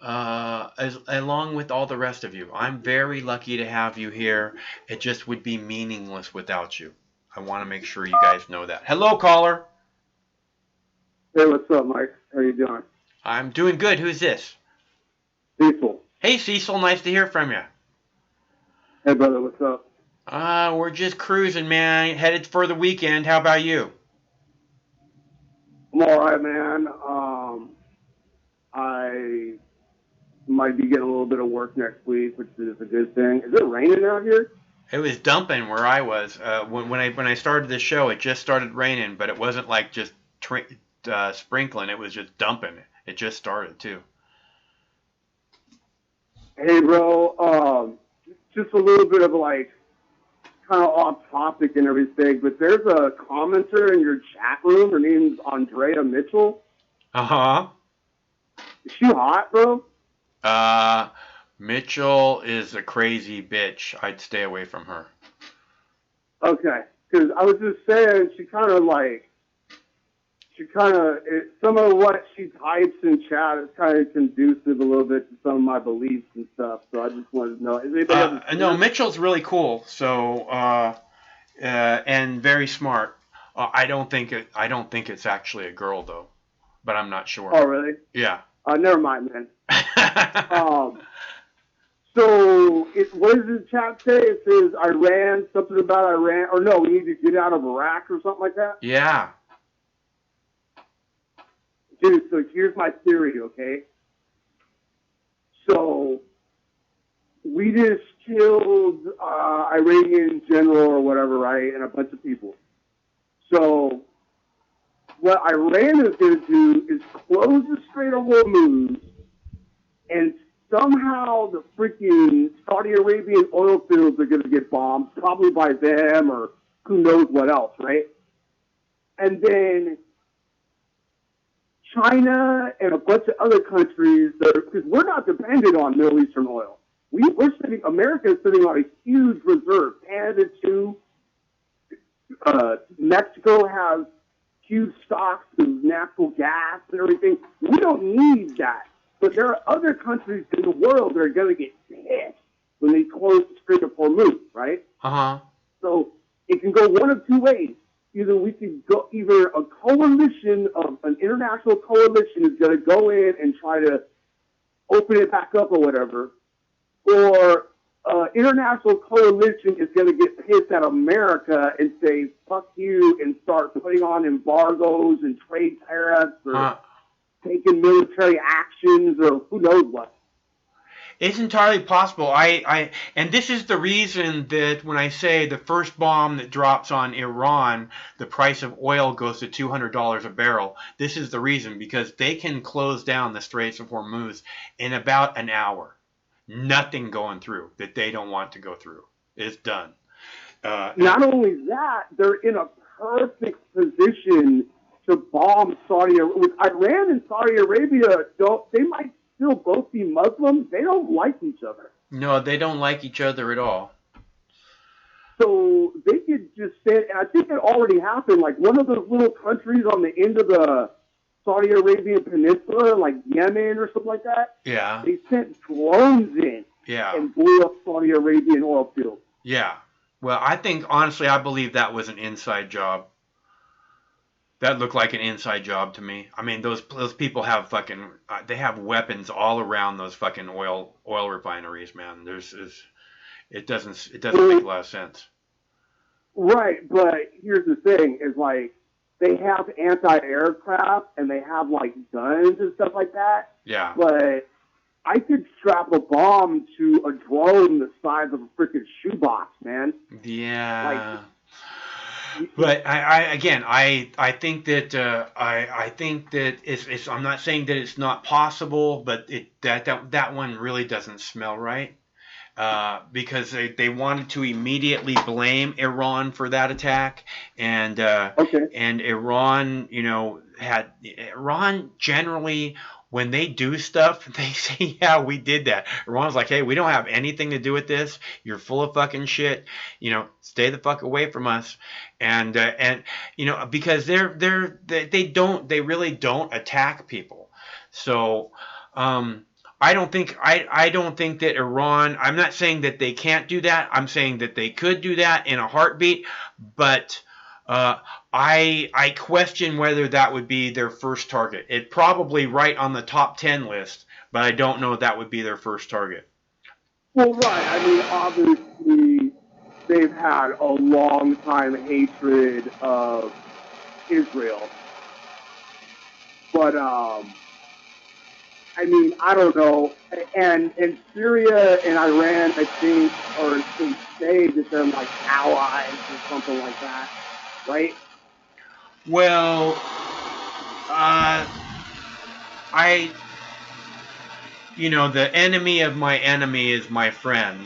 Along with all the rest of you. I'm very lucky to have you here. It just would be meaningless without you. I want to make sure you guys know that. Hello, caller. Hey, what's up, Mike? How you doing? I'm doing good. Who's this? Cecil. Hey, Cecil. Nice to hear from you. Hey, brother. What's up? We're just cruising, man. Headed for the weekend. How about you? I'm all right, man. I might be getting a little bit of work next week, which is a good thing. Is it raining out here? It was dumping where I was. When I started the show, it just started raining, but it wasn't like just sprinkling. It was just dumping. It just started too. Hey, bro. Just a little bit of kind of off topic and everything, but there's a commenter in your chat room. Her name's Andrea Mitchell. Uh-huh. Is she hot, bro? Mitchell is a crazy bitch. I'd stay away from her. Okay. Because I was just saying, some of what she types in chat is kind of conducive a little bit to some of my beliefs and stuff. So I just wanted to know. Is anybody ever seen No, her? Mitchell's really cool. So, and very smart. I don't think it's actually a girl though, but I'm not sure. Oh, really? Yeah. Never mind, man. So, what does the chat say? It says Iran, something about Iran, or no, we need to get out of Iraq or something like that? Yeah. Dude, so here's my theory, okay? So, we just killed Iranian general or whatever, right, and a bunch of people. So, what Iran is going to do is close the Strait of Hormuz, and somehow the freaking Saudi Arabian oil fields are going to get bombed, probably by them or who knows what else, right? And then China and a bunch of other countries, because we're not dependent on Middle Eastern oil. America is sitting on a huge reserve. Canada too. Mexico has huge stocks of natural gas and everything. We don't need that. But there are other countries in the world that are going to get pissed when they close the Strait of Hormuz, right? Uh-huh. So it can go one of two ways. Either a coalition of an international coalition is going to go in and try to open it back up or whatever, or international coalition is going to get pissed at America and say, fuck you, and start putting on embargoes and trade tariffs or taking military actions or who knows what. It's entirely possible. And this is the reason that when I say the first bomb that drops on Iran, the price of oil goes to $200 a barrel. This is the reason, because they can close down the Straits of Hormuz in about an hour. Nothing going through that they don't want to go through is done. Not only that, they're in a perfect position to bomb Saudi Arabia. With Iran and Saudi Arabia, they might still both be Muslims. They don't like each other. No, they don't like each other at all. So they could just say, and I think it already happened, like one of those little countries on the end of the Saudi Arabian Peninsula, like Yemen or something like that. Yeah. They sent drones in and blew up Saudi Arabian oil fields. Yeah. Well, honestly, I believe that was an inside job. That looked like an inside job to me. I mean, those people have they have weapons all around those fucking oil refineries, man. It doesn't make a lot of sense. Right, but here's the thing: is like they have anti-aircraft and they have like guns and stuff like that. Yeah. But I could strap a bomb to a drone the size of a freaking shoebox, man. Yeah. But I think that I think that it's I'm not saying that it's not possible, but that one really doesn't smell right. Because they wanted to immediately blame Iran for that attack, and Iran, Iran generally, when they do stuff, they say, yeah, we did that. Iran's like, hey, we don't have anything to do with this. You're full of fucking shit. Stay the fuck away from us. And because they really don't attack people. So, I don't think that Iran, I'm not saying that they can't do that. I'm saying that they could do that in a heartbeat, but I question whether that would be their first target. It probably right on the top 10 list, but I don't know if that would be their first target. Well, right. I mean, obviously, they've had a long time hatred of Israel. But, I mean, I don't know. And Syria and Iran, I think, they say that they're like allies or something like that, right? Well, the enemy of my enemy is my friend,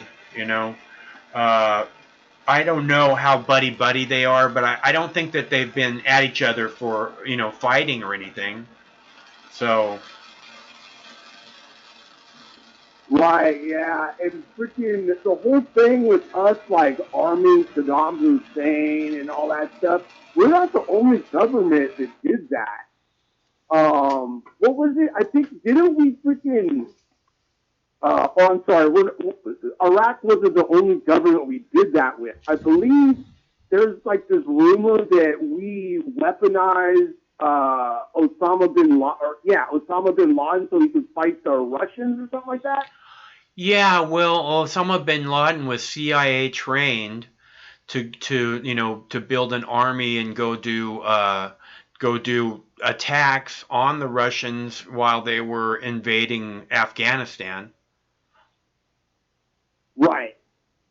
I don't know how buddy they are, but I don't think that they've been at each other for, fighting or anything. So, Right, yeah, and freaking the whole thing with us like arming Saddam Hussein and all that stuff. We're not the only government that did that. What was it? I think didn't we freaking? Oh, I'm sorry. Iraq wasn't the only government we did that with. I believe there's like this rumor that we weaponized Osama bin Laden so he could fight the Russians or something like that. yeah, well, Osama bin Laden was CIA trained to build an army and go do attacks on the Russians while they were invading Afghanistan. Right.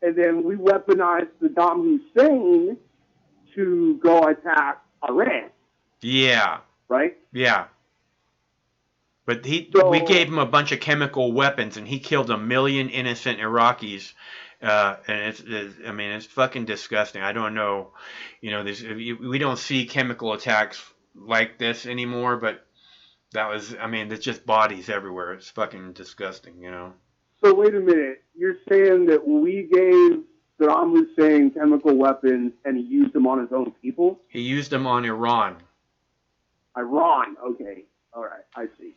And then we weaponized Saddam Hussein to go attack Iran. Yeah, Right? yeah. But we gave him a bunch of chemical weapons, and he killed 1 million innocent Iraqis. And it's fucking disgusting. I don't know, we don't see chemical attacks like this anymore. But there's just bodies everywhere. It's fucking disgusting, So wait a minute. You're saying that we gave Saddam Hussein chemical weapons and he used them on his own people? He used them on Iran. Iran. Okay. All right. I see.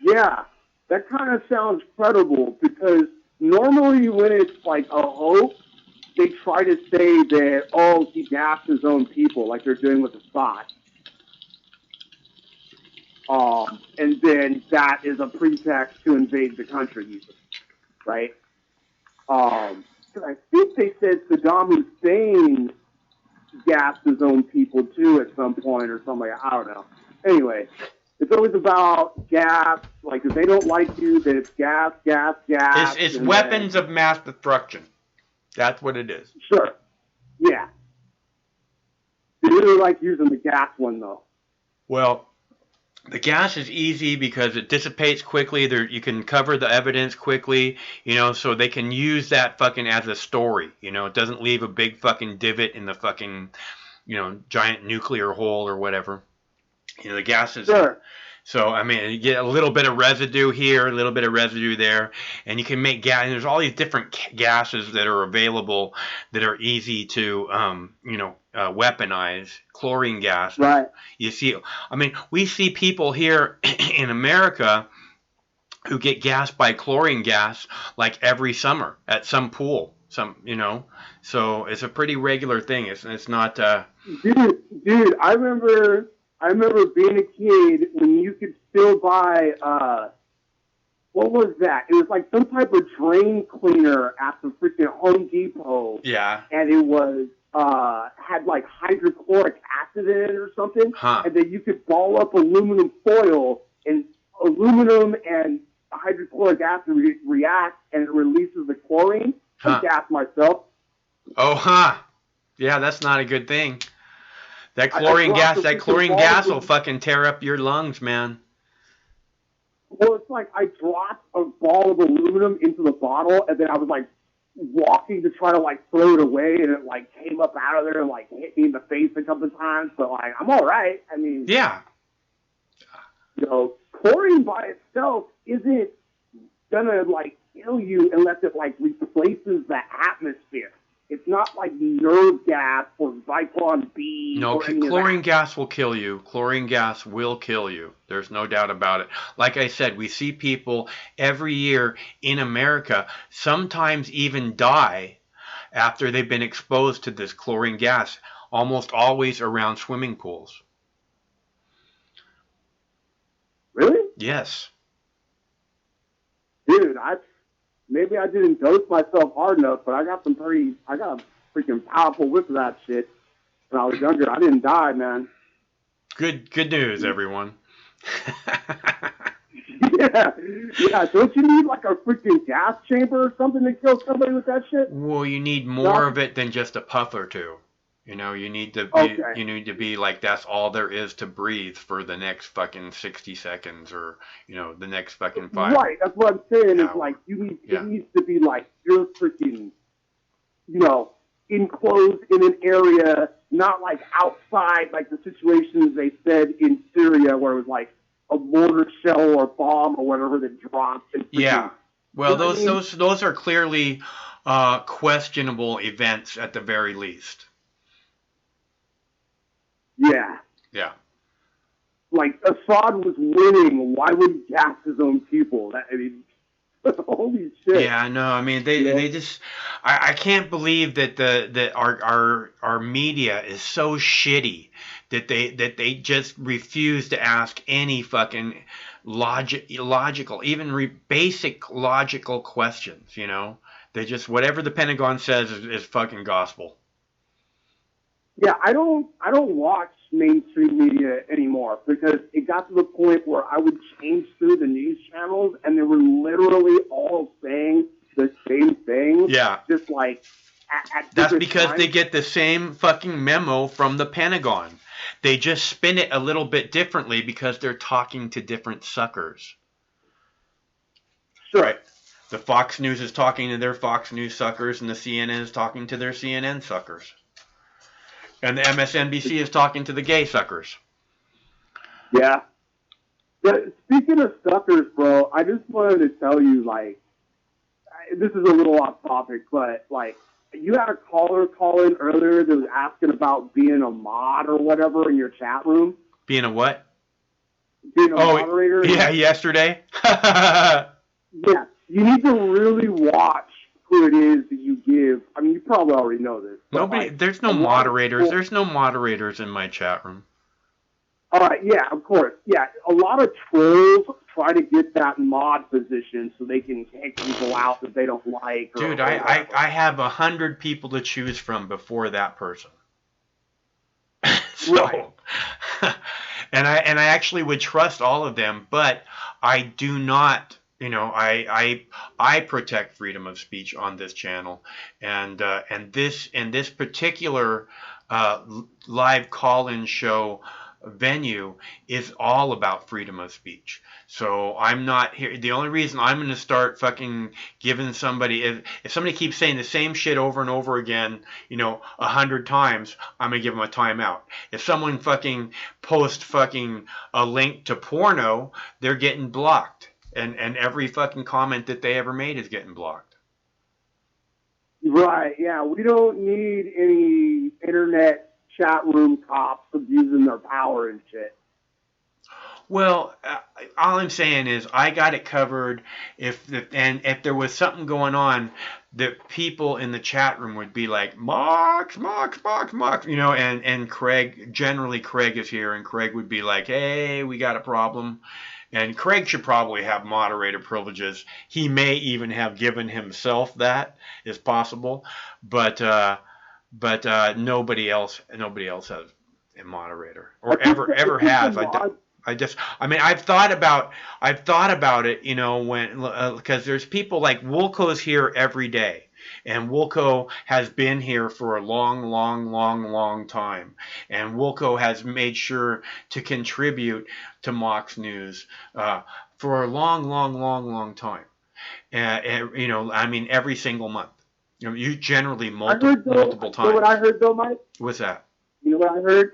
Yeah, that kind of sounds credible because normally when it's like a hoax, they try to say that, oh, he gassed his own people like they're doing with Assad. And then that is a pretext to invade the country, usually, right? 'Cause I think they said Saddam Hussein gassed his own people too at some point or something. I don't know. Anyway, it's always about gas. Like if they don't like you, then it's gas. It's weapons of mass destruction. That's what it is. Sure. Yeah. They really like using the gas one though. Well, the gas is easy because it dissipates quickly. You can cover the evidence quickly, so they can use that fucking as a story. It doesn't leave a big fucking divot in the fucking, giant nuclear hole or whatever. The gas is... Sure. So, you get a little bit of residue here, a little bit of residue there, and you can make gas. And there's all these different gases that are available that are easy to, weaponize. Chlorine gas. Right. You see, we see people here in America who get gassed by chlorine gas like every summer at some pool. So it's a pretty regular thing. It's not. Dude, I remember being a kid when you could still buy, what was that? It was like some type of drain cleaner at the freaking Home Depot. Yeah. And it was, had like hydrochloric acid in it or something. Huh. And then you could ball up aluminum foil and aluminum and hydrochloric acid react and it releases the chlorine. Huh. I gassed myself. Oh, huh. Yeah, that's not a good thing. That chlorine gas will fucking tear up your lungs, man. Well, it's like I dropped a ball of aluminum into the bottle, and then I was like walking to try to like throw it away, and it like came up out of there and like hit me in the face a couple of times. But like I'm all right. Yeah. Chlorine by itself isn't gonna like kill you unless it like replaces the atmosphere. It's not like nerve gas or Zyklon B. No, or any chlorine of that. gas will kill you. Chlorine gas will kill you. There's no doubt about it. Like I said, we see people every year in America sometimes even die after they've been exposed to this chlorine gas, almost always around swimming pools. Really? Yes. Dude, maybe I didn't dose myself hard enough, but I got a freaking powerful whiff of that shit when I was younger. I didn't die, man. Good news, everyone. Yeah. Don't you need like a freaking gas chamber or something to kill somebody with that shit? Well, you need more of it than just a puff or two. You need to be, you need to be like, that's all there is to breathe for the next fucking 60 seconds or, the next fucking 5. Right, that's what I'm saying. hours. It's like it needs to be like you're freaking, enclosed in an area, not like outside, like the situations they said in Syria where it was like a mortar shell or bomb or whatever that dropped. And Yeah. Well, You know what I mean? those are clearly questionable events at the very least. Yeah. Yeah. Like Assad was winning. Why would he gas his own people? I mean, holy shit. Yeah, no, I mean they just I can't believe that our media is so shitty that they just refuse to ask any fucking logical, even basic logical questions, you know? They just whatever the Pentagon says is fucking gospel. Yeah, I don't watch mainstream media anymore because it got to the point where I would change through the news channels and they were literally all saying the same thing. Yeah. Just like at That's different because times. they get the same fucking memo from the Pentagon. They just spin it a little bit differently because they're talking to different suckers. Sure. Right? The Fox News is talking to their Fox News suckers, and the CNN is talking to their CNN suckers. And the MSNBC is talking to the gay suckers. Yeah. But speaking of suckers, bro, I just wanted to tell you, like, this is a little off topic, but, like, you had a caller call in earlier that was asking about being a mod or whatever in your chat room. Being a what? Being a moderator. Yeah, yesterday. Yeah, you need to really watch who it is that you give. I mean, you probably already know this. Nobody. Like, There's no moderators. There's no moderators in my chat room. All right, yeah, of course. Yeah, a lot of trolls try to get that mod position so they can kick people out that they don't like. Dude, I have 100 people to choose from before that person. So, Right. and I actually would trust all of them, but I do not. You know, I protect freedom of speech on this channel, and this particular live call-in show venue is all about freedom of speech. So I'm not here. The only reason I'm going to start fucking giving somebody, if somebody keeps saying the same shit over and over again, you know, 100 times, I'm going to give them a timeout. If someone fucking posts fucking a link to porno, they're getting blocked. And every fucking comment that they ever made is getting blocked. Right, yeah. We don't need any internet chat room cops abusing their power and shit. Well, all I'm saying is I got it covered. If there was something going on, the people in the chat room would be like, Mox, you know, and Craig is here, and Craig would be like, hey, we got a problem. And Craig should probably have moderator privileges. He may even have given himself that, is possible, but nobody else has a moderator or ever has. I mean, I've thought about it, you know, when because there's people like Woolco's here every day. And Woolco has been here for a long time. And Woolco has made sure to contribute to Mox News for a long time. You know, I mean, every single month. You know, you generally multiple times. You know what I heard, though, Mike? What's that? You know what I heard?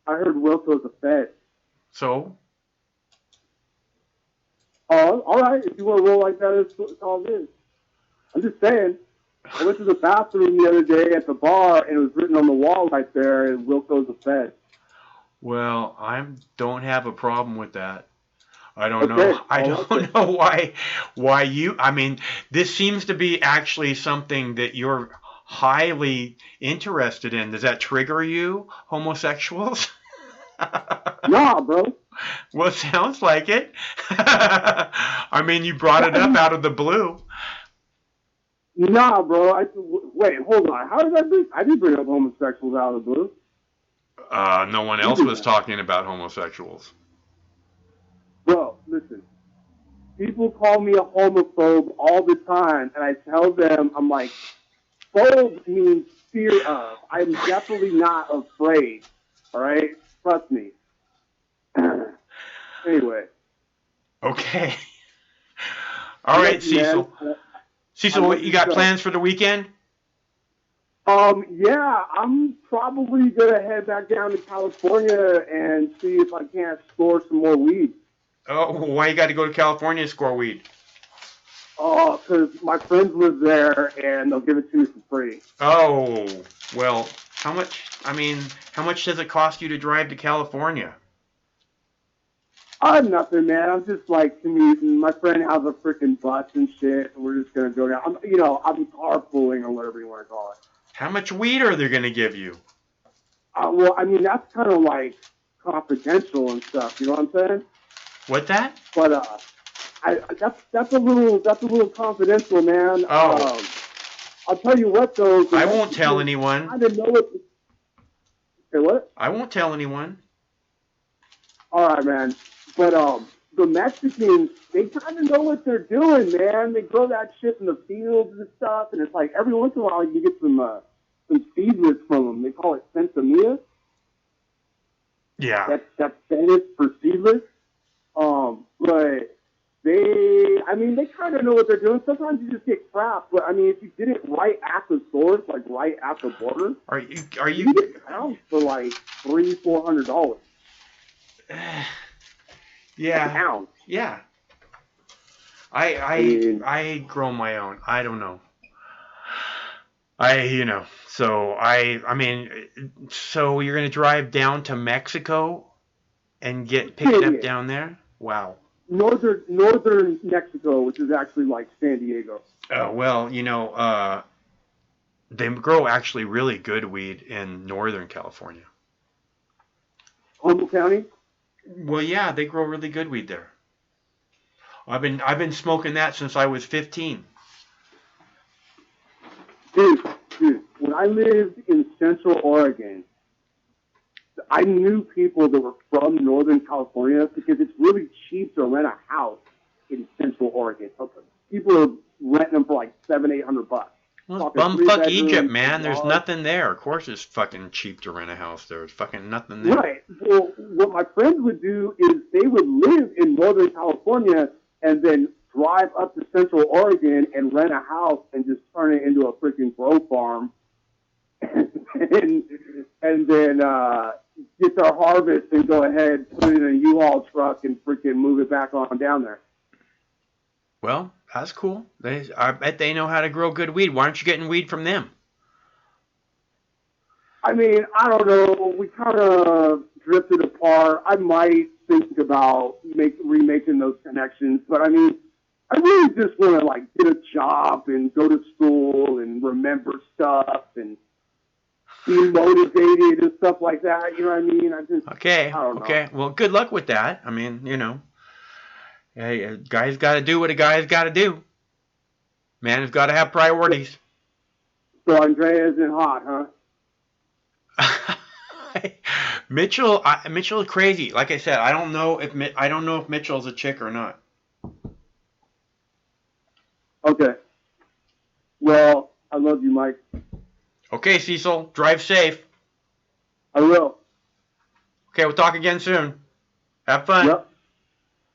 I heard Wilco's a Fed. So? Oh, all right. If you want to roll like that, it's all good. I'm just saying. I went to the bathroom the other day at the bar, and it was written on the wall right there, and Wilco's a Fed. Well, I don't have a problem with that. I don't Okay. know. I don't know why you. I mean, this seems to be actually something that you're highly interested in. Does that trigger you, homosexuals? Nah, bro. Well, it sounds like it. I mean, you brought it up out of the blue. Nah, bro. Wait, hold on. How did I bring? I didn't bring up homosexuals out of the blue. No one else was talking about homosexuals. Bro, listen. People call me a homophobe all the time, and I tell them, I'm like, phobe means fear of. I'm definitely not afraid. All right? Trust me. Anyway. Okay. All right, Cecil. Man. Cecil, what you got plans for the weekend? Yeah, I'm probably gonna head back down to California and see if I can't score some more weed. Oh, why you got to go to California to score weed? Oh, because my friends live there and they'll give it to me for free. Oh, well, how much? I mean, how much does it cost you to drive to California? Nothing, man. I'm just like commuting. My friend has a freaking bus and shit, and we're just gonna go down. I'm carpooling or whatever you want to call it. How much weed are they going to give you? Well, I mean that's kind of like confidential and stuff. You know what I'm saying? What that? But that's a little confidential, man. Oh. I'll tell you what though. I won't tell anyone. I didn't know it. Say what? I won't tell anyone. All right, man. But the Mexicans, they kind of know what they're doing, man. They grow that shit in the fields and stuff, and it's like every once in a while you get some seedless from them. They call it centomia. Yeah. That's Spanish for seedless. But they kind of know what they're doing. Sometimes you just get crap, but I mean, if you get it right at the source, like right at the border, Are you get pounds for like $300-400. Yeah. Pounds. Yeah. I grow my own. I don't know. So you're going to drive down to Mexico and pick it up down there? Wow. Northern Mexico, which is actually like San Diego. Oh, well, they grow actually really good weed in Northern California. Humboldt County? Well, yeah, they grow really good weed there. I've been smoking that since I was 15. Dude, when I lived in Central Oregon, I knew people that were from Northern California because it's really cheap to rent a house in Central Oregon. People are renting them for like $700-800. Well, bumfuck Egypt, man. There's nothing there. Of course it's fucking cheap to rent a house there. There's fucking nothing there. Right. Well, what my friends would do is they would live in Northern California and then drive up to Central Oregon and rent a house and just turn it into a freaking grow farm and then get their harvest and go ahead, put it in a U-Haul truck and freaking move it back on down there. Well, that's cool. I bet they know how to grow good weed. Why aren't you getting weed from them? I mean, I don't know. We kind of drifted apart. I might think about remaking those connections, but I mean, I really just want to like get a job and go to school and remember stuff and be motivated and stuff like that. You know what I mean? I don't know. Okay. Well, good luck with that. I mean, hey, a guy's got to do what a guy's got to do. Man has got to have priorities. So Andrea isn't hot, huh? Mitchell is crazy. Like I said, I don't know if Mitchell's a chick or not. Okay. Well, I love you, Mike. Okay, Cecil, drive safe. I will. Okay, we'll talk again soon. Have fun.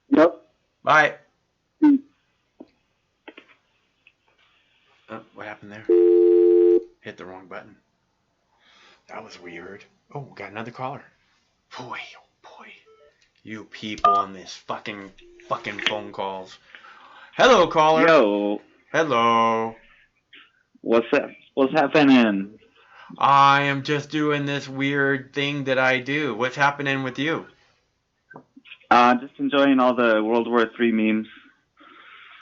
Yep. Bye. Peace. Oh, what happened there? Hit the wrong button. That was weird. Oh, we got another caller. Boy, oh boy. You people on this fucking phone calls. Hello, caller. Yo. Hello. What's up? What's happening? I am just doing this weird thing that I do. What's happening with you? Just enjoying all the World War III memes.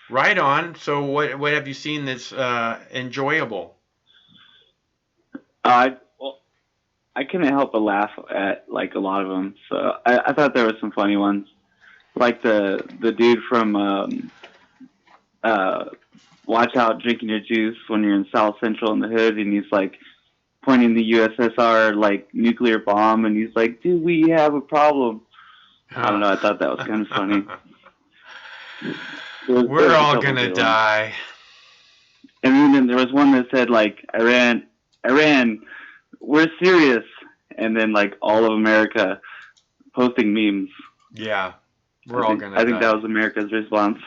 Right on. So what have you seen that's enjoyable? I couldn't help but laugh at like a lot of them. So I thought there were some funny ones, like the dude from Watch Out Drinking Your Juice when you're in South Central in the hood, and he's like pointing the USSR like nuclear bomb, and he's like, "Do we have a problem?" I don't know. I thought that was kind of funny. We're all gonna die. And then there was one that said like, Iran, we're serious, and then like all of America posting memes. Yeah, we're all gonna die. I think that was America's response.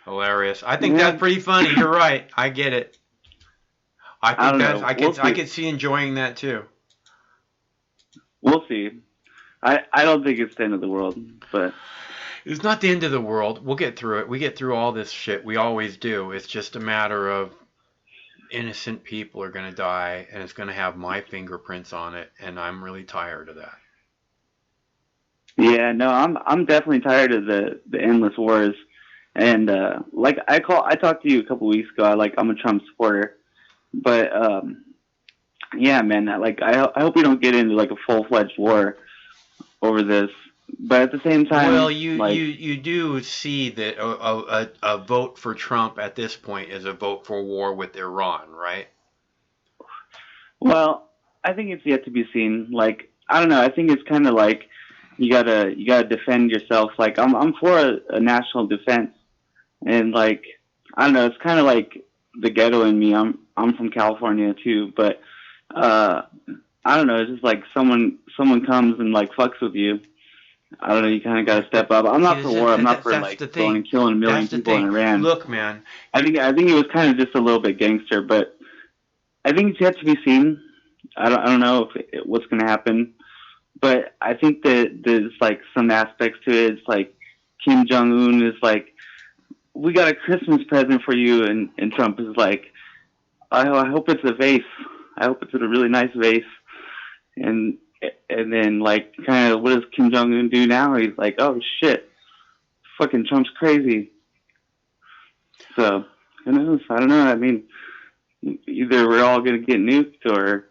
Hilarious. I think that's pretty funny. You're right. I get it. I I think don't know. I could see enjoying that too. We'll see. I don't think it's the end of the world, but It's not the end of the world. We'll get through it. We get through all this shit. We always do. It's just a matter of innocent people are going to die, and it's going to have my fingerprints on it, and I'm really tired of that. yeah, no, I'm definitely tired of the endless wars. And like I talked to you a couple weeks ago. I'm a Trump supporter, but yeah, man, I hope we don't get into like a full-fledged war over this. But at the same time, Well, you do see that a vote for Trump at this point is a vote for war with Iran, right? well, I think it's yet to be seen. Like, I don't know. I think it's kind of like you gotta defend yourself. Like, I'm for a national defense, and like, I don't know. It's kind of like the ghetto in me. I'm from California too, but I don't know. It's just like someone comes and like fucks with you. I don't know. You kind of got to step up. I'm not for war. I'm not for like going and killing a million people in Iran. Look, man. I think it was kind of just a little bit gangster, but I think it's yet to be seen. I don't know what's going to happen, but I think that there's like some aspects to it. It's like Kim Jong Un is like, we got a Christmas present for you, and Trump is like, I hope it's a vase. I hope it's a really nice vase, and then like kind of what does Kim Jong Un do now? He's like, oh shit, fucking Trump's crazy. So who knows? I don't know. I mean, either we're all gonna get nuked or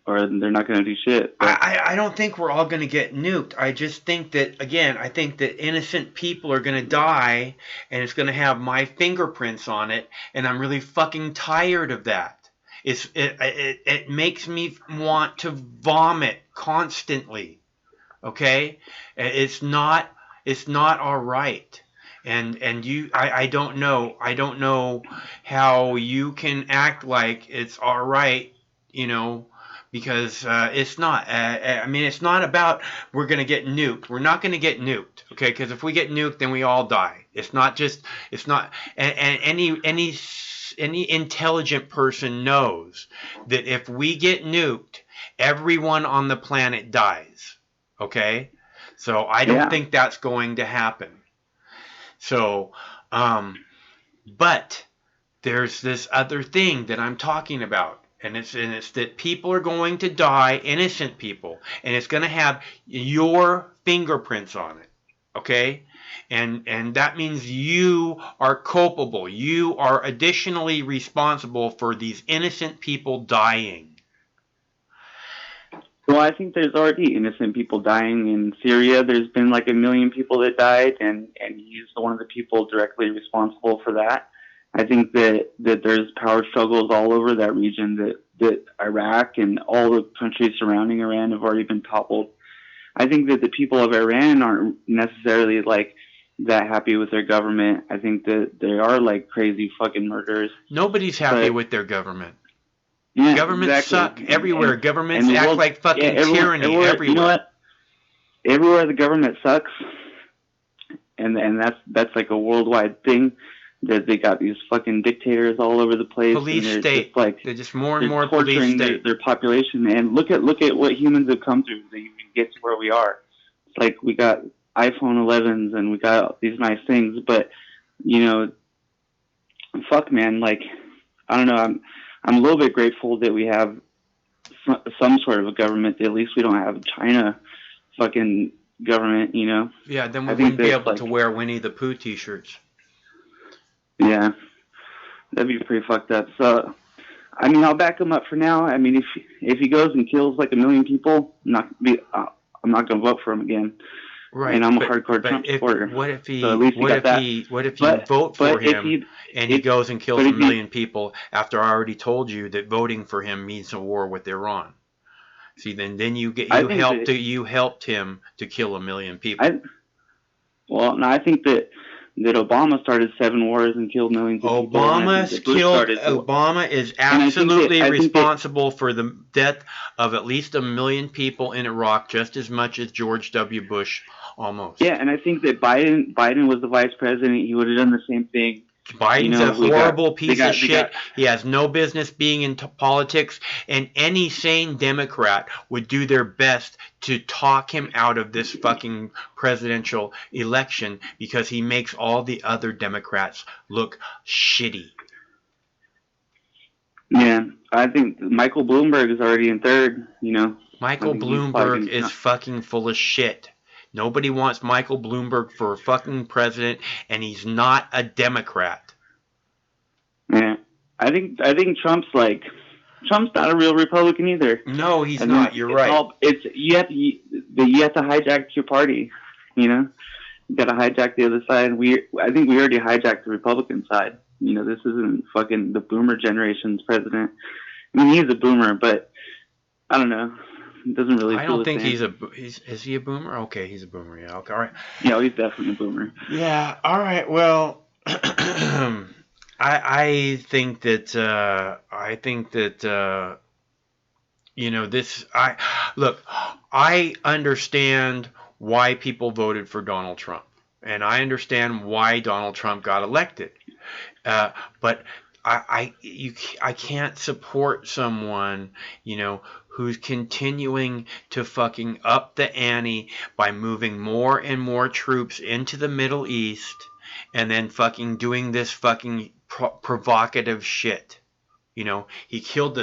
they're not gonna do shit. But I don't think we're all going to get nuked. I just think that, again, I think that innocent people are going to die, and it's going to have my fingerprints on it, and I'm really fucking tired of that. It makes me want to vomit constantly. Okay? It's not all right. And I don't know how you can act like it's all right, because it's not. I mean, it's not about we're going to get nuked. We're not going to get nuked, okay? Because if we get nuked, then we all die. It's not. And any intelligent person knows that if we get nuked, everyone on the planet dies, okay? So I don't think that's going to happen. So, but there's this other thing that I'm talking about. And it's that people are going to die, innocent people, and it's going to have your fingerprints on it, okay? And that means you are culpable. You are additionally responsible for these innocent people dying. Well, I think there's already innocent people dying in Syria. There's been like 1 million people that died, and he's one of the people directly responsible for that. I think that there's power struggles all over that region, that Iraq and all the countries surrounding Iran have already been toppled. I think that the people of Iran aren't necessarily like that happy with their government. I think that they are like crazy fucking murderers. Nobody's happy with their government. Yeah, governments suck everywhere. And governments act like fucking tyranny everywhere. You know what? Everywhere the government sucks, and that's like a worldwide thing. That they got these fucking dictators all over the place. Police and state. Just like, they're just more and more police state. Their population. And look at what humans have come through to even get to where we are. It's like we got iPhone 11s and we got these nice things, but fuck, man. Like, I don't know. I'm a little bit grateful that we have some sort of a government. At least we don't have China fucking government. Yeah, then we wouldn't be able to wear Winnie the Pooh t-shirts. Yeah, that'd be pretty fucked up. So, I mean, I'll back him up for now. I mean, if he goes and kills like 1 million people, I'm not gonna vote for him again. Right. And I'm a hardcore Trump supporter. What if he? So what if you vote for him and he goes and kills 1 million people after I already told you that voting for him means a war with Iran? See, then you helped him to kill 1 million people. I think that Obama started 7 wars and killed millions of people. Obama is absolutely responsible for the death of at least 1 million people in Iraq, just as much as George W. Bush, almost. Yeah, and I think that Biden was the vice president. He would have done the same thing. Biden's a horrible piece of shit. got- He has no business being in politics, and any sane Democrat would do their best to talk him out of this fucking presidential election because he makes all the other Democrats look shitty. Yeah, I think Michael Bloomberg is already in third. You know, Michael I think he's Bloomberg probably is fucking full of shit. Nobody wants Michael Bloomberg for a fucking president, and he's not a Democrat. Yeah, I think Trump's not a real Republican either. No, he's I not. mean, You're it's right. you have to hijack your party. You know, you got to hijack the other side. I think we already hijacked the Republican side. You know, this isn't fucking the Boomer generation's president. I mean, he's a Boomer, but I don't know. It doesn't really. I feel don't the think same. is he a Boomer? Okay, he's a Boomer. Yeah. Okay. All right. Yeah, he's definitely a Boomer. Yeah. All right. Well, I think that you know this. I understand why people voted for Donald Trump, and I understand why Donald Trump got elected. But I can't support someone, you know, who's continuing to fucking up the ante by moving more and more troops into the Middle East and then fucking doing this fucking provocative shit. You know, he killed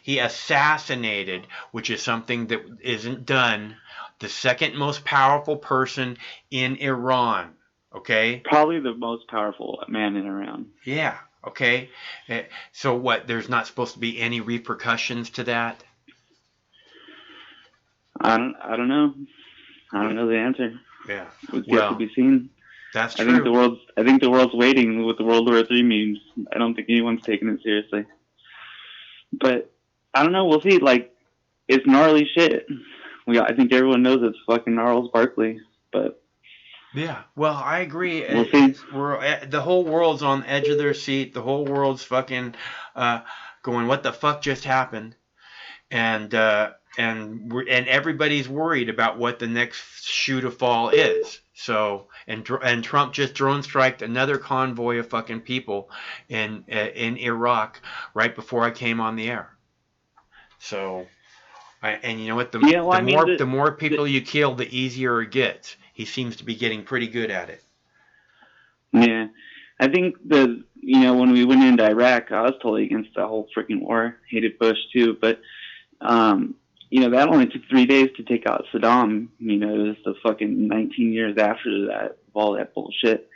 he assassinated, which is something that isn't done, the second most powerful person in Iran. Okay? Probably the most powerful man in Iran. Yeah. Okay. So what? There's not supposed to be any repercussions to that? I don't know. I don't know the answer. Yeah. It's yet to be seen. That's I true. think the world's waiting with the World War III memes. I don't think anyone's taking it seriously. But I don't know. We'll see. Like, it's gnarly shit. I think everyone knows it's fucking Gnarls Barkley. But yeah. Well, I agree. We'll see. The whole world's on the edge of their seat. The whole world's fucking going, what the fuck just happened? And everybody's worried about what the next shoe to fall is. So and Trump just drone striked another convoy of fucking people in Iraq right before I came on the air. So, and you know what? The more people you kill, the easier it gets. He seems to be getting pretty good at it. Yeah, I think when we went into Iraq, I was totally against the whole freaking war. Hated Bush too, but that only took 3 days to take out Saddam. You know, it was the fucking 19 years after that, all that bullshit.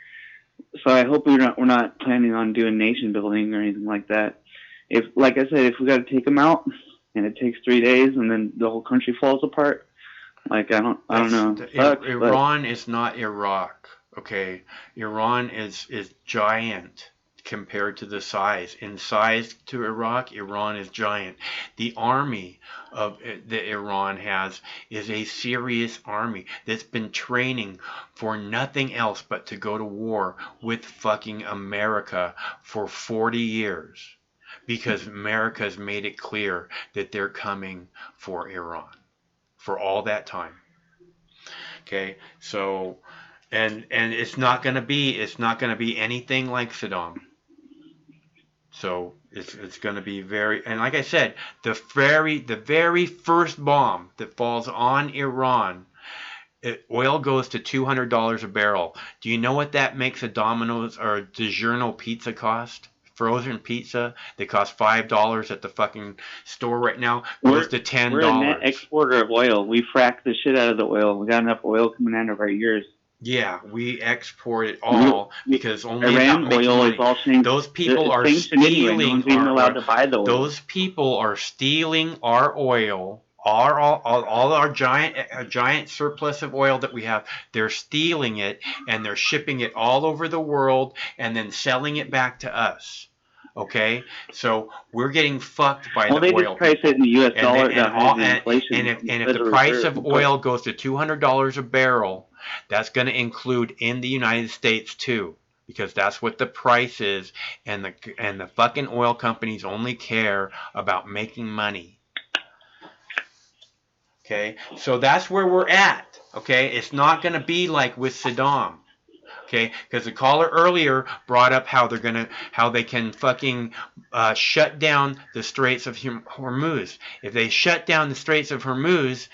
So I hope we're not planning on doing nation building or anything like that. Like I said, if we got to take them out and it takes 3 days and then the whole country falls apart, like I don't know. Iran is not Iraq. Okay, Iran is giant compared to the size. In size to Iraq, Iran is giant. The army that Iran has is a serious army that's been training for nothing else but to go to war with fucking America for 40 years. Because America's made it clear that they're coming for Iran for all that time. Okay, so and it's not gonna be anything like Saddam. So it's going to be and like I said, the very first bomb that falls on Iran, oil goes to $200 a barrel. Do you know what that makes a Domino's or a DiGiorno pizza cost? Frozen pizza, they cost $5 at the fucking store right now. Goes to $10. We're a net exporter of oil. We frack the shit out of the oil. We got enough oil coming out of our ears. Yeah, we export it all because only Iran oil is all changed. Those people are stealing allowed to buy the oil. Those people are stealing our oil, all our giant surplus of oil that we have. They're stealing it and they're shipping it all over the world and then selling it back to us. Okay, so we're getting fucked by the oil. They just price it in the U.S. dollar. And if the price of oil goes to $200 a barrel, that's going to include in the United States too, because that's what the price is, and the fucking oil companies only care about making money. Okay, so that's where we're at. Okay, it's not going to be like with Saddam. Okay, because the caller earlier brought up how they can fucking shut down the Straits of Hormuz. If they shut down the Straits of Hormuz,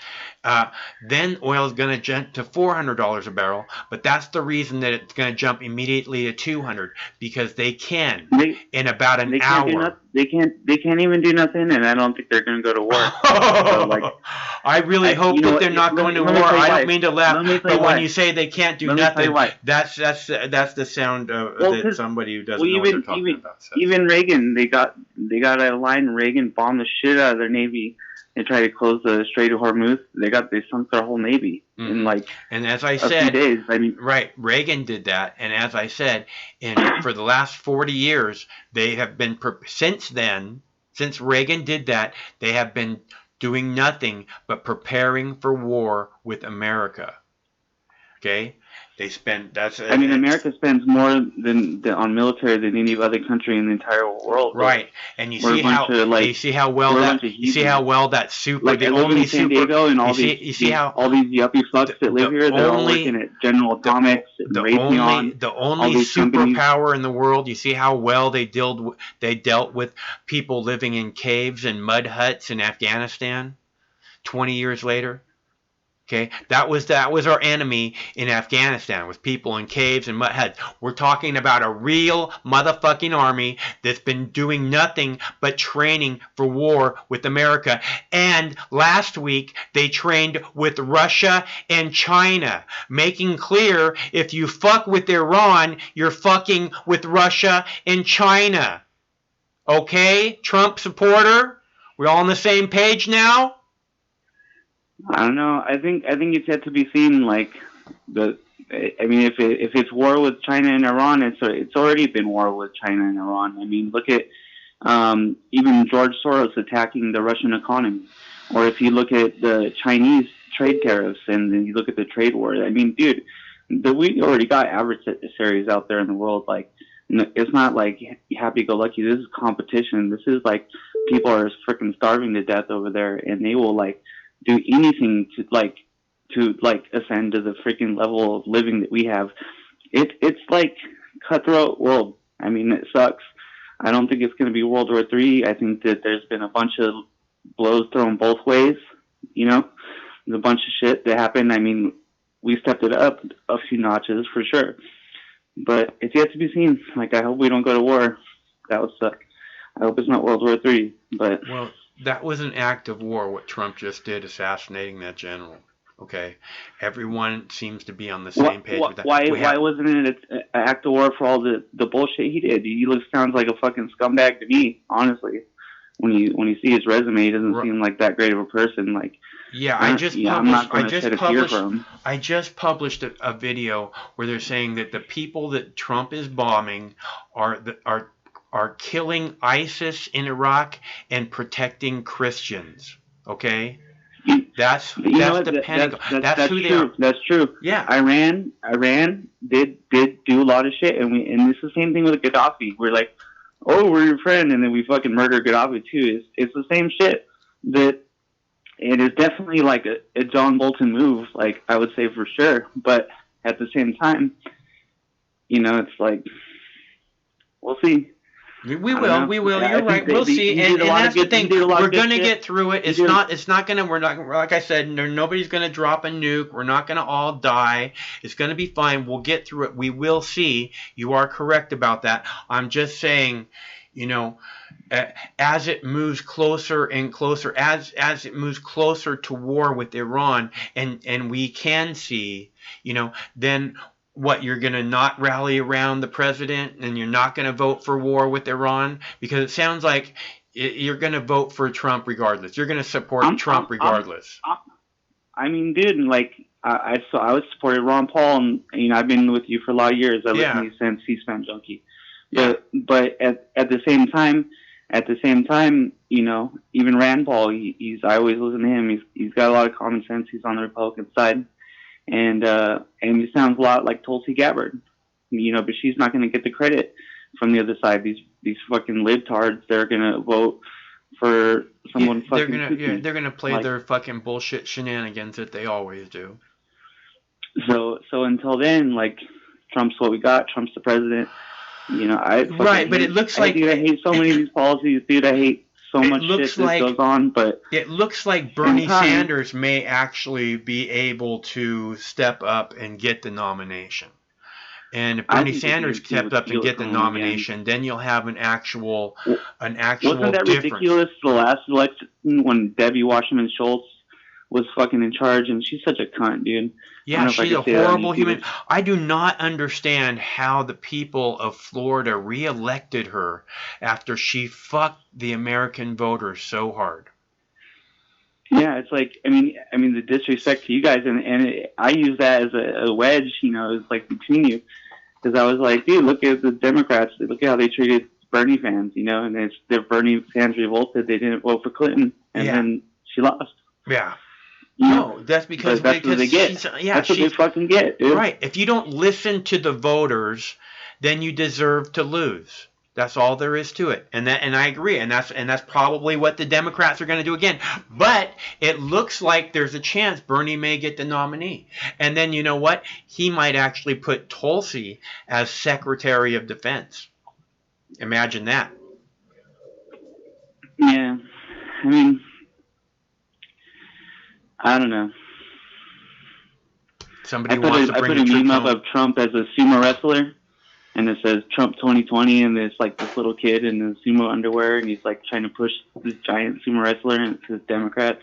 then oil is going to jump to $400 a barrel. But that's the reason that it's going to jump immediately to $200, because they can in about an hour. They can't even do nothing, and I don't think they're going to go to war. So, like, I really hope that they're not going to war. I don't mean to laugh, but when you say they can't do nothing, that's the sound of that somebody who doesn't know what they're talking about says. Even Reagan, they got a line. Reagan bombed the shit out of their navy. They tried to close the Strait of Hormuz. They sunk their whole navy in like and as I a said, few days. I mean, right, Reagan did that, and as I said, for the last 40 years, they have been since Reagan did that, they have been doing nothing but preparing for war with America. Okay, they spend America spends more on military than any other country in the entire world. Right, and you see how well that super, like, the I live only in San super, Diego, and all all these yuppie fucks that live here, they're all working at General Atomics and Raytheon. The only superpower in the world. You see how well they dealt with people living in caves and mud huts in Afghanistan 20 years later. Okay, that was our enemy in Afghanistan, was people in caves and mud huts. We're talking about a real motherfucking army that's been doing nothing but training for war with America. And last week they trained with Russia and China, making clear if you fuck with Iran, you're fucking with Russia and China. Okay, Trump supporter? We're all on the same page now? I don't know. I think it's yet to be seen. Like, if it's war with China and Iran, it's already been war with China and Iran. I mean, look at even George Soros attacking the Russian economy, or if you look at the Chinese trade tariffs and then you look at the trade war. I mean, dude, we already got adversaries out there in the world. Like, it's not like happy-go-lucky. This is competition. This is like people are freaking starving to death over there, and they will like do anything to ascend to the freaking level of living that we have. It's like cutthroat world. I mean, it sucks. I don't think it's going to be World War III. I think that there's been a bunch of blows thrown both ways. You know, there's a bunch of shit that happened. I mean, we stepped it up a few notches for sure, but it's yet to be seen. Like, I hope we don't go to war. That would suck. I hope it's not World War III. But well, that was an act of war, what Trump just did, assassinating that general. Okay, everyone seems to be on the same page with that. Why wasn't it an act of war for all the bullshit he did? He sounds like a fucking scumbag to me, honestly. When you see his resume, he doesn't seem like that great of a person. Like, yeah, I just published a video where they're saying that the people that Trump is bombing are killing ISIS in Iraq and protecting Christians. Okay, that's the Pentagon. That's who they are. That's true. Yeah, Iran did do a lot of shit, and it's the same thing with Gaddafi. We're like, oh, we're your friend, and then we fucking murder Gaddafi too. It's the same shit. That it is definitely like a John Bolton move, like I would say for sure. But at the same time, it's like we'll see. We will. Yeah, you're right. We'll see. And that's the thing. We're gonna get through it. It's not gonna. We're not. Like I said, nobody's gonna drop a nuke. We're not gonna all die. It's gonna be fine. We'll get through it. We will see. You are correct about that. I'm just saying, as it moves closer and closer, as it moves closer to war with Iran, and we can see, then. What, you're going to not rally around the president and you're not going to vote for war with Iran? Because it sounds like you're going to vote for Trump regardless. You're going to support Trump regardless. I mean, dude, like, I supported Ron Paul, and I've been with you for a lot of years. I've listened to you since C-SPAN Junkie. Yeah. But at the same time, even Rand Paul, I always listen to him. He's got a lot of common sense. He's on the Republican side. And he sounds a lot like Tulsi Gabbard, but she's not going to get the credit from the other side. These fucking libtards, they're going to vote for someone fucking. They're gonna play their fucking bullshit shenanigans that they always do. So until then, like, Trump's what we got. Trump's the president. You know, Right, but it looks like I hate so many of these policies, dude. I hate so much shit that goes on. But it looks like Bernie Sanders may actually be able to step up and get the nomination. And if Bernie Sanders stepped up and get the nomination, then you'll have an actual wasn't that difference. Ridiculous? The last election when Debbie Wasserman Schultz was fucking in charge, and she's such a cunt, dude. Yeah, she's a horrible human. I do not understand how the people of Florida reelected her after she fucked the American voters so hard. Yeah, it's like I mean the disrespect to you guys, and I use that as a wedge, you know, it's like between you, because I was like, dude, look at the Democrats, look at how they treated Bernie fans, you know, and the Bernie fans revolted, they didn't vote for Clinton, and then she lost. Yeah. No, that's because that's what they get. That's what they fucking get, dude. Right. If you don't listen to the voters, then you deserve to lose. That's all there is to it. And I agree. And that's probably what the Democrats are going to do again. But it looks like there's a chance Bernie may get the nominee. And then you know what? He might actually put Tulsi as Secretary of Defense. Imagine that. Yeah. I mean, I don't know. Somebody wants to bring I put a meme up of Trump as a sumo wrestler, and it says Trump 2020, and there's like this little kid in the sumo underwear, and he's like trying to push this giant sumo wrestler, and it says Democrats.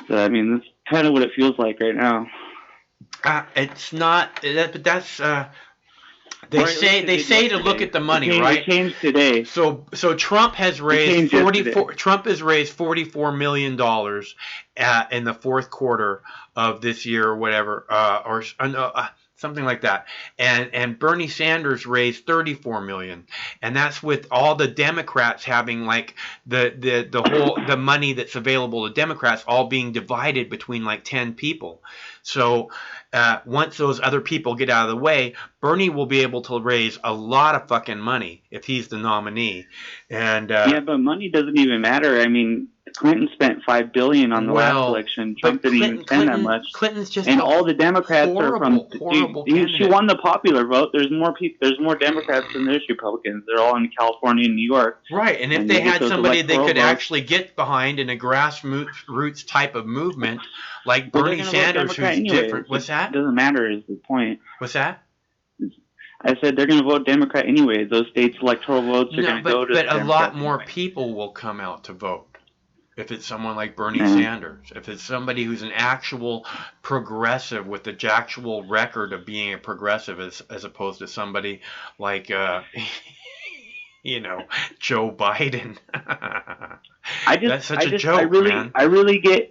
So I mean, that's kind of what it feels like right now. It's not, but that's. They say to look at the money, right? It changed today. So Trump has raised $44 million in the fourth quarter of this year or whatever, something like that. And Bernie Sanders raised $34 million, and that's with all the Democrats having like the money that's available to Democrats all being divided between like 10 people. So once those other people get out of the way, Bernie will be able to raise a lot of fucking money if he's the nominee. And yeah, but money doesn't even matter. I mean, Clinton spent $5 billion on the last election. Trump didn't even spend that much. Clinton's just and all the Democrats are from. Horrible she won the popular vote. There's more people. There's more Democrats than there's Republicans. They're all in California and New York. Right, and if they had somebody they could actually get behind in a grassroots type of movement, like Bernie Sanders, who's different. What's that? It doesn't matter. Is the point? What's that? I said they're going to vote Democrat anyway. Those states' electoral votes are going to go to. But a lot more people will come out to vote. If it's someone like Bernie Sanders, if it's somebody who's an actual progressive with the actual record of being a progressive as opposed to somebody like, Joe Biden. That's such a joke, man. I really get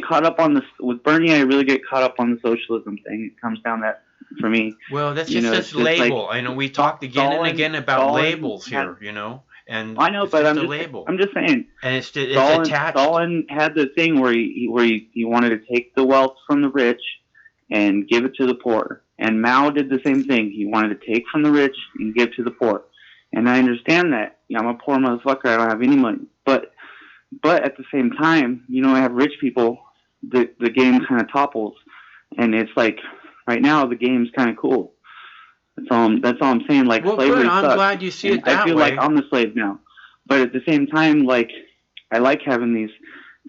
caught up on this with Bernie. I really get caught up on the socialism thing. It comes down that for me. Well, that's just this label. Like, I know we talked again and again about labels here, And I know, but I'm just saying. And it's Stalin, attached. Stalin had the thing where he wanted to take the wealth from the rich and give it to the poor. And Mao did the same thing. He wanted to take from the rich and give to the poor. And I understand that. I'm a poor motherfucker. I don't have any money. But at the same time, I have rich people. The game kind of topples, and it's like right now the game's kind of cool. That's all I'm saying. Like, well, slavery good. I'm sucks. glad you see it that way. I feel like I'm the slave now. But at the same time, like, I like having these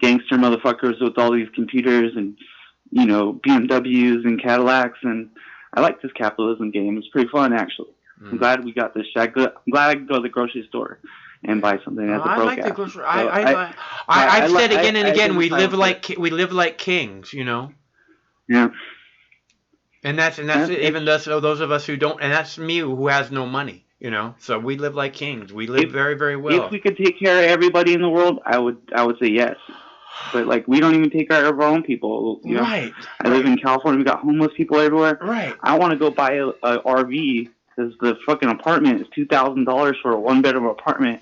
gangster motherfuckers with all these computers and, BMWs and Cadillacs. And I like this capitalism game. It's pretty fun, actually. I'm glad we got this shit. I'm glad I can go to the grocery store and buy something as a broke I like the grocery. I've said again and again, we live like kings, Yeah. And that's even those of us who don't, and that's me who has no money, So we live like kings. We live very, very well. If we could take care of everybody in the world, I would say yes. But like, we don't even take care of our own people. Right. I live in California. We got homeless people everywhere. Right. I want to go buy a RV because the fucking apartment is $2,000 for a 1-bedroom apartment.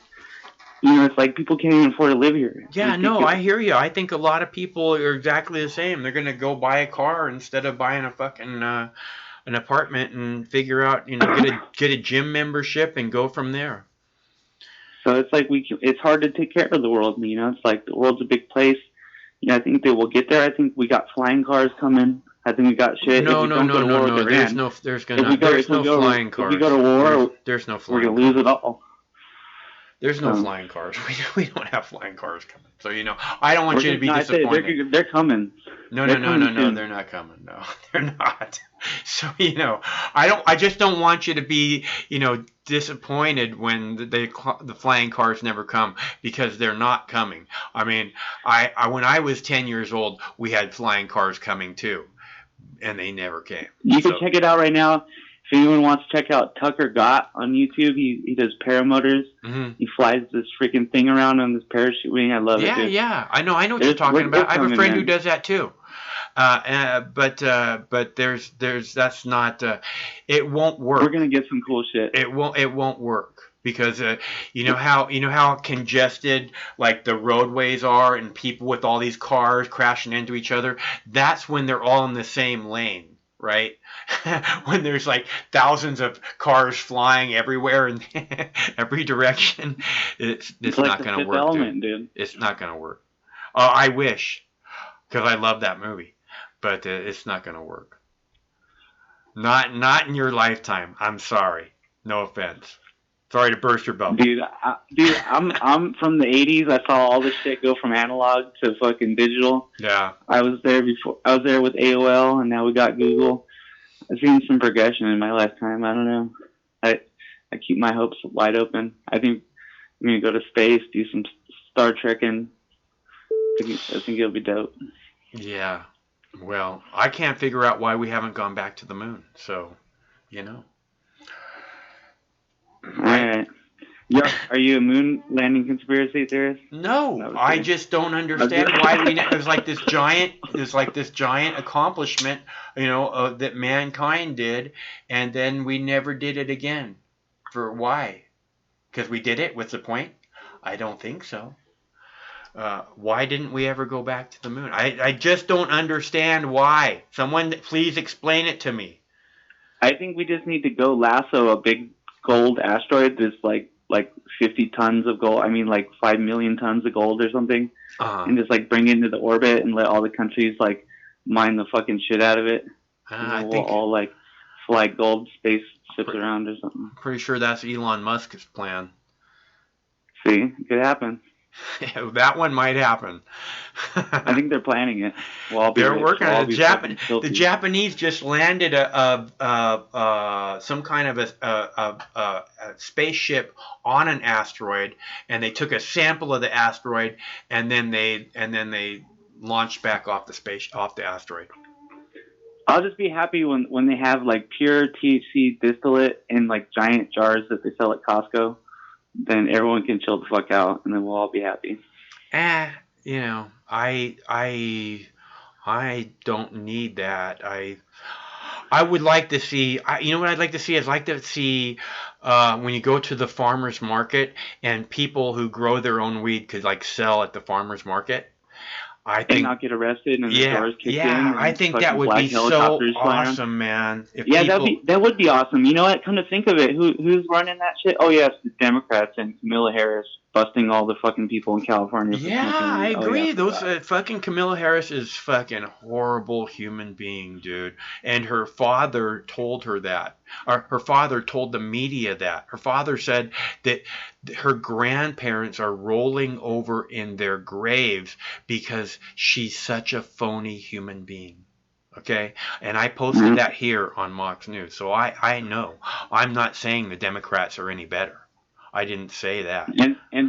It's like people can't even afford to live here. Yeah, no, I hear you. I think a lot of people are exactly the same. They're going to go buy a car instead of buying a fucking an apartment and figure out, get a gym membership and go from there. So it's like it's hard to take care of the world. It's like the world's a big place. I think they will get there. I think we got flying cars coming. I think we got shit. No, if we no, don't no, go to no, war no. with There's Iran. no flying cars. If we go to war, There's no we're flying gonna lose cars. it all. There's no flying cars. We don't have flying cars coming. So I don't want you to be disappointed. They're coming. No, They're no, they're not coming. No, they're not. So I just don't want you to be disappointed when the flying cars never come, because they're not coming. I mean, I when I was 10 years old, we had flying cars coming too, and they never came. You can check it out right now. If anyone wants to check out Tucker Gott on YouTube, he does paramotors. Mm-hmm. He flies this freaking thing around on this parachute wing. I love it. Yeah, dude. yeah. I know what you're talking about. I have a friend who does that too. But there's that's not. It won't work. We're gonna get some cool shit. It won't work. Because you know how congested like the roadways are, and people with all these cars crashing into each other. That's when they're all in the same lane, right? When there's like thousands of cars flying everywhere in every direction, it's like not going to work, element, dude. It's not going to work. I wish, because I love that movie, but it's not going to work. Not in your lifetime. I'm sorry. No offense. Sorry to burst your bubble. Dude, I'm from the 80s. I saw all this shit go from analog to fucking digital. Yeah. I was there with AOL, and now we got Google. I've seen some progression in my lifetime. I don't know. I keep my hopes wide open. I think I'm going to go to space, do some Star Trekking. I think it'll be dope. Yeah. Well, I can't figure out why we haven't gone back to the moon. So, Alright. Are you a moon landing conspiracy theorist? No, I just don't understand why there's like this giant accomplishment, that mankind did, and then we never did it again. For why? Because we did it? What's the point? I don't think so. Why didn't we ever go back to the moon? I just don't understand why. Someone please explain it to me. I think we just need to go lasso a big gold asteroid that's like 50 tons of gold. I mean, like 5 million tons of gold or something, and just like bring it into the orbit and let all the countries like mine the fucking shit out of it. And we'll all like fly gold spaceships around or something. Pretty sure that's Elon Musk's plan. See, it could happen. That one might happen. I think they're planning it. They're working on it. The Japanese just landed some kind of a spaceship on an asteroid, and they took a sample of the asteroid, and then they launched back off the asteroid. I'll just be happy when they have like pure THC distillate in like giant jars that they sell at Costco. Then everyone can chill the fuck out, and then we'll all be happy. I don't need that. I would like to see. What I'd like to see is when you go to the farmers market and people who grow their own weed could like sell at the farmers market. I think not get arrested and the doors kicked in. Yeah, I think that would be so awesome, man. That would be awesome. You know what? Come to think of it, who's running that shit? Oh yes, the Democrats and Kamala Harris busting all the fucking people in California. Yeah, I agree. Those fucking Kamala Harris is fucking horrible human being, dude. And her father told her that. Or her father told the media that. Her father said that her grandparents are rolling over in their graves because she's such a phony human being. Okay? And I posted that here on Mox News. So I know. I'm not saying the Democrats are any better. I didn't say that. And I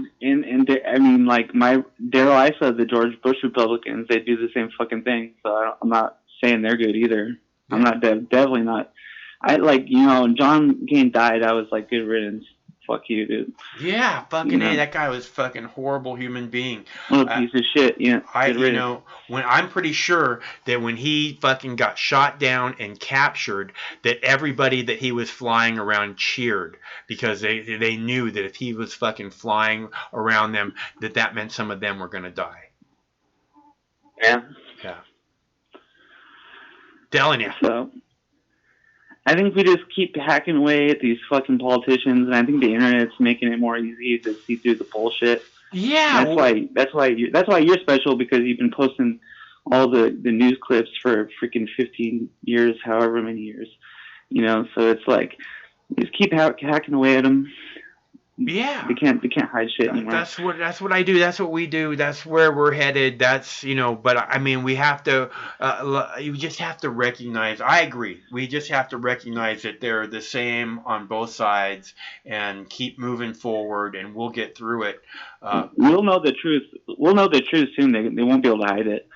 mean, like my Darrell Issa, the George Bush Republicans, they do the same fucking thing. So I'm not saying they're good either. I'm not definitely not. I John McCain died. I was like, good riddance. Fuck you, dude. Yeah, fucking A. That guy was fucking horrible human being. What a piece of shit. Yeah. When I'm pretty sure that when he fucking got shot down and captured, that everybody that he was flying around cheered because they knew that if he was fucking flying around them, that meant some of them were gonna die. Yeah. Yeah. Telling you. So. I think we just keep hacking away at these fucking politicians, and I think the internet's making it more easy to see through the bullshit. Yeah, that's why you're special, because you've been posting all the news clips for freaking 15 years, however many years, you know. So it's like, just keep hacking away at them. Yeah. They can't hide shit anymore. That's what I do. That's what we do. That's where we're headed. That's, you know, but I mean, we have to, you just have to recognize, I agree. We just have to recognize that they're the same on both sides and keep moving forward, and we'll get through it. We'll know the truth. We'll know the truth soon. They won't be able to hide it.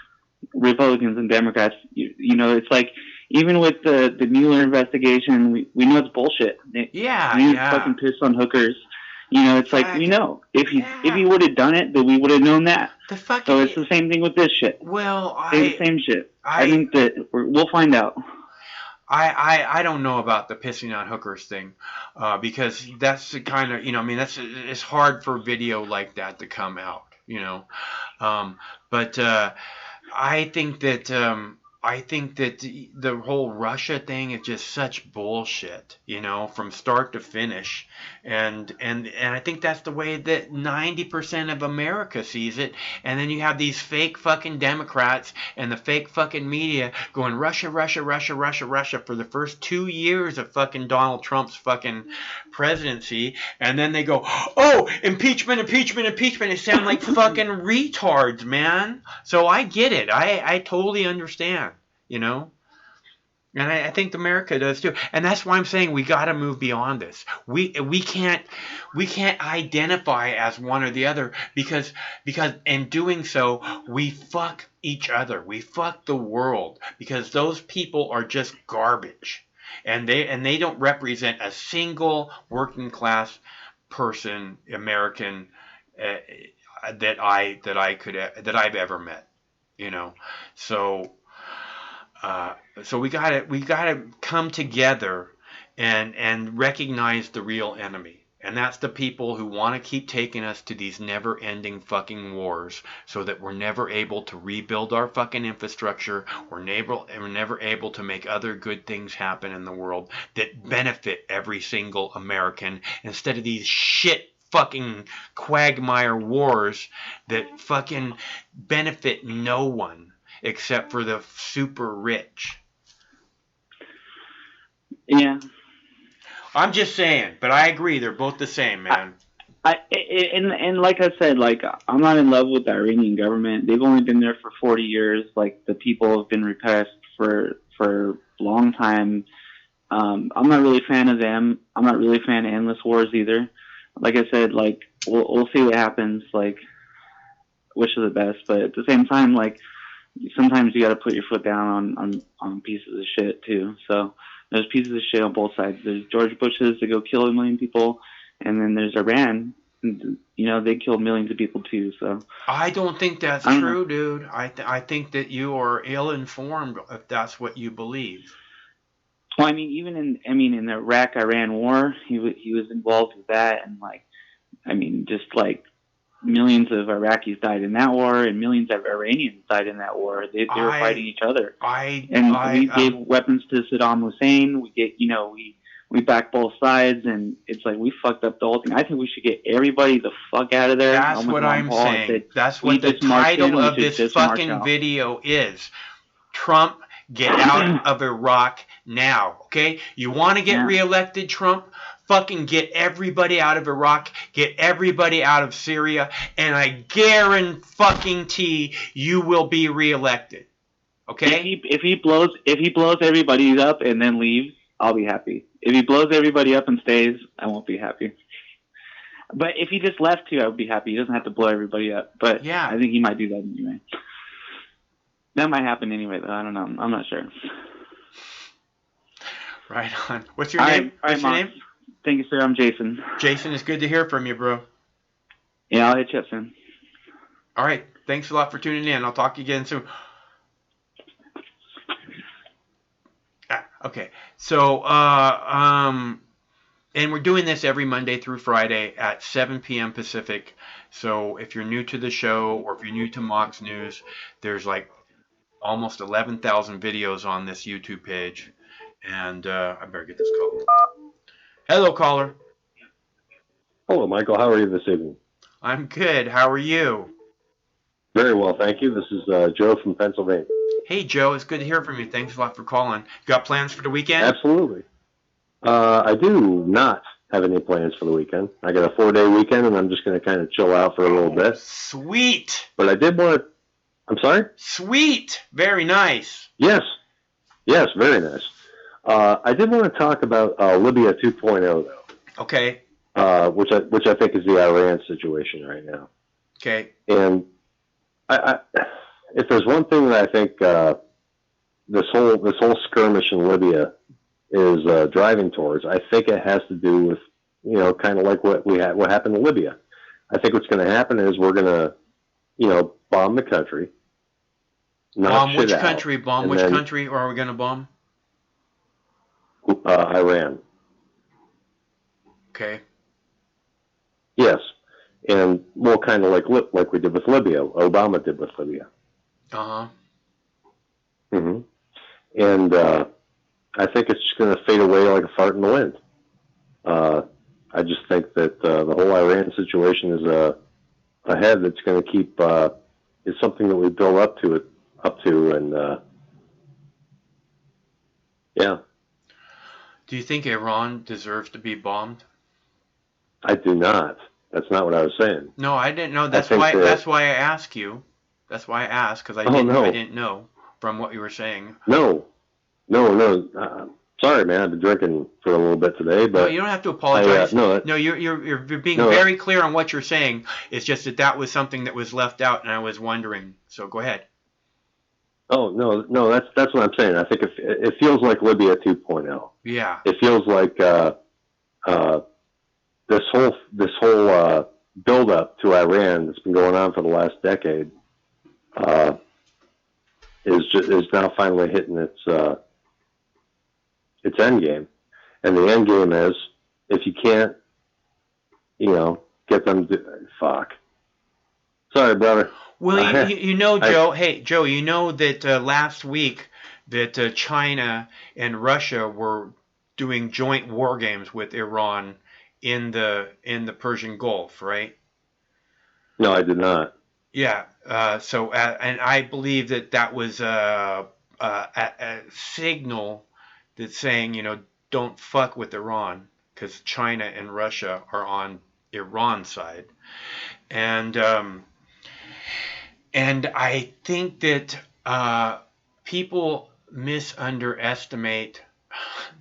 Republicans and Democrats, you know, it's like, even with the Mueller investigation, we know it's bullshit. Yeah. Fucking pissed on hookers. You know, it's like, we know. If he would have done it, then we would have known that. So it's the same thing with this shit. Well, same shit. I think that we'll find out. I don't know about the pissing on hookers thing, because that's the kind of, you know, I mean, it's hard for video like that to come out, you know. But I think that the whole Russia thing is just such bullshit, you know, from start to finish, and I think that's the way that 90% of America sees it. And then you have these fake fucking Democrats and the fake fucking media going Russia, Russia, Russia, Russia, Russia for the first 2 years of fucking Donald Trump's fucking presidency, and then they go, oh, impeachment, impeachment, impeachment. It sounds like fucking retards, man. So I get it. I totally understand. You know, and I think America does too, and that's why I'm saying we got to move beyond this. We can't identify as one or the other, because in doing so we fuck each other, we fuck the world, because those people are just garbage, and they don't represent a single working class person, American, that I've ever met. You know, so we gotta come together and recognize the real enemy, and that's the people who want to keep taking us to these never-ending fucking wars, so that we're never able to rebuild our fucking infrastructure, we're never able to make other good things happen in the world that benefit every single American, instead of these shit fucking quagmire wars that fucking benefit no one except for the super rich. Yeah. I'm just saying, but I agree, they're both the same, man. And like I said, like, I'm not in love with the Iranian government. They've only been there for 40 years. Like, the people have been repressed for a long time. I'm not really a fan of them. I'm not really a fan of endless wars either. Like I said, like, we'll see what happens. Like, wish for the best, but at the same time, like, sometimes you got to put your foot down on pieces of shit too. So there's pieces of shit on both sides. There's George Bush's to go kill 1 million people, and then there's Iran. You know, they killed millions of people too. So I don't think that's true, dude. I think that you are ill-informed if that's what you believe. Well, I mean, even in the Iraq-Iran war, he was involved with that, and like, I mean, just like, millions of Iraqis died in that war, and millions of Iranians died in that war. They were fighting each other. We gave weapons to Saddam Hussein. We backed both sides, and it's like, we fucked up the whole thing. I think we should get everybody the fuck out of there. That's what I'm saying. That's what the title of this fucking video is. Trump, get out of Iraq now, okay? You want to get reelected, Trump? Fucking get everybody out of Iraq, get everybody out of Syria, and I guarantee you will be reelected. Okay? If he blows everybody up and then leaves, I'll be happy. If he blows everybody up and stays, I won't be happy. But if he just left too, I would be happy. He doesn't have to blow everybody up. But yeah, I think he might do that anyway. That might happen anyway, though. I don't know. I'm not sure. Right on. What's your name? What's your name? Thank you, sir. I'm Jason. Jason, it's good to hear from you, bro. Yeah, I'll hit you up soon. All right. Thanks a lot for tuning in. I'll talk to you again soon. Okay. So, and we're doing this every Monday through Friday at 7 p.m. Pacific. So if you're new to the show, or if you're new to Mox News, there's like almost 11,000 videos on this YouTube page. And I better get this call. Hello, caller. Hello, Michael. How are you this evening? I'm good. How are you? Very well, thank you. This is Joe from Pennsylvania. Hey, Joe, it's good to hear from you. Thanks a lot for calling. Got plans for the weekend? Absolutely. I do not have any plans for the weekend. I got a 4-day weekend, and I'm just going to kind of chill out for a little bit. Sweet. But I did want to... I'm sorry? Sweet. Very nice. Yes. Yes, very nice. I did want to talk about Libya 2.0, though. Okay. Which I think is the Iran situation right now. Okay. And I if there's one thing that I think this whole skirmish in Libya is driving towards, I think it has to do with, kind of like what happened in Libya. I think what's going to happen is we're going to, bomb the country. Bomb which country? Bomb which country are we going to bomb? Iran. Okay. Yes, and well, kind of like we did with Libya. Obama did with Libya. Uh-huh. Mm-hmm. And I think it's just going to fade away like a fart in the wind. I just think that the whole Iran situation is ahead. That's going to keep is something that we build up to, and yeah. Do you think Iran deserves to be bombed? I do not. That's not what I was saying. No, I didn't know. That's why I asked you. That's why I asked, because I didn't know from what you were saying. No. Sorry, man. I've been drinking for a little bit today, but no, you don't have to apologize. You're being very clear on what you're saying. It's just that was something that was left out, and I was wondering. So go ahead. Oh no, that's what I'm saying. I think it feels like Libya 2.0. Yeah. It feels like this whole build up to Iran that's been going on for the last decade is now finally hitting its end game, and the end game is if you can't, get them to fuck. Sorry, brother. Well, Joe. Hey, Joe. You know that last week that China and Russia were doing joint war games with Iran in the Persian Gulf, right? No, I did not. Yeah. So, and I believe that was a signal that's saying, don't fuck with Iran, because China and Russia are on Iran's side, and I think that people misunderestimate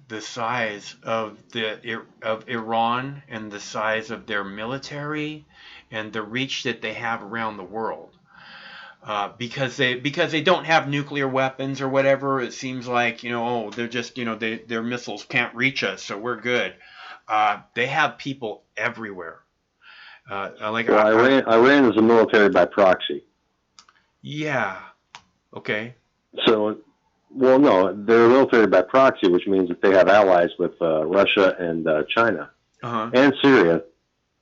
the size of Iran and the size of their military and the reach that they have around the world. Because they don't have nuclear weapons or whatever, it seems like they're just their missiles can't reach us, so we're good. They have people everywhere. Iran is a military by proxy. Yeah. Okay. So, well, no, they're a military by proxy, which means that they have allies with Russia and China and Syria,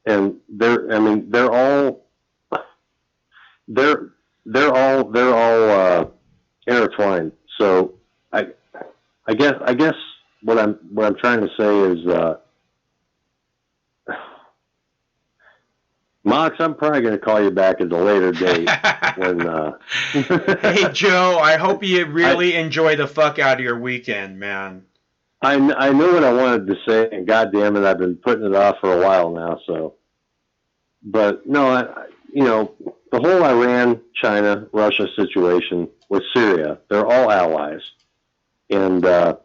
and they're all intertwined. So, I guess what I'm trying to say is. Mox, I'm probably going to call you back at a later date. Hey, Joe, I hope you really enjoy the fuck out of your weekend, man. I know what I wanted to say, and goddamn it, I've been putting it off for a while now. So, but no, the whole Iran, China, Russia situation with Syria, they're all allies, and yeah,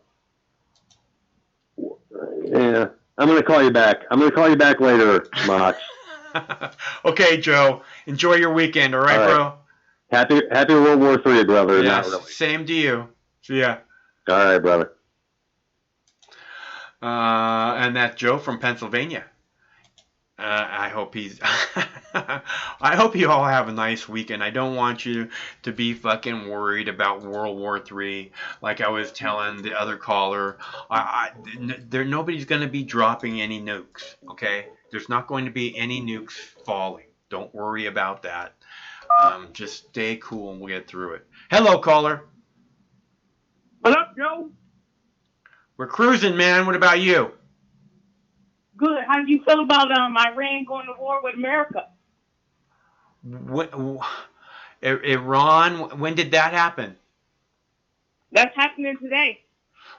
I'm going to call you back. I'm going to call you back later, Mox. Okay, Joe. Enjoy your weekend, all right, bro? Happy World War III, brother. Yes, Not really. Same to you. See ya. All right, brother. And that's Joe from Pennsylvania. I hope I hope you all have a nice weekend. I don't want you to be fucking worried about World War III. Like I was telling the other caller, nobody's going to be dropping any nukes, okay? There's not going to be any nukes falling. Don't worry about that. Just stay cool and we'll get through it. Hello, caller. What up, Joe? We're cruising, man. What about you? Good. How do you feel about Iran going to war with America? Iran. When did that happen? That's happening today.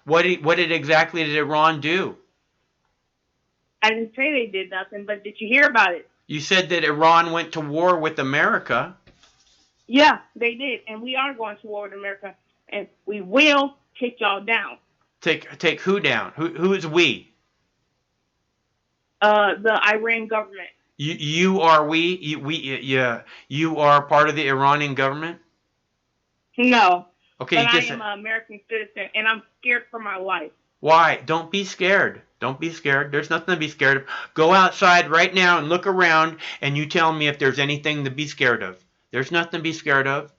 What exactly did Iran do? I didn't say they did nothing, but did you hear about it? You said that Iran went to war with America. Yeah, they did, and we are going to war with America, and we will take y'all down. Take who down? Who is we? The Iran government. You are we? You are part of the Iranian government? No. Okay, But I am an American citizen, and I'm scared for my life. Why? Don't be scared. Don't be scared. There's nothing to be scared of. Go outside right now and look around, and you tell me if there's anything to be scared of. There's nothing to be scared of.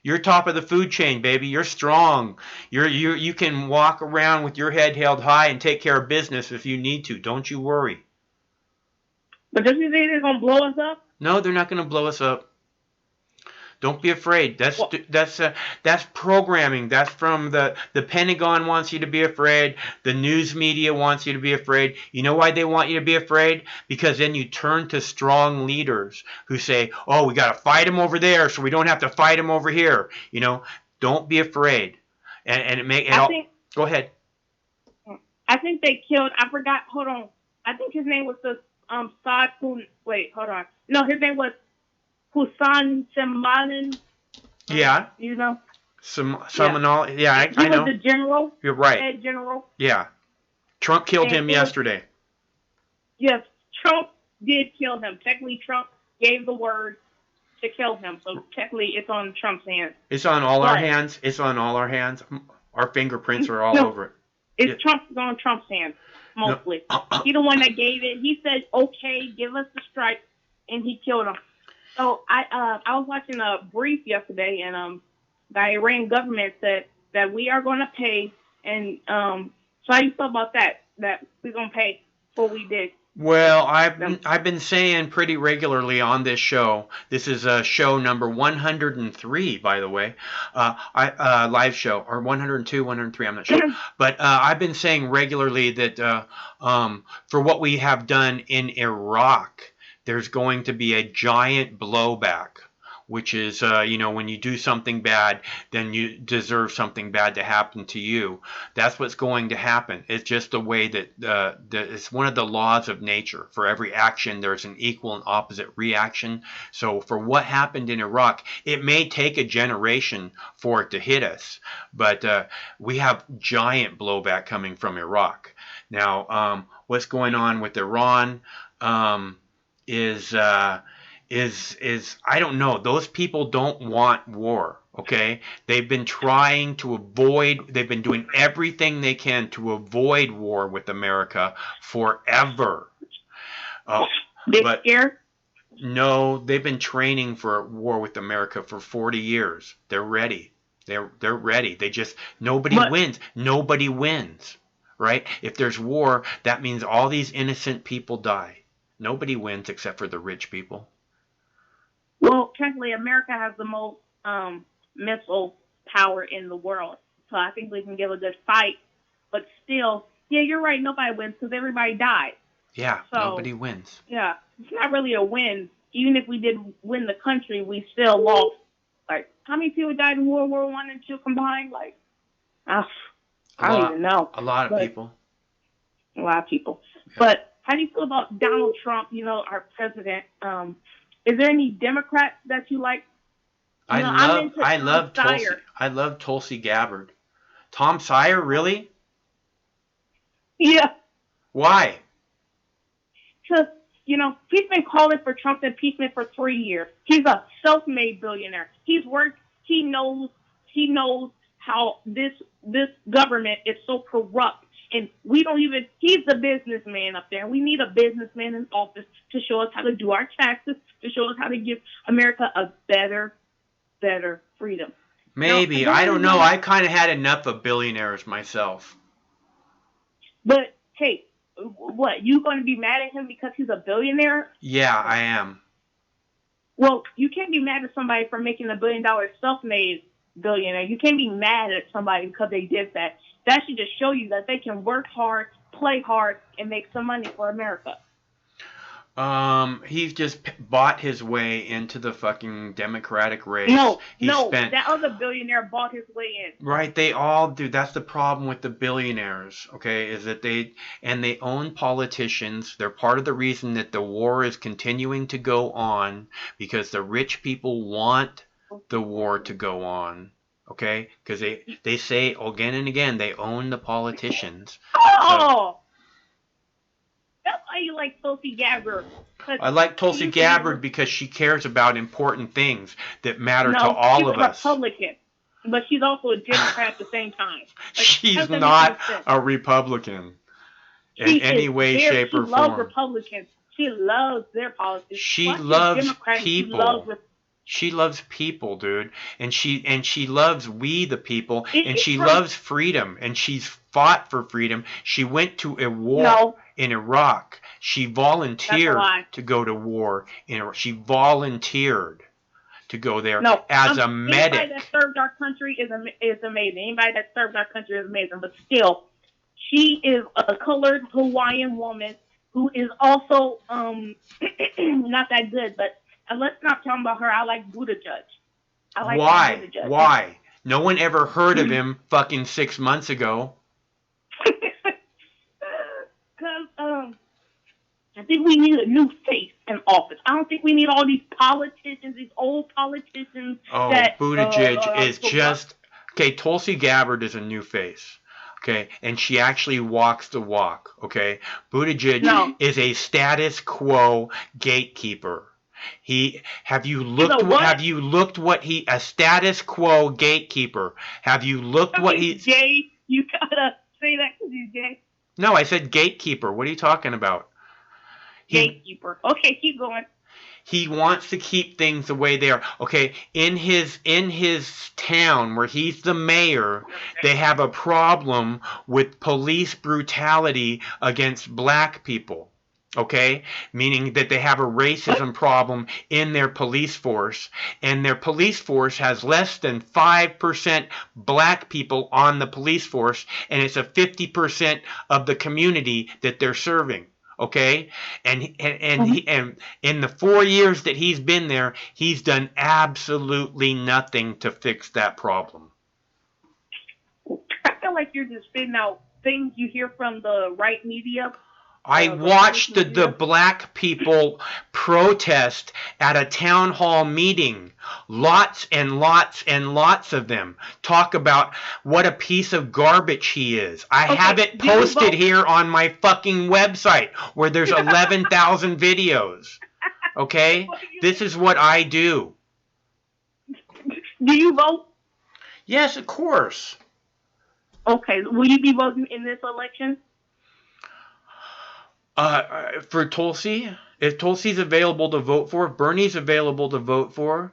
You're top of the food chain, baby. You're strong. You can walk around with your head held high and take care of business if you need to. Don't you worry. But does you think they're gonna blow us up? No, they're not going to blow us up. Don't be afraid. That's programming. That's from the Pentagon wants you to be afraid. The news media wants you to be afraid. You know why they want you to be afraid? Because then you turn to strong leaders who say, "Oh, we got to fight them over there, so we don't have to fight them over here." You know, don't be afraid. And it make it all. Go ahead. I think they killed. I forgot. Hold on. I think his name was the Saad. Wait, hold on. No, his name was Hussein Salman. Yeah. You know? Salmanal. Yeah, I know. He was the general. You're right. Head general. Yeah. Trump killed him yesterday. Yes, Trump did kill him. Technically, Trump gave the word to kill him. So technically, it's on Trump's hands. It's on all our hands. It's on all our hands. Our fingerprints are all over it. It's on Trump's hands, mostly. No. He's the one that gave it. He said, "Okay, give us the strike," and he killed him. So I was watching a brief yesterday, and the Iran government said that we are going to pay, and so how you feel about that? That we're going to pay for what we did? Well, I've been saying pretty regularly on this show. This is show number 103, by the way, live show, or 102, 103. I'm not sure, but I've been saying regularly that for what we have done in Iraq, there's going to be a giant blowback, which is, when you do something bad, then you deserve something bad to happen to you. That's what's going to happen. It's just the way that it's one of the laws of nature. For every action, there's an equal and opposite reaction. So for what happened in Iraq, it may take a generation for it to hit us, but we have giant blowback coming from Iraq. Now, what's going on with Iran is I don't know. Those people don't want war, okay? They've been trying to avoid, they've been doing everything they can to avoid war with America forever. They're scared? No, they've been training for war with America for 40 years. They're ready. They're ready. Nobody wins. Nobody wins, right? If there's war, that means all these innocent people die. Nobody wins except for the rich people. Well, technically, America has the most missile power in the world. So I think we can give a good fight. But still, yeah, you're right. Nobody wins because everybody died. Yeah, so, nobody wins. Yeah, it's not really a win. Even if we did win the country, we still lost. Like, how many people died in World War I and II combined? Like, I don't even know. A lot of people. A lot of people. Yeah. But how do you feel about Donald Trump, our president? Is there any Democrats that you like? I love Tulsi Gabbard. Tom Sire, really? Yeah. Why? Because, he's been calling for Trump's impeachment for 3 years. He's a self-made billionaire. He's worked. He knows how this government is so corrupt. And we don't even, he's the businessman up there. We need a businessman in office to show us how to do our taxes, to show us how to give America a better freedom. Maybe. I don't know. I kind of had enough of billionaires myself. But, hey, what, you going to be mad at him because he's a billionaire? Yeah, I am. Well, you can't be mad at somebody for making $1 billion self-made billionaire. You can't be mad at somebody because they did that. That should just show you that they can work hard, play hard, and make some money for America. He's just bought his way into the fucking Democratic race. No, He spent that other billionaire bought his way in. right. They all do. That's the problem with the billionaires. Okay, is that they own politicians. They're part of the reason that the war is continuing to go on because the rich people want the war to go on. Okay, because they say again and again they own the politicians. Oh, that's why you like Tulsi Gabbard. I like Tulsi Gabbard because she cares about important things that matter to all of us. She's a Republican, but she's also a Democrat at the same time. She's not a Republican in any way, shape, or form. She loves Republicans. She loves their politics. She loves people. She loves people, dude, and she loves we the people, and she loves freedom, and she's fought for freedom. She went to a war in Iraq. She volunteered to go to war in Iraq. She volunteered to go there as a medic. Anybody that served our country is amazing. Anybody that served our country is amazing. But still, she is a colored Hawaiian woman who is also not that good. But let's not talk about her. I like Buttigieg. Why? Why? No one ever heard of him fucking 6 months ago. Because I think we need a new face in office. I don't think we need all these politicians, these old politicians. Oh, Buttigieg is just... Okay, Tulsi Gabbard is a new face. Okay, and she actually walks the walk. Okay, Buttigieg is a status quo gatekeeper. Have you looked what he a status quo gatekeeper? Have you looked what he? Jay, you gotta say that because he's gay. No, I said gatekeeper. What are you talking about? Gatekeeper. Okay, keep going. He wants to keep things the way they are. Okay, in his town where he's the mayor, they have a problem with police brutality against black people. Okay, meaning that they have a racism problem in their police force, and their police force has less than 5% black people on the police force, and it's a 50% of the community that they're serving. Okay, and in the 4 years that he's been there, he's done absolutely nothing to fix that problem. I feel like you're just spitting out things you hear from the right media. I watched the black people protest at a town hall meeting. Lots and lots and lots of them talk about what a piece of garbage he is. I have it posted here on my fucking website where there's 11,000 videos. Okay? This is what I do. Do you vote? Yes, of course. Okay. Will you be voting in this election? For Tulsi, if Tulsi's available to vote for, if Bernie's available to vote for.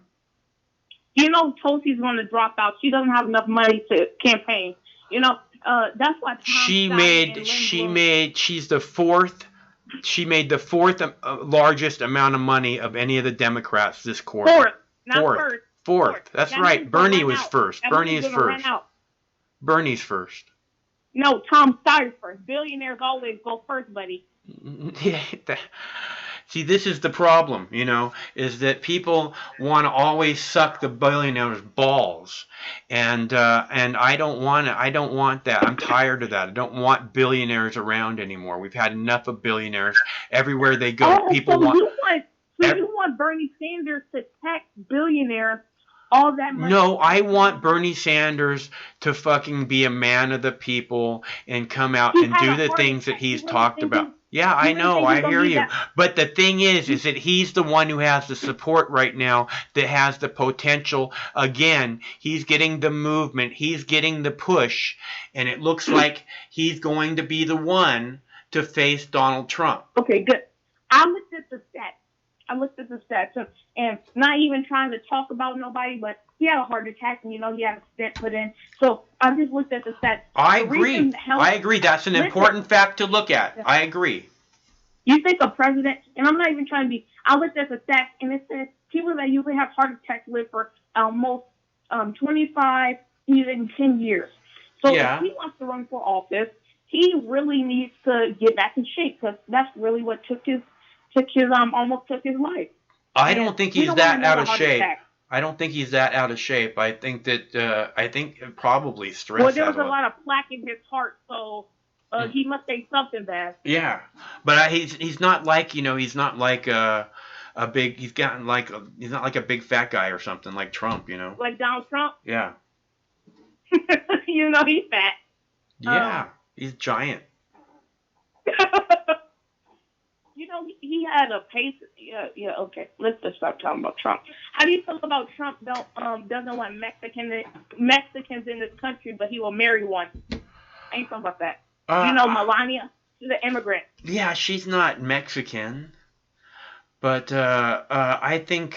You know Tulsi's going to drop out. She doesn't have enough money to campaign. You know, that's why she made the fourth largest amount of money of any of the Democrats this quarter. Fourth, not first. Fourth. That's right. Bernie was first. Bernie is first. Bernie's first. No, Tom Steyer's first. Billionaires always go first, buddy. See, this is the problem, is that people want to always suck the billionaires' balls, and I don't want that. I'm tired of that. I don't want billionaires around anymore. We've had enough of billionaires. Everywhere they go, people want. You want Bernie Sanders to tax billionaires all that money? No, I want Bernie Sanders to fucking be a man of the people and come out and do the things that he's talked about. Yeah, I know. I hear you. But the thing is that he's the one who has the support right now that has the potential. Again, he's getting the movement. He's getting the push. And it looks like he's going to be the one to face Donald Trump. Okay, good. I looked at the stats. And not even trying to talk about nobody, but he had a heart attack and, he had a stent put in. So I just looked at the stats. I agree. That's an important fact to look at. I agree. You think a president, and I'm not even trying to be, I looked at the stats and it says people that usually have heart attacks live for almost 25, even 10 years. So if he wants to run for office, he really needs to get back in shape because that's really what took his almost took his life. I And don't think we he's don't that want to know out the of heart shape. attack. I don't think he's that out of shape. I think that probably stress. Well, there was had a lot of plaque in his heart, so he must say something bad. Yeah, but he's not like he's not like a big he's gotten like he's not like a big fat guy or something like Trump. Like Donald Trump. Yeah. He's fat. Yeah, he's giant. He had a pace. Yeah. Okay, let's just stop talking about Trump. How do you feel about Trump? Doesn't want Mexicans in this country, but he will marry one. I ain't talking about that. Melania, she's an immigrant. Yeah, she's not Mexican, but I think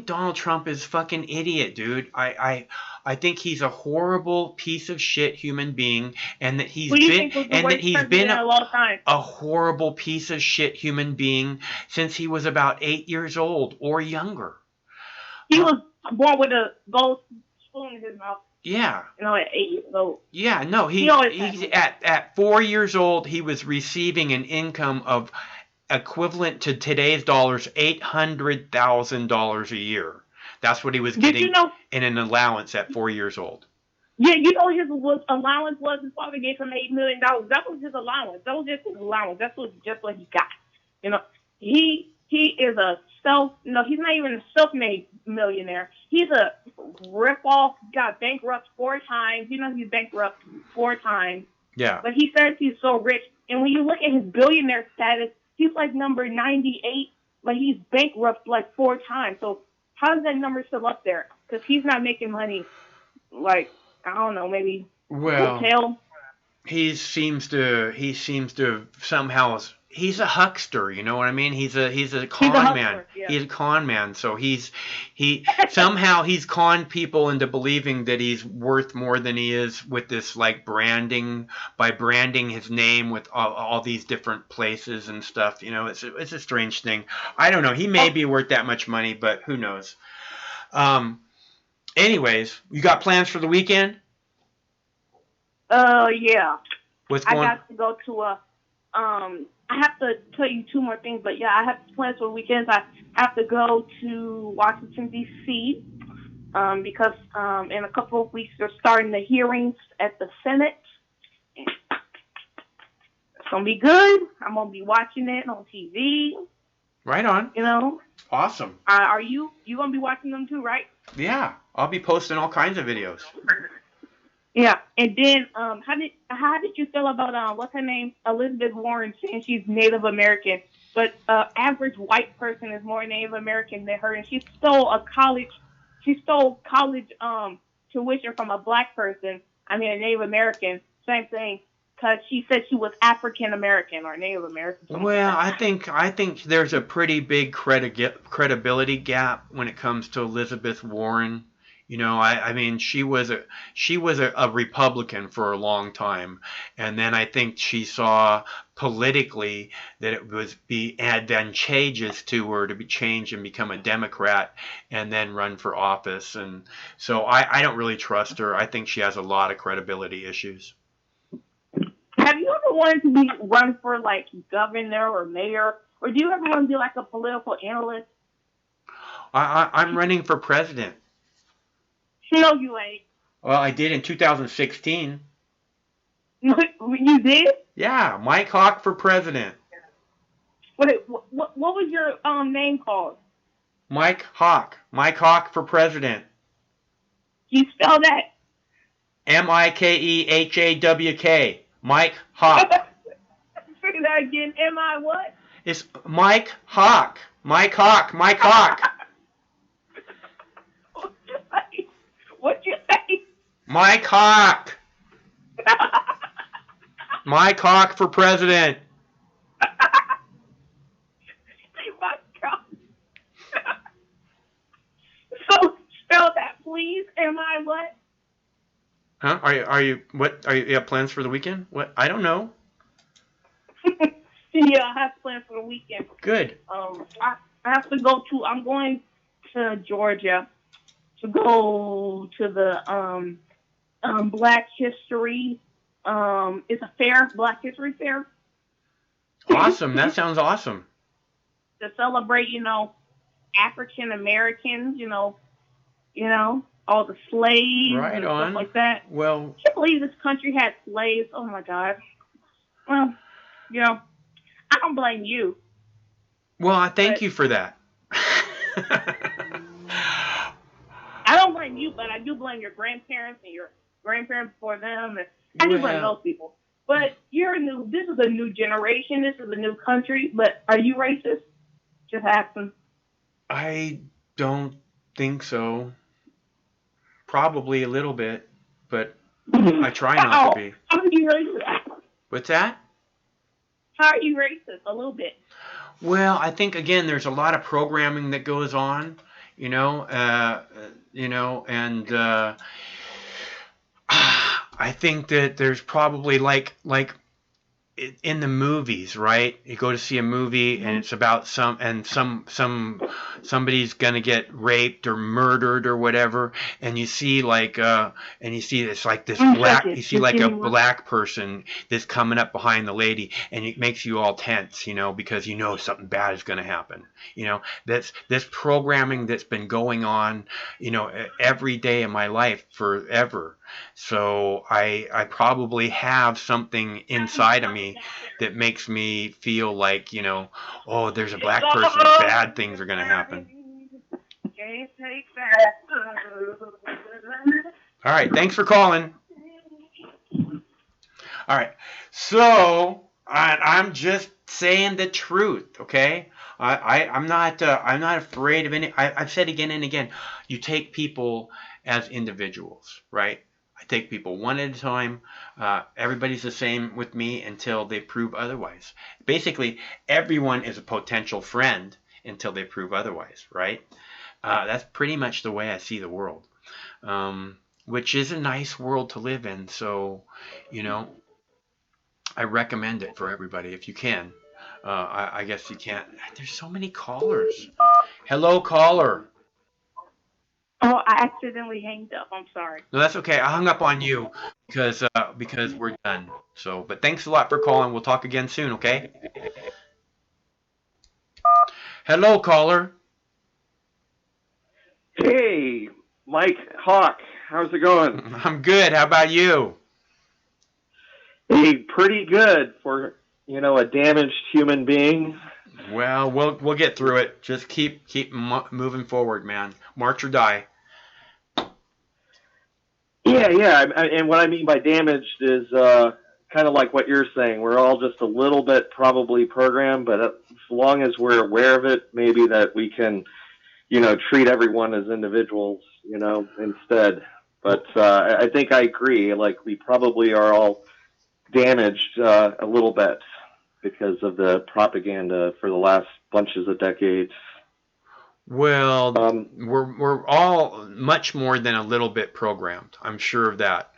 Donald Trump is fucking idiot, dude. I think he's a horrible piece of shit human being, and that he's been a horrible piece of shit human being since he was about 8 years old or younger. He was born with a gold spoon in his mouth. Yeah. At 8 years old. Yeah, no, he's at 4 years old, he was receiving an income of equivalent to today's dollars, $800,000 a year. That's what he was getting in an allowance at 4 years old. Yeah, his allowance was his father gave him $8 million. That was his allowance. That was just his allowance. That's just what he got. He is he's not even a self-made millionaire. He's a rip-off, got bankrupt 4 times. He's bankrupt 4 times. Yeah. But he says he's so rich. And when you look at his billionaire status, he's like number 98, but he's bankrupt like 4 times. So how is that number still up there? Because he's not making money, like, I don't know, maybe hotel. He seems to somehow, he's a huckster, you know what I mean? He's a con man. Yeah. He's a con man. So he somehow he's conned people into believing that he's worth more than he is with this like branding, by branding his name with all these different places and stuff. It's a strange thing. I don't know. He may be worth that much money, but who knows? Anyways, you got plans for the weekend? Yeah. What's going? I got to go to I have to tell you 2 more things, but yeah, I have plans for the weekends. I have to go to Washington, D.C., because in a couple of weeks they're starting the hearings at the Senate. It's going to be good. I'm going to be watching it on TV. Right on. Awesome. Are you going to be watching them too, right? Yeah, I'll be posting all kinds of videos. Yeah, and then how did you feel about what's her name, Elizabeth Warren, saying she's Native American, but average white person is more Native American than her, and she stole college tuition from a black person. I mean, a Native American, same thing, because she said she was African American or Native American. Well, I think there's a pretty big credibility gap when it comes to Elizabeth Warren. I mean, she was a Republican for a long time, and then I think she saw politically that it would be advantageous to her to be changed and become a Democrat and then run for office. And so I don't really trust her. I think she has a lot of credibility issues. Have you ever wanted to run for like governor or mayor, or do you ever want to be like a political analyst? I'm running for president. No, you ain't. Well, I did in 2016. You did? Yeah, Mike Hawk for president. What was your name called? Mike Hawk. Mike Hawk for president. You spell that? MikeHawk. Mike Hawk. Say that again. M-I what? It's Mike Hawk. Mike Hawk. Mike Hawk. What'd you say? Mike Hawk. Mike Hawk for president. My God. So spell that, please. Am I what? Huh? Are you have plans for the weekend? What? I don't know. Yeah, I have plans for the weekend. Good. I have to go to. I'm going to Georgia to go to the Black History. It's a fair, Black History Fair. Awesome. That sounds awesome. To celebrate, African Americans, all the slaves Right and on. stuff like that. Well, I can't believe this country had slaves. Oh my God. Well, I don't blame you. well, I thank you for that. I don't blame you, but I do blame your grandparents and your grandparents before them, and I do blame those people. But this is a new generation, this is a new country, but are you racist? Just asking. I don't think so. Probably a little bit, but I try not to be. How are you racist? What's that? How are you racist? A little bit. Well, I think again, there's a lot of programming that goes on, and I think that there's probably like in the movies, right? You go to see a movie and it's about somebody's gonna get raped or murdered or whatever, and you see it's like this black, you see like a black person that's coming up behind the lady, and it makes you all tense, because something bad is gonna happen. That's this programming that's been going on, every day of my life forever. So I probably have something inside of me that makes me feel like, oh, there's a black person, bad things are going to happen. All right, thanks for calling. All right, so I'm just saying the truth, okay? I'm not afraid of any. I've said again and again, you take people as individuals, right? I take people one at a time. Everybody's the same with me until they prove otherwise. Basically, everyone is a potential friend until they prove otherwise, right? That's pretty much the way I see the world, which is a nice world to live in. So, I recommend it for everybody if you can. I guess you can't. There's so many callers. Hello, caller. Oh, I accidentally hanged up. I'm sorry. No, that's okay. I hung up on you because we're done. So, but thanks a lot for calling. We'll talk again soon, okay? Hello, caller. Hey, Mike Hawk. How's it going? I'm good. How about you? Hey, pretty good for a damaged human being. Well, we'll get through it. Just keep moving forward, man. March or die. Yeah. And what I mean by damaged is kind of like what you're saying. We're all just a little bit probably programmed, but as long as we're aware of it, maybe that we can, treat everyone as individuals, instead. But I think I agree. Like, we probably are all damaged a little bit because of the propaganda for the last bunches of decades. Well, we're all much more than a little bit programmed. I'm sure of that.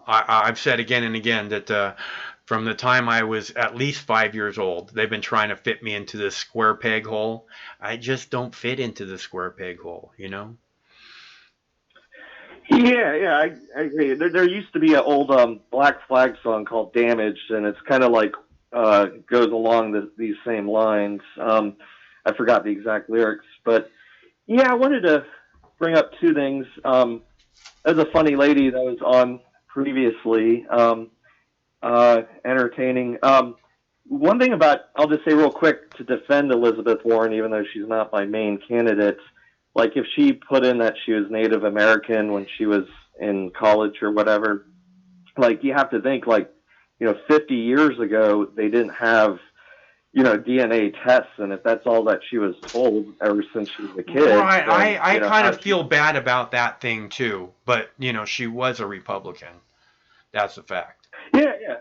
I've said again and again that from the time I was at least 5 years old, they've been trying to fit me into this square peg hole. I just don't fit into the square peg hole, Yeah, I agree. There used to be an old Black Flag song called "Damaged," and it's kind of like goes along these same lines. I forgot the exact lyrics, but yeah, I wanted to bring up two things. There's a funny lady that was on previously, entertaining. One thing I'll just say real quick to defend Elizabeth Warren, even though she's not my main candidate. Like, if she put in that she was Native American when she was in college or whatever, like, you have to think, 50 years ago, they didn't have, DNA tests, and if that's all that she was told ever since she was a kid. Right. Then, I kind of feel bad about that thing, too. But, she was a Republican. That's a fact. Yeah.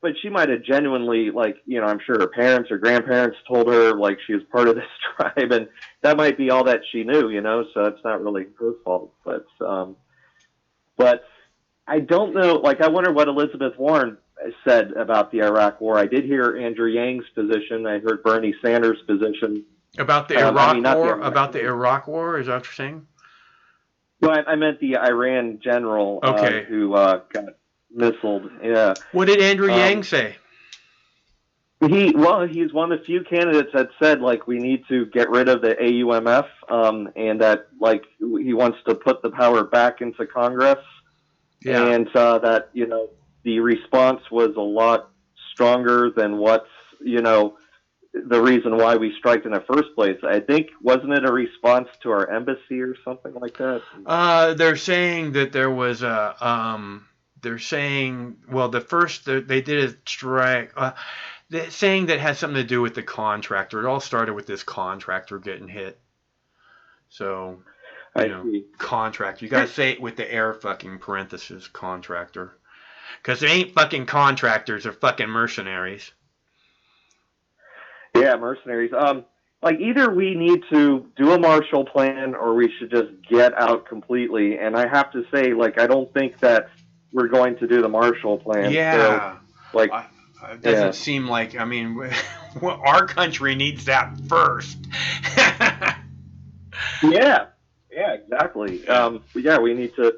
But she might have genuinely, I'm sure her parents or grandparents told her, she was part of this tribe, and that might be all that she knew, so it's not really her fault. But I don't know, I wonder what Elizabeth Warren said about the Iraq War. I did hear Andrew Yang's position. I heard Bernie Sanders' position. About the Iraq War? About the Iraq War? Is that what you're saying? Well, I meant the Iran general who got missiled. Yeah. What did Andrew Yang say? He's one of the few candidates that said like we need to get rid of the AUMF, and that like he wants to put the power back into Congress, and that the response was a lot stronger than what's the reason why we striked in the first place. I think, wasn't it a response to our embassy or something like that? They're saying that there was a they're saying, well, they did a strike. They're saying that has something to do with the contractor. It all started with this contractor getting hit. So, contractor. You gotta say it with the air fucking parenthesis, contractor. Because they ain't fucking contractors, they're fucking mercenaries. Yeah, mercenaries. Like either we need to do a Marshall Plan or we should just get out completely. And I have to say, like, I don't think that we're going to do the Marshall Plan. Yeah. So, like, it doesn't seem like, I mean, our country needs that first. Yeah, exactly. We need to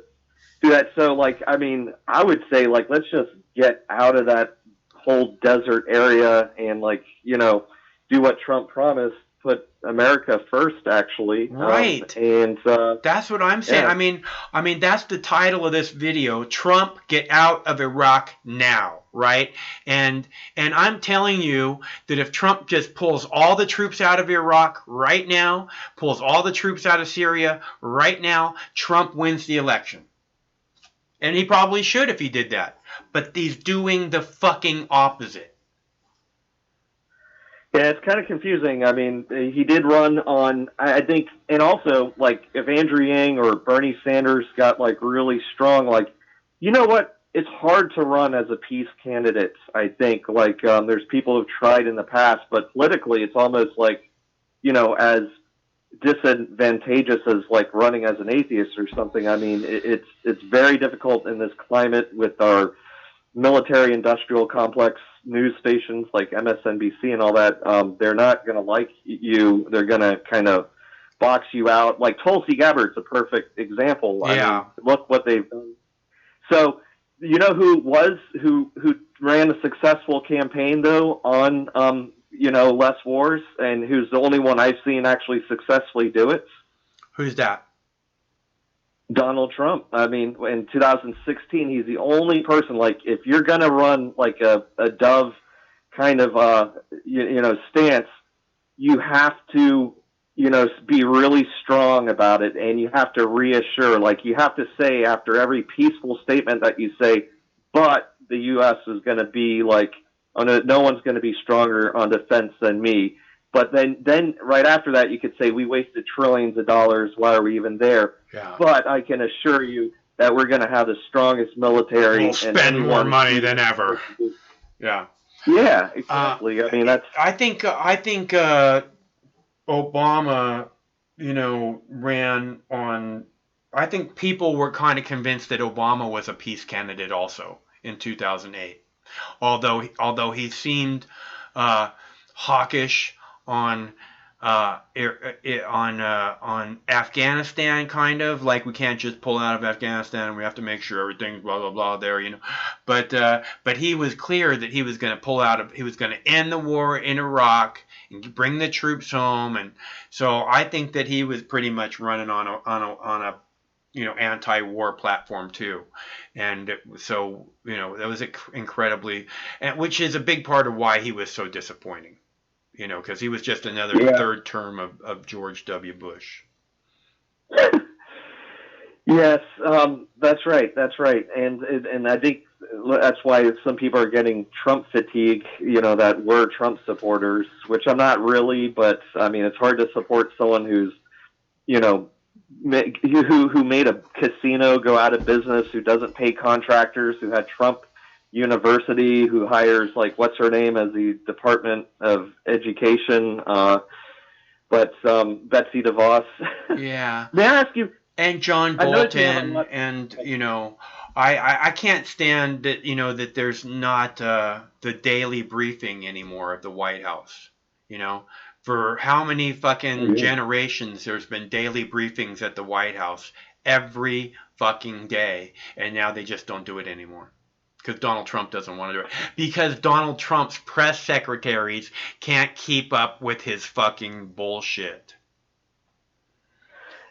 do that. So, like, I mean, I would say, like, let's just get out of that whole desert area and, like, do what Trump promised, put America first, actually. Right. That's what I'm saying. Yeah. I mean, that's the title of this video. Trump, get out of Iraq now, right? And I'm telling you that if Trump just pulls all the troops out of Iraq right now, pulls all the troops out of Syria right now, Trump wins the election. And he probably should if he did that. But he's doing the fucking opposite. Yeah, it's kind of confusing. I mean, he did run on, I think, and also, like, if Andrew Yang or Bernie Sanders got, like, really strong, like, you know what? It's hard to run as a peace candidate, I think. Like, there's people who've tried in the past, but politically it's almost like, as disadvantageous as, like, running as an atheist or something. I mean, it's very difficult in this climate with our military-industrial complex news stations like MSNBC and all that. They're not going to like you. They're going to kind of box you out. Like Tulsi Gabbard's a perfect example. Yeah. I mean, look what they've done. So, who ran a successful campaign, though, on, less wars, and who's the only one I've seen actually successfully do it? Who's that? Donald Trump. I mean, in 2016, he's the only person, like, if you're going to run, like, a dove kind of, stance, you have to, be really strong about it, and you have to reassure. Like, you have to say after every peaceful statement that you say, but the U.S. is going to be, like, no one's going to be stronger on defense than me. But then right after that, you could say, we wasted trillions of dollars. Why are we even there? Yeah. But I can assure you that we're going to have the strongest military. We'll spend more money than ever. Yeah. Yeah, exactly. I mean, that's. I think Obama, ran on. I think people were kind of convinced that Obama was a peace candidate also in 2008, although he seemed hawkish on Afghanistan, kind of like we can't just pull out of Afghanistan. We have to make sure everything's blah blah blah there, But he was clear that he was going to pull out of. He was going to end the war in Iraq and bring the troops home, and so I think that he was pretty much running on a anti-war platform too, and so that was incredibly, and which is a big part of why he was so disappointing. Because he was just another third term of George W. Bush. Yes, that's right. And I think that's why some people are getting Trump fatigue, that were Trump supporters, which I'm not really, but I mean, it's hard to support someone who's, who made a casino go out of business, who doesn't pay contractors, who had Trump University, who hires, like, what's her name as the Department of Education, but Betsy DeVos. Yeah. May I ask you? And John Bolton, and I can't stand that that there's not the daily briefing anymore of the White House. For how many fucking generations there's been daily briefings at the White House every fucking day, and now they just don't do it anymore. because Donald Trump doesn't want to do it. Because Donald Trump's press secretaries can't keep up with his fucking bullshit.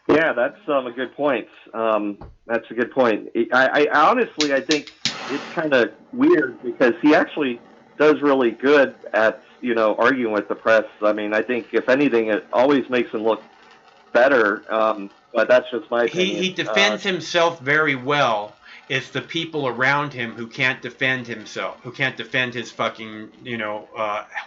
Yeah, that's a good point. That's a good point. I honestly, I think it's kind of weird because he actually does really good at, arguing with the press. I mean, I think if anything, it always makes him look better. But that's just my opinion. He defends himself very well. It's the people around him who can't defend himself, who can't defend his fucking,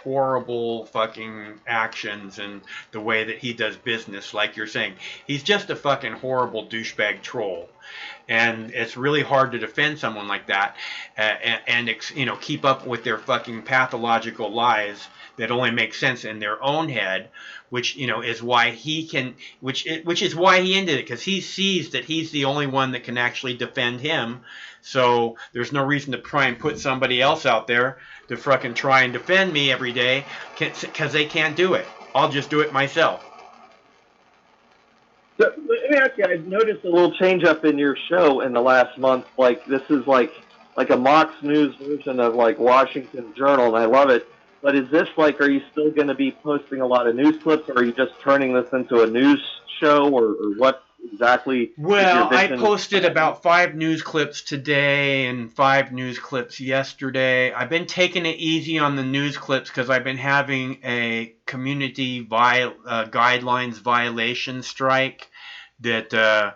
horrible fucking actions and the way that he does business, like you're saying. He's just a fucking horrible douchebag troll. And it's really hard to defend someone like that and keep up with their fucking pathological lies that only make sense in their own head, which is why he can, which is why he ended it, because he sees that he's the only one that can actually defend him. So there's no reason to try and put somebody else out there to fucking try and defend me every day, because they can't do it. I'll just do it myself. So, let me ask you, I've noticed a little change up in your show in the last month. Like, this is like a Mox News version of like Washington Journal, and I love it. But is this like, are you still going to be posting a lot of news clips, or are you just turning this into a news show, or what exactly? Well, I posted about 5 news clips today and 5 news clips yesterday. I've been taking it easy on the news clips because I've been having a community guidelines violation strike that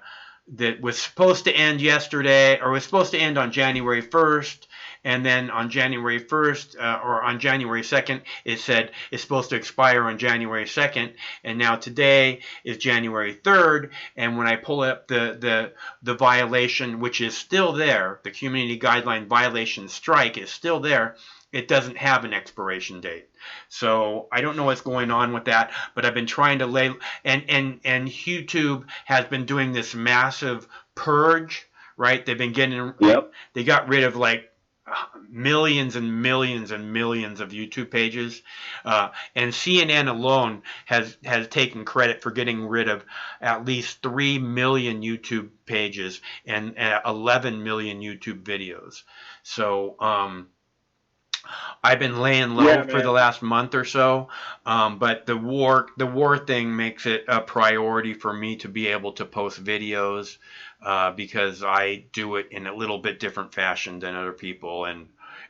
was supposed to end yesterday, or was supposed to end on January 1st. And then on January 1st or on January 2nd, it said it's supposed to expire on January 2nd. And now today is January 3rd. And when I pull up the violation, which is still there, the community guideline violation strike is still there, it doesn't have an expiration date. So I don't know what's going on with that, but I've been trying to lay, and YouTube has been doing this massive purge, right? They've been getting, they got rid of like millions and millions and millions of YouTube pages, and CNN alone has taken credit for getting rid of at least 3 million YouTube pages and 11 million YouTube videos. So I've been laying low for the last month or so, but the war thing makes it a priority for me to be able to post videos. Because I do it in a little bit different fashion than other people, and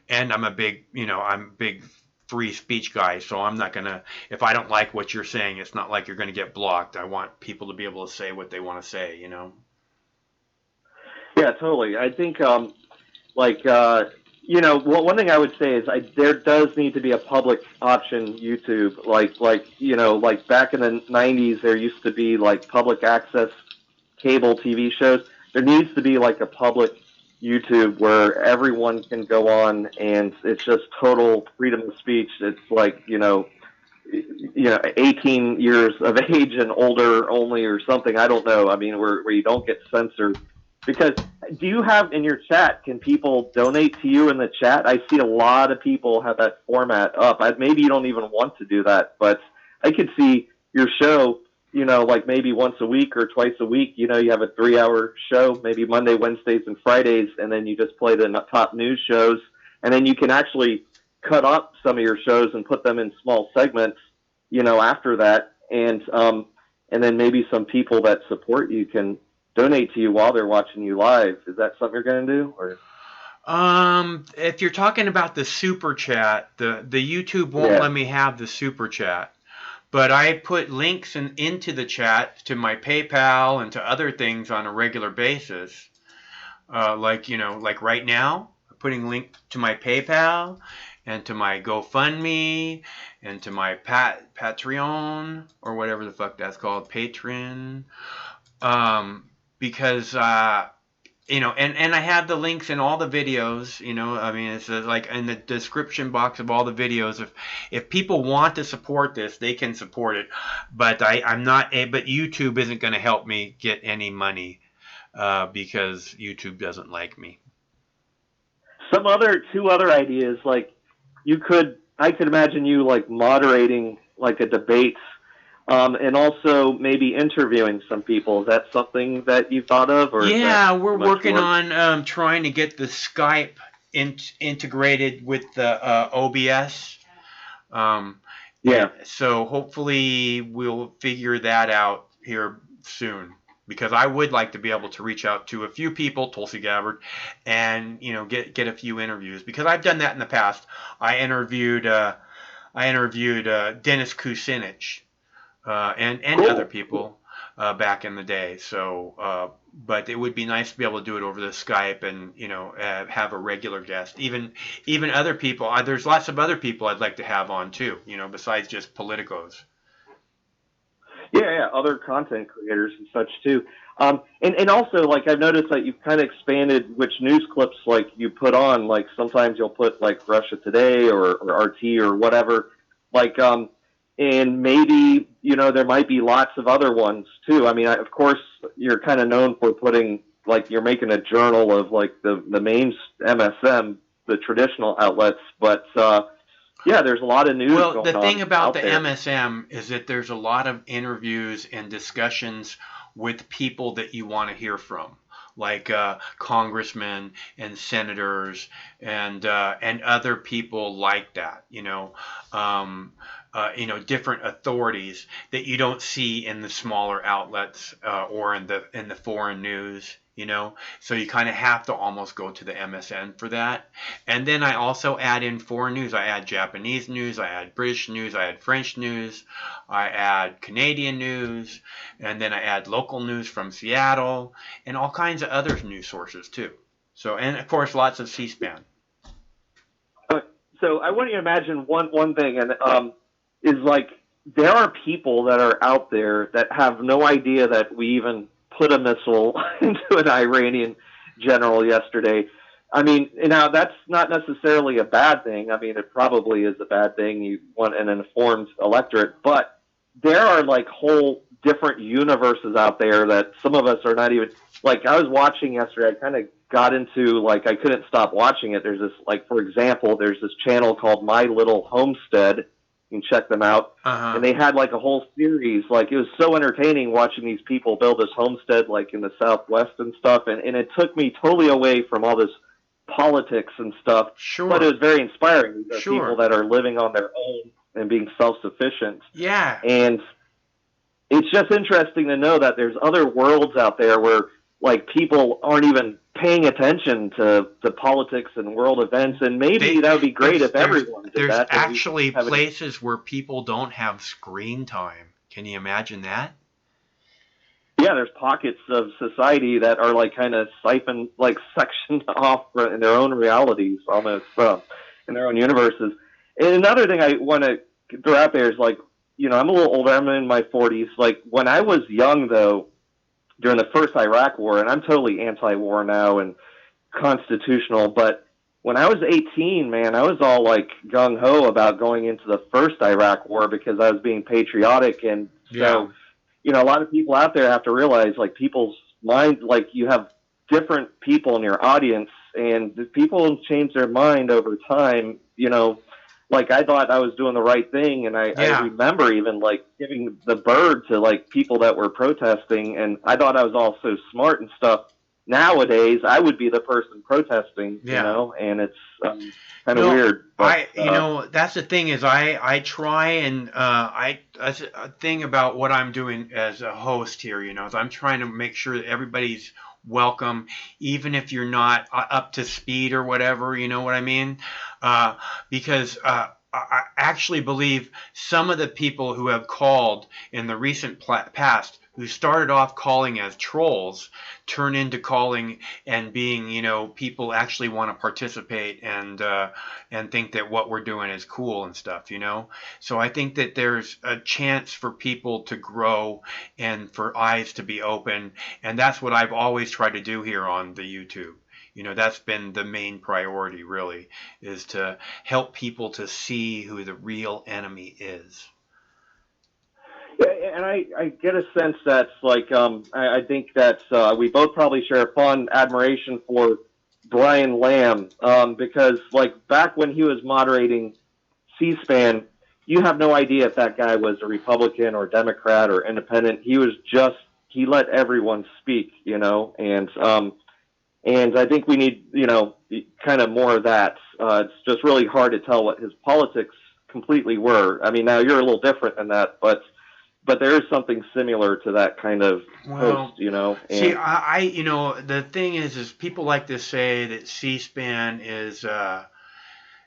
I'm a big, I'm a big free speech guy, so I'm not gonna, if I don't like what you're saying, it's not like you're gonna get blocked. I want people to be able to say what they want to say, Yeah, totally. I think, one thing I would say is there does need to be a public option YouTube, like back in the 90s, there used to be like public access cable TV shows. There needs to be like a public YouTube where everyone can go on and it's just total freedom of speech. It's like, 18 years of age and older only or something. I don't know. I mean, where you don't get censored. Because do you have in your chat, can people donate to you in the chat? I see a lot of people have that format up. Maybe you don't even want to do that, but I could see your show, like maybe once a week or twice a week, you have a 3-hour show, maybe Monday, Wednesdays, and Fridays, and then you just play the top news shows, and then you can actually cut up some of your shows and put them in small segments, after that, and then maybe some people that support you can donate to you while they're watching you live. Is that something you're going to do? Or if you're talking about the super chat, the YouTube won't let me have the super chat. But I put links into the chat to my PayPal and to other things on a regular basis. Like right now, I'm putting link to my PayPal and to my GoFundMe and to my Patreon or whatever the fuck that's called, Patreon. Because and I have the links in all the videos, I mean, it's like in the description box of all the videos. If people want to support this, they can support it, but I'm not, but YouTube isn't going to help me get any money, because YouTube doesn't like me. Two other ideas, like I could imagine you like moderating like a debate, and also maybe interviewing some people. Is that something that you thought of? Or yeah, we're working on trying to get the Skype integrated with the OBS. Yeah. So hopefully we'll figure that out here soon, because I would like to be able to reach out to a few people, Tulsi Gabbard, and get a few interviews, because I've done that in the past. I interviewed Dennis Kucinich and Cool. other people back in the day. So, but it would be nice to be able to do it over the Skype and have a regular guest. Even other people. There's lots of other people I'd like to have on too. Besides just politicos. Yeah, other content creators and such too. And also, like, I've noticed that you've kind of expanded which news clips like you put on. Like sometimes you'll put like Russia Today or RT or whatever. Like, and maybe there might be lots of other ones too. I mean, of course, you're kind of known for putting, like, you're making a journal of like the main MSM, the traditional outlets, but yeah, there's a lot of news going on. Well, the thing about the there. MSM is that there's a lot of interviews and discussions with people that you want to hear from, like congressmen and senators and other people like that. Different authorities that you don't see in the smaller outlets or in the foreign news. So you kind of have to almost go to the MSN for that. And then I also add in foreign news. I add Japanese news, I add British news, I add French news, I add Canadian news, and then I add local news from Seattle and all kinds of other news sources too. So, and of course, lots of C-SPAN. So I want you to imagine one thing, and is like there are people that are out there that have no idea that we even put a missile into an Iranian general yesterday. I mean, now that's not necessarily a bad thing. I mean, it probably is a bad thing. You want an informed electorate, but there are like whole different universes out there that some of us are not even, like, I was watching yesterday. I kind of got into, like, I couldn't stop watching it. There's this, like, for example, there's this channel called My Little Homestead. You can check them out. And they had like a whole series. Like, it was so entertaining watching these people build this homestead, like in the Southwest and stuff. And it took me totally away from all this politics and stuff. Sure. But it was very inspiring. These are Sure. people that are living on their own and being self-sufficient. Yeah. And it's just interesting to know that there's other worlds out there where, like, people aren't even paying attention to politics and world events, and maybe that would be great if everyone did there's that. There's actually places where people don't have screen time. Can you imagine that? Yeah, there's pockets of society that are like kind of sectioned off in their own realities, almost in their own universes. And another thing I want to throw out there is, like, I'm a little older. I'm in my 40s. Like, when I was young, though, during the first Iraq War, and I'm totally anti-war now and constitutional, but when I was 18, man, I was all like gung-ho about going into the first Iraq War because I was being patriotic. And so, a lot of people out there have to realize, like, people's mind, like, you have different people in your audience, and the people change their mind over time. Like, I thought I was doing the right thing, and I remember even, like, giving the bird to, like, people that were protesting, and I thought I was all so smart and stuff. Nowadays, I would be the person protesting, and it's kind of weird. But, that's the thing is I try and that's a thing about what I'm doing as a host here, is I'm trying to make sure that everybody's welcome, even if you're not up to speed or whatever, you know what I mean? Because I actually believe some of the people who have called in the recent past, who started off calling as trolls, turn into calling and being, people actually want to participate and think that what we're doing is cool and stuff, So I think that there's a chance for people to grow and for eyes to be open, and that's what I've always tried to do here on the YouTube. That's been the main priority, really, is to help people to see who the real enemy is. Yeah, and I get a sense that's like, I think that we both probably share a fond admiration for Brian Lamb, because, like, back when he was moderating C-SPAN, you have no idea if that guy was a Republican or Democrat or independent. He let everyone speak, and And I think we need, kind of more of that. It's just really hard to tell what his politics completely were. I mean, now you're a little different than that, but there is something similar to that kind of post, And, see, the thing is people like to say that C-SPAN is,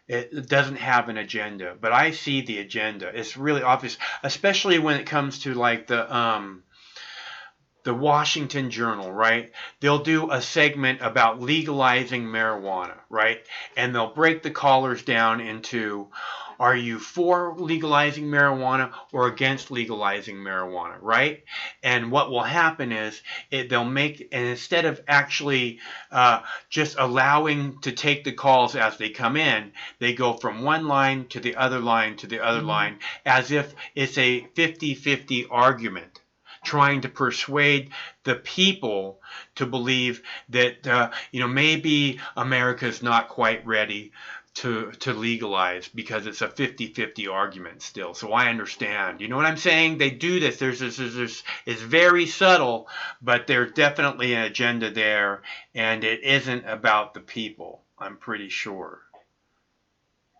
it doesn't have an agenda, but I see the agenda. It's really obvious, especially when it comes to like the Washington Journal, right? They'll do a segment about legalizing marijuana, right? And they'll break the callers down into, are you for legalizing marijuana or against legalizing marijuana, right? And what will happen is they'll make, and instead of actually just allowing to take the calls as they come in, they go from one line to the other line to the other line, as if it's a 50-50 argument, trying to persuade the people to believe that maybe America's not quite ready to legalize because it's a 50-50 argument still. So I understand. You know what I'm saying? They do this. There's it's very subtle, but there's definitely an agenda there, and it isn't about the people, I'm pretty sure.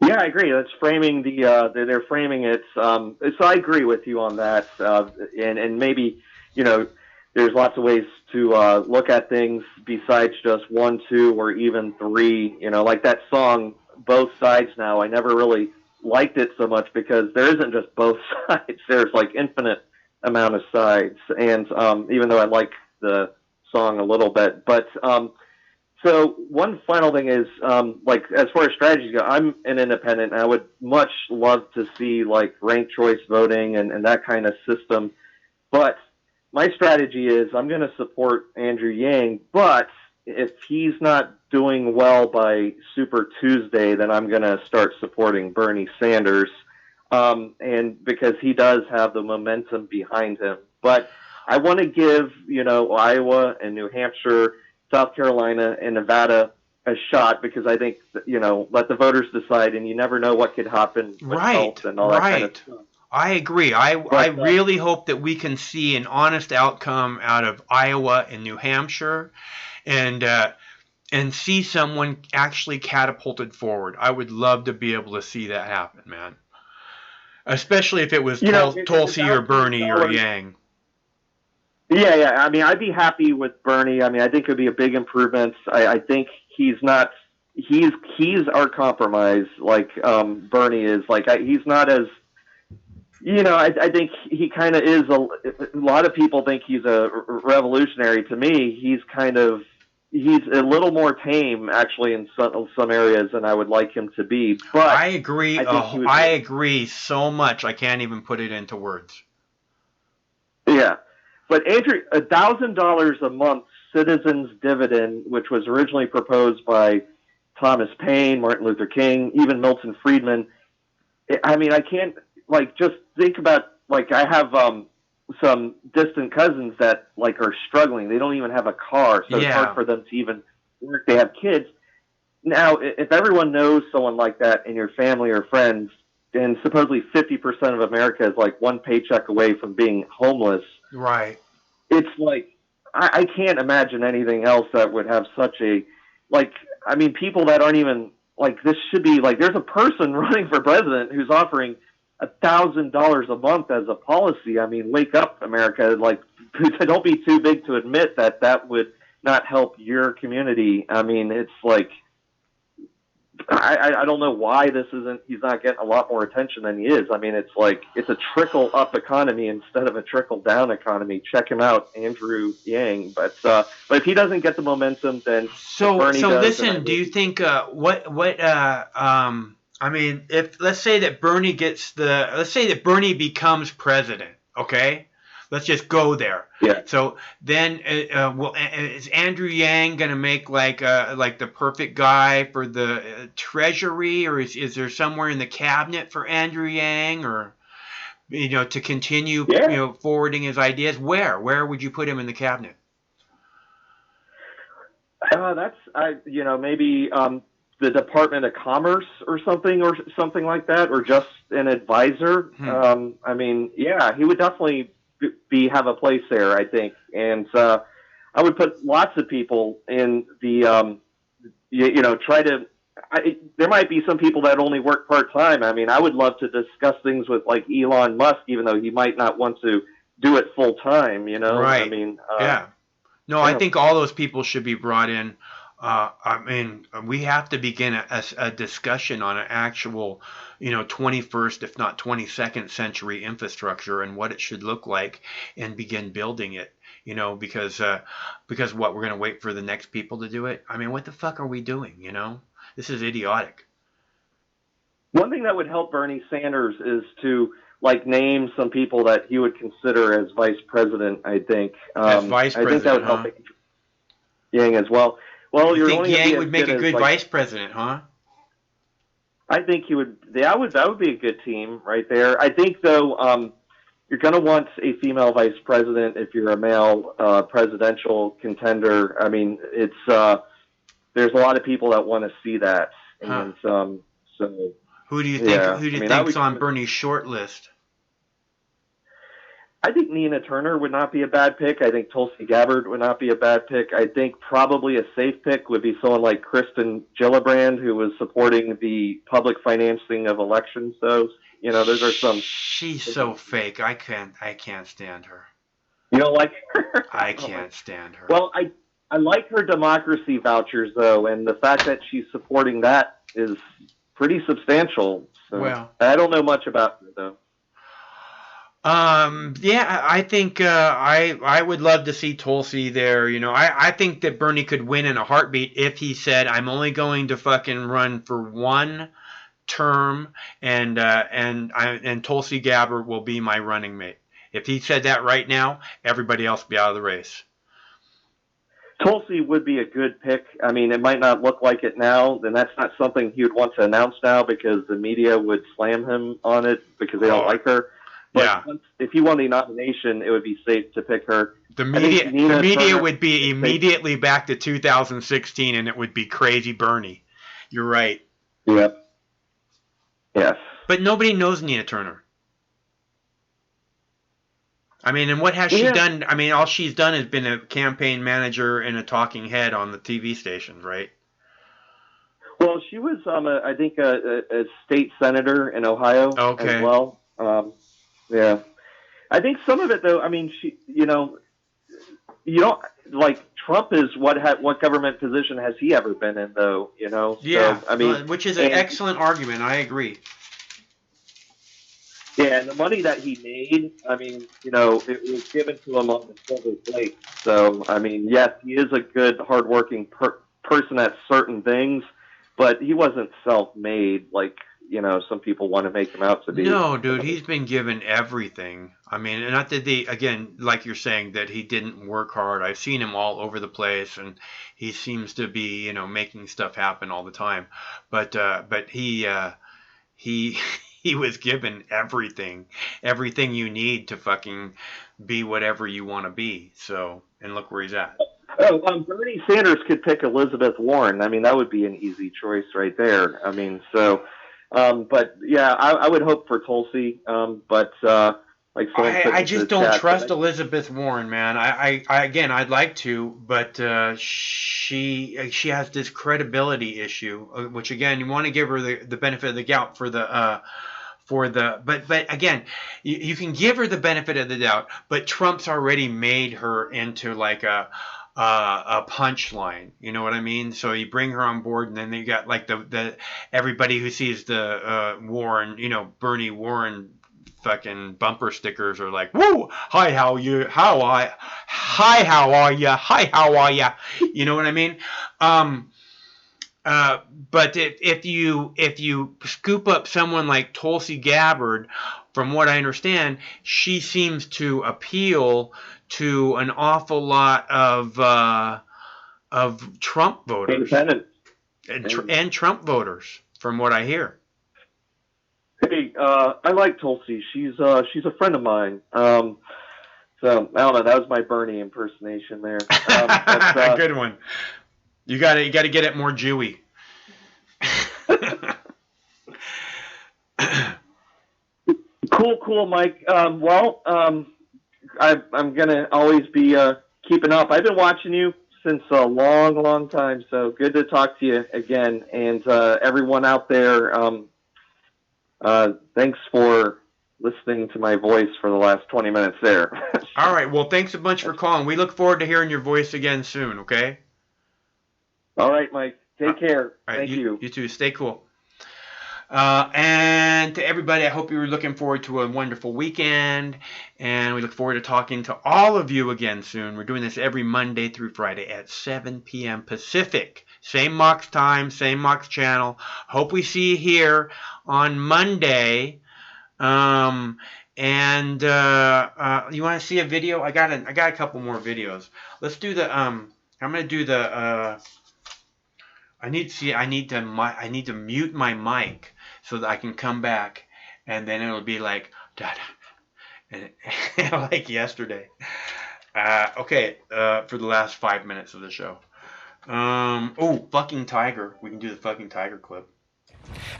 Yeah, I agree. That's framing they're framing it. So I agree with you on that. And maybe, there's lots of ways to look at things besides just 1, 2, or even 3. Like that song, Both Sides Now. I never really liked it so much because there isn't just both sides. There's like infinite amount of sides. And even though I like the song a little bit, but so one final thing is, as far as strategies go, I'm an independent, and I would much love to see, ranked choice voting and that kind of system. But my strategy is I'm going to support Andrew Yang, but if he's not doing well by Super Tuesday, then I'm going to start supporting Bernie Sanders, and because he does have the momentum behind him. But I want to give, Iowa and New Hampshire, South Carolina and Nevada a shot because I think, let the voters decide, and you never know what could happen with health and all that kind of stuff. I agree. I really hope that we can see an honest outcome out of Iowa and New Hampshire and see someone actually catapulted forward. I would love to be able to see that happen, man. Especially if it was Tulsi or Bernie or Yang. Yeah. I mean, I'd be happy with Bernie. I mean, I think it would be a big improvement. I think he's our compromise. Bernie is. He's not as, I think he kind of is. A lot of people think he's a revolutionary. To me, he's a little more tame, actually, in some areas than I would like him to be. But I agree. I agree so much. I can't even put it into words. Yeah. But Andrew, $1,000 a month citizens dividend, which was originally proposed by Thomas Paine, Martin Luther King, even Milton Friedman. I mean, I can't just think about I have some distant cousins that are struggling. They don't even have a car, so it's hard for them to even work. They have kids. Now, if everyone knows someone like that in your family or friends, and supposedly 50% of America is one paycheck away from being homeless. Right. It's I can't imagine anything else that would have such a, people that aren't even, this should be, there's a person running for president who's offering $1,000 a month as a policy. I mean, wake up, America. Don't be too big to admit that would not help your community. I mean, it's I don't know why he's not getting a lot more attention than he is. I mean, it's a trickle up economy instead of a trickle down economy. Check him out, Andrew Yang. But if he doesn't get the momentum, then Bernie does. Listen, do you think I mean, if let's say that Bernie becomes president, okay? Let's just go there. Yeah. So then, is Andrew Yang going to make the perfect guy for the Treasury, or is there somewhere in the cabinet for Andrew Yang, or to continue forwarding his ideas? Where would you put him in the cabinet? Maybe the Department of Commerce or something like that, or just an advisor. I mean, he would definitely have a place there, I think. And I would put lots of people in the try to. There might be some people that only work part time. I mean, I would love to discuss things with like Elon Musk, even though he might not want to do it full time. Right. I mean, yeah. No, I think all those people should be brought in. I mean, we have to begin a discussion on an actual, 21st, if not 22nd century infrastructure and what it should look like, and begin building it. Because what, we're going to wait for the next people to do it? I mean, what the fuck are we doing? This is idiotic. One thing that would help Bernie Sanders is to name some people that he would consider as vice president. I think as vice president, I think that would help Yang as well. Well, you think Yang would make a good vice president, huh? I think he would. That would be a good team right there. I think though, you're going to want a female vice president if you're a male presidential contender. I mean, it's there's a lot of people that want to see that, and so. Who do you think? Yeah, who do you think's on Bernie's short list? I think Nina Turner would not be a bad pick. I think Tulsi Gabbard would not be a bad pick. I think probably a safe pick would be someone like Kristen Gillibrand, who was supporting the public financing of elections. Those are some. She's so fake. I can't stand her. You don't like her? I can't stand her. Well, I like her democracy vouchers though, and the fact that she's supporting that is pretty substantial. So well, I don't know much about her though. Yeah, I think I would love to see Tulsi there. I think that Bernie could win in a heartbeat if he said, "I'm only going to fucking run for one term, and Tulsi Gabbard will be my running mate." If he said that right now, everybody else would be out of the race. Tulsi would be a good pick. I mean, it might not look like it now, then that's not something he would want to announce now because the media would slam him on it because they don't like her. But if he won the nomination, it would be safe to pick her. The media would be immediately back to 2016, and it would be crazy Bernie. You're right. Yep. Yes. But nobody knows Nina Turner. I mean, and what has she done? I mean, all she's done is been a campaign manager and a talking head on the TV stations, right? Well, she was, I think, a state senator in Ohio as well. Yeah. I think some of it, though, I mean, you don't, like, Trump is what government position has he ever been in, though, Yeah, so, I mean, which is an excellent argument. I agree. Yeah, and the money that he made, I mean, it was given to him on the silver plate. So, I mean, yes, he is a good, hardworking person at certain things, but he wasn't self-made like, some people want to make him out to be. No, dude, he's been given everything. I mean, and not that again, like you're saying, that he didn't work hard. I've seen him all over the place, and he seems to be, making stuff happen all the time. But he was given everything you need to fucking be whatever you want to be. So, and look where he's at. Oh, Bernie Sanders could pick Elizabeth Warren. I mean, that would be an easy choice right there. I mean, so, but yeah, I would hope for Tulsi. But I just don't trust Elizabeth Warren, man. I again, I'd like to, but she has this credibility issue, which again, you want to give her the benefit of the doubt but again, you can give her the benefit of the doubt, but Trump's already made her into like a punchline. You know what I mean? So you bring her on board, and then you got like the everybody who sees the Warren, Bernie Warren fucking bumper stickers are like, "Woo! Hi, how are you? Hi, how are you? Hi, how are you?" You know what I mean? But if you scoop up someone like Tulsi Gabbard, from what I understand, she seems to appeal to an awful lot of Trump voters, and Trump voters, from what I hear. Hey, I like Tulsi. She's a friend of mine. So I don't know. That was my Bernie impersonation there. Good one. You got to get it more Jewy. Cool, Mike. I'm gonna always be keeping up. I've been watching you since a long, long time, so good to talk to you again. And everyone out there, thanks for listening to my voice for the last 20 minutes there. All right. Well, thanks a bunch for calling. We look forward to hearing your voice again soon, okay? All right, Mike. Take care. All right, Thank you. You too. Stay cool. And to everybody, I hope you were looking forward to a wonderful weekend. And we look forward to talking to all of you again soon. We're doing this every Monday through Friday at 7 p.m. Pacific. Same Mox time, same Mox channel. Hope we see you here on Monday. You want to see a video? I got a couple more videos. Let's do the I'm gonna do the I need to mute my mic so that I can come back, and then it'll be like and like yesterday. Okay, for the last 5 minutes of the show. Fucking tiger. We can do the fucking tiger clip.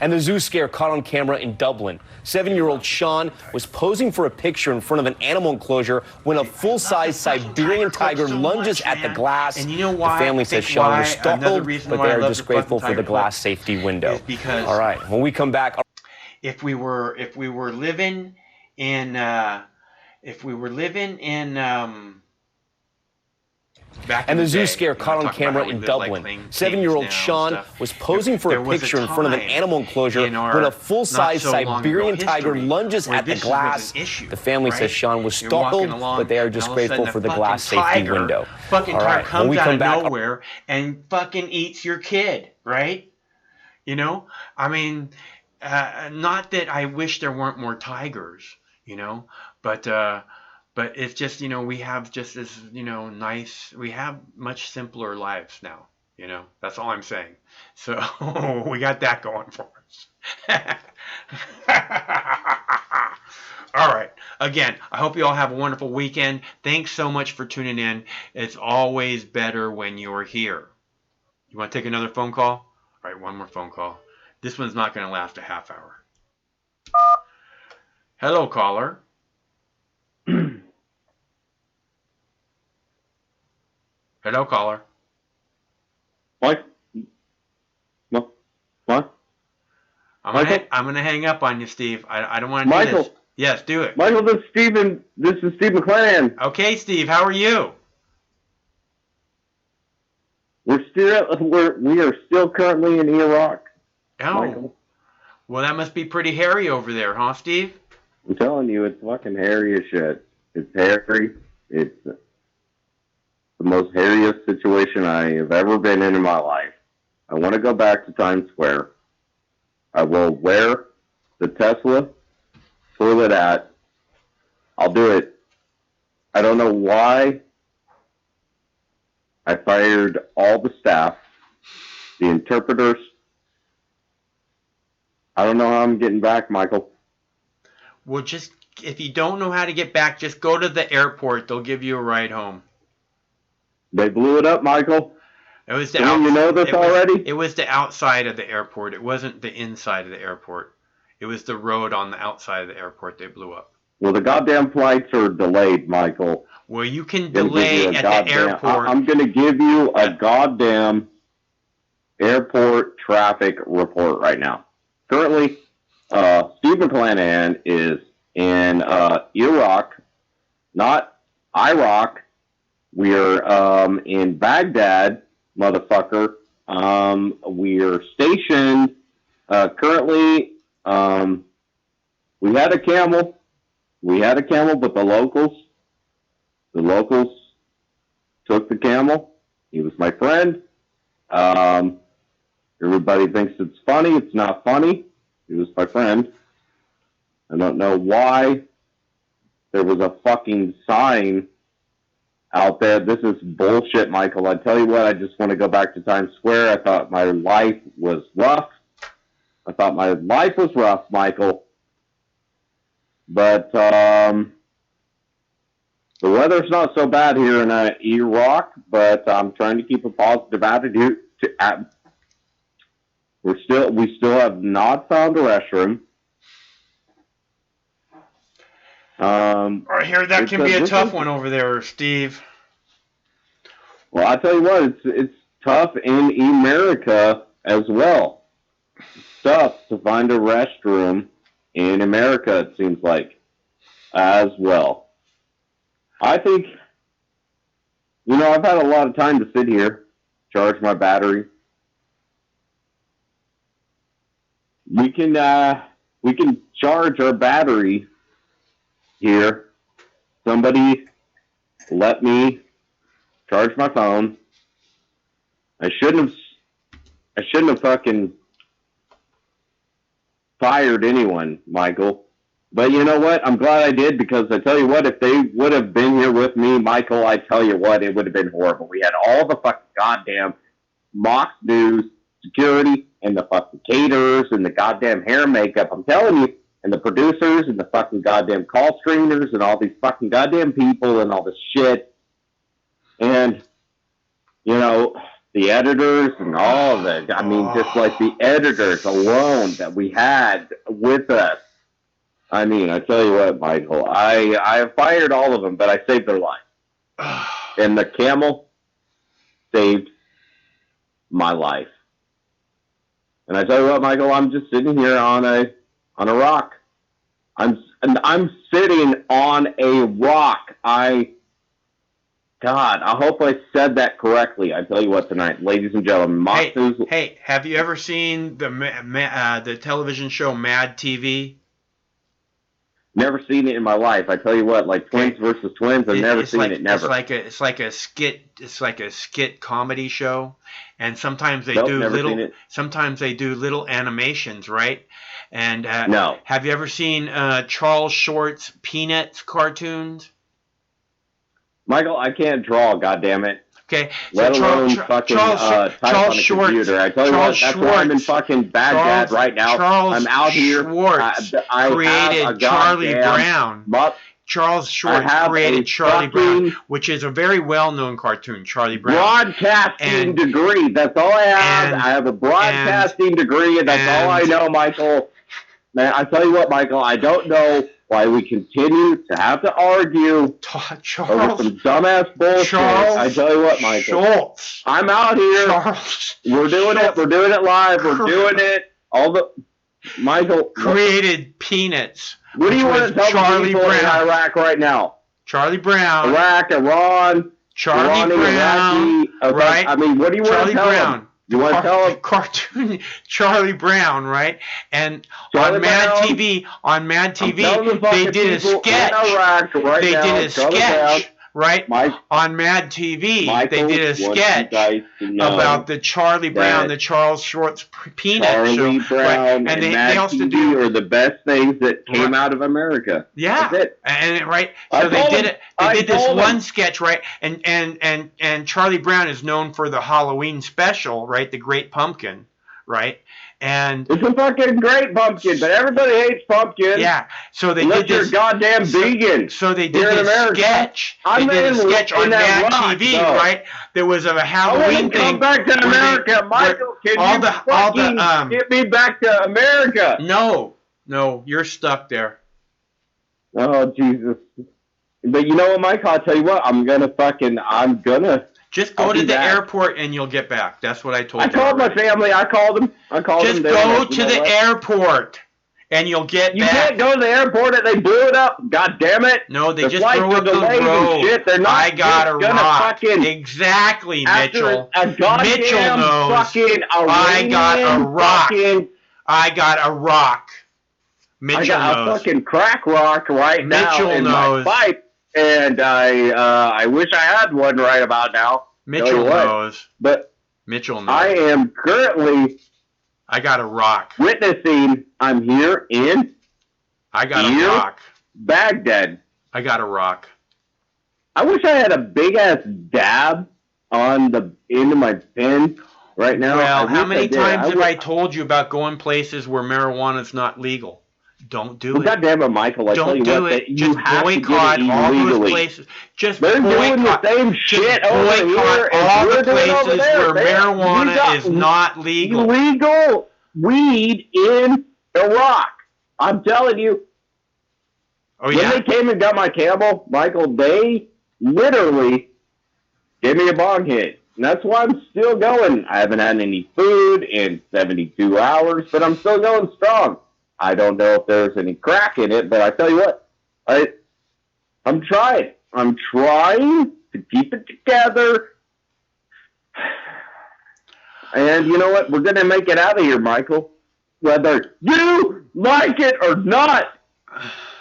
And the zoo scare caught on camera in Dublin. 7-year-old Sean was posing for a picture in front of an animal enclosure when a full-size Siberian tiger lunges at the glass. And you know why? The family says Sean was startled, but they are just grateful for the glass safety window. Because all right, when we come back, if we were living in and the zoo scare caught on camera in Dublin. 7-year-old Sean was posing for a picture in front of an animal enclosure when a full-size Siberian tiger lunges at the glass. The family says Sean was startled, but they are just grateful for the glass safety window. Fucking all right, comes when we out come of back, nowhere and fucking eats your kid, right? You know, I mean, not that I wish there weren't more tigers, you know, but it's just, you know, we have just this, you know, we have much simpler lives now, you know, that's all I'm saying. So we got that going for us. All right. Again, I hope you all have a wonderful weekend. Thanks so much for tuning in. It's always better when you're here. You want to take another phone call? All right, one more phone call. This one's not going to last a half hour. Hello, caller. Hello, caller. What? What? I'm gonna hang up on you, Steve. I don't want to do Michael. this. Yes, do it. Michael, this is Steve McClan. Okay, Steve, how are you? We are still currently in Iraq. Oh. Michael. Well, that must be pretty hairy over there, huh, Steve? I'm telling you, it's fucking hairy as shit. It's hairy. It's the most hairiest situation I have ever been in my life. I want to go back to Times Square. I will wear the Tesla toilet hat. I'll do it. I don't know why I fired all the staff, the interpreters. I don't know how I'm getting back, Michael. Well, just, if you don't know how to get back, just go to the airport. They'll give you a ride home. They blew it up, Michael. It was you know this already? It was the outside of the airport. It wasn't the inside of the airport. It was the road on the outside of the airport they blew up. Well, the goddamn flights are delayed, Michael. Well, you can delay at the airport. I'm going to give you a goddamn airport traffic report right now. Currently, Steve McClanahan is in Iraq, not Iraq. We're in Baghdad, motherfucker. We're stationed currently. We had a camel. But the locals took the camel. He was my friend. Everybody thinks it's funny. It's not funny. He was my friend. I don't know why there was a fucking sign out there. This is bullshit, Michael. I tell you what, I just want to go back to Times Square. I thought my life was rough. Michael. But the weather's not so bad here in Iraq, but I'm trying to keep a positive attitude. We still have not found a restroom. I hear that can be a tough one over there, Steve. Well, I tell you what, it's tough in America as well. It's tough to find a restroom in America, it seems like, as well. I think, I've had a lot of time to sit here, charge my battery. We can charge our battery here. Somebody let me charge my phone. I shouldn't have fucking fired anyone, Michael. But you know what? I'm glad I did, because I tell you what, if they would have been here with me, Michael, I tell you what, it would have been horrible. We had all the fucking goddamn Fox News security and the fucking caterers and the goddamn hair and makeup. I'm telling you, and the producers and the fucking goddamn call screeners and all these fucking goddamn people and all this shit. And, the editors and all of it. I mean, just like the editors alone that we had with us. I mean, I tell you what, Michael, I fired all of them, but I saved their life. And the camel saved my life. And I tell you what, Michael, I'm just sitting here on a rock. I'm sitting on a rock. God, I hope I said that correctly. I tell you what, tonight, ladies and gentlemen, Hey, have you ever seen the television show Mad TV? Never seen it in my life. I tell you what, like Twins versus Twins, I've never seen it. Never. It's like a skit comedy show, and sometimes they sometimes they do little animations, right? And no. Have you ever seen Charles Short's Peanuts cartoons? Michael, I can't draw, goddammit. Okay, let alone fucking type on a computer. I tell you what, that's why I'm in fucking Baghdad right now. I'm out here. I created Charlie Brown. Charles Schwartz created Charlie Brown, which is a very well-known cartoon, Charlie Brown. Broadcasting degree. That's all I have. I have a broadcasting degree, and that's all I know, Michael. Man, I tell you what, Michael, I don't know why we continue to have to argue over some dumbass bullshit. I tell you what, Michael. Schultz. I'm out here. We're doing it. We're doing it live. We're doing it. Michael created Peanuts. What do you want to tell Charlie people in Iraq right now? Charlie Brown. Iraq, Iran. Charlie Brown. Right? I mean, what do you want to tell them? You want to tell them? Cartoon Charlie Brown, right? And on Mad TV, they did a sketch. They did a sketch, right? On Mad TV, they did a sketch about the Charlie Brown, the Charles Schwartz Peanut Charlie show. Brown and they also do are the best things that came out of America. Yeah, that's it. And right, so they did it. They did this one sketch, right? And Charlie Brown is known for the Halloween special, right? The Great Pumpkin, right? And it's a fucking great pumpkin, but everybody hates pumpkin. Yeah, so they did this. You're goddamn vegan. So they did this sketch. They did a sketch on Mad TV, right? There was a Halloween thing. Come back to America, Michael. Can you get me back to America? No, you're stuck there. Oh Jesus! But you know what, Mike? I'll tell you what. I'm gonna. Just go to the airport and you'll get back. That's what I told them. I called my family. I called them. Just go to the airport and you'll get back. You can't go to the airport and they blew it up. God damn it. No, they just threw up the road. Shit. They're not I got a rock. Exactly, Mitchell. Mitchell knows. I got a rock. I got a rock. Mitchell knows. I got a fucking crack rock right now in my pipe. And I wish I had one right about now. Mitchell knows. But Mitchell knows. I am currently. I got a rock. Witnessing. I'm here in. I got a rock. Baghdad. I got a rock. I wish I had a big ass dab on the end of my pen right now. Well, how many times have I told you about going places where marijuana is not legal? Don't do it. God damn it, Michael! I tell you do what, it. Just boycott all those places. They're doing the same shit over here. All the places where marijuana is not legal. Illegal weed in Iraq. I'm telling you. Oh yeah. When they came and got my camel, Michael, they literally Give me a bong hit. And that's why I'm still going. I haven't had any food in 72 hours, but I'm still going strong. I don't know if there's any crack in it, but I tell you what, I'm trying. I'm trying to keep it together. And you know what? We're going to make it out of here, Michael. Whether you like it or not,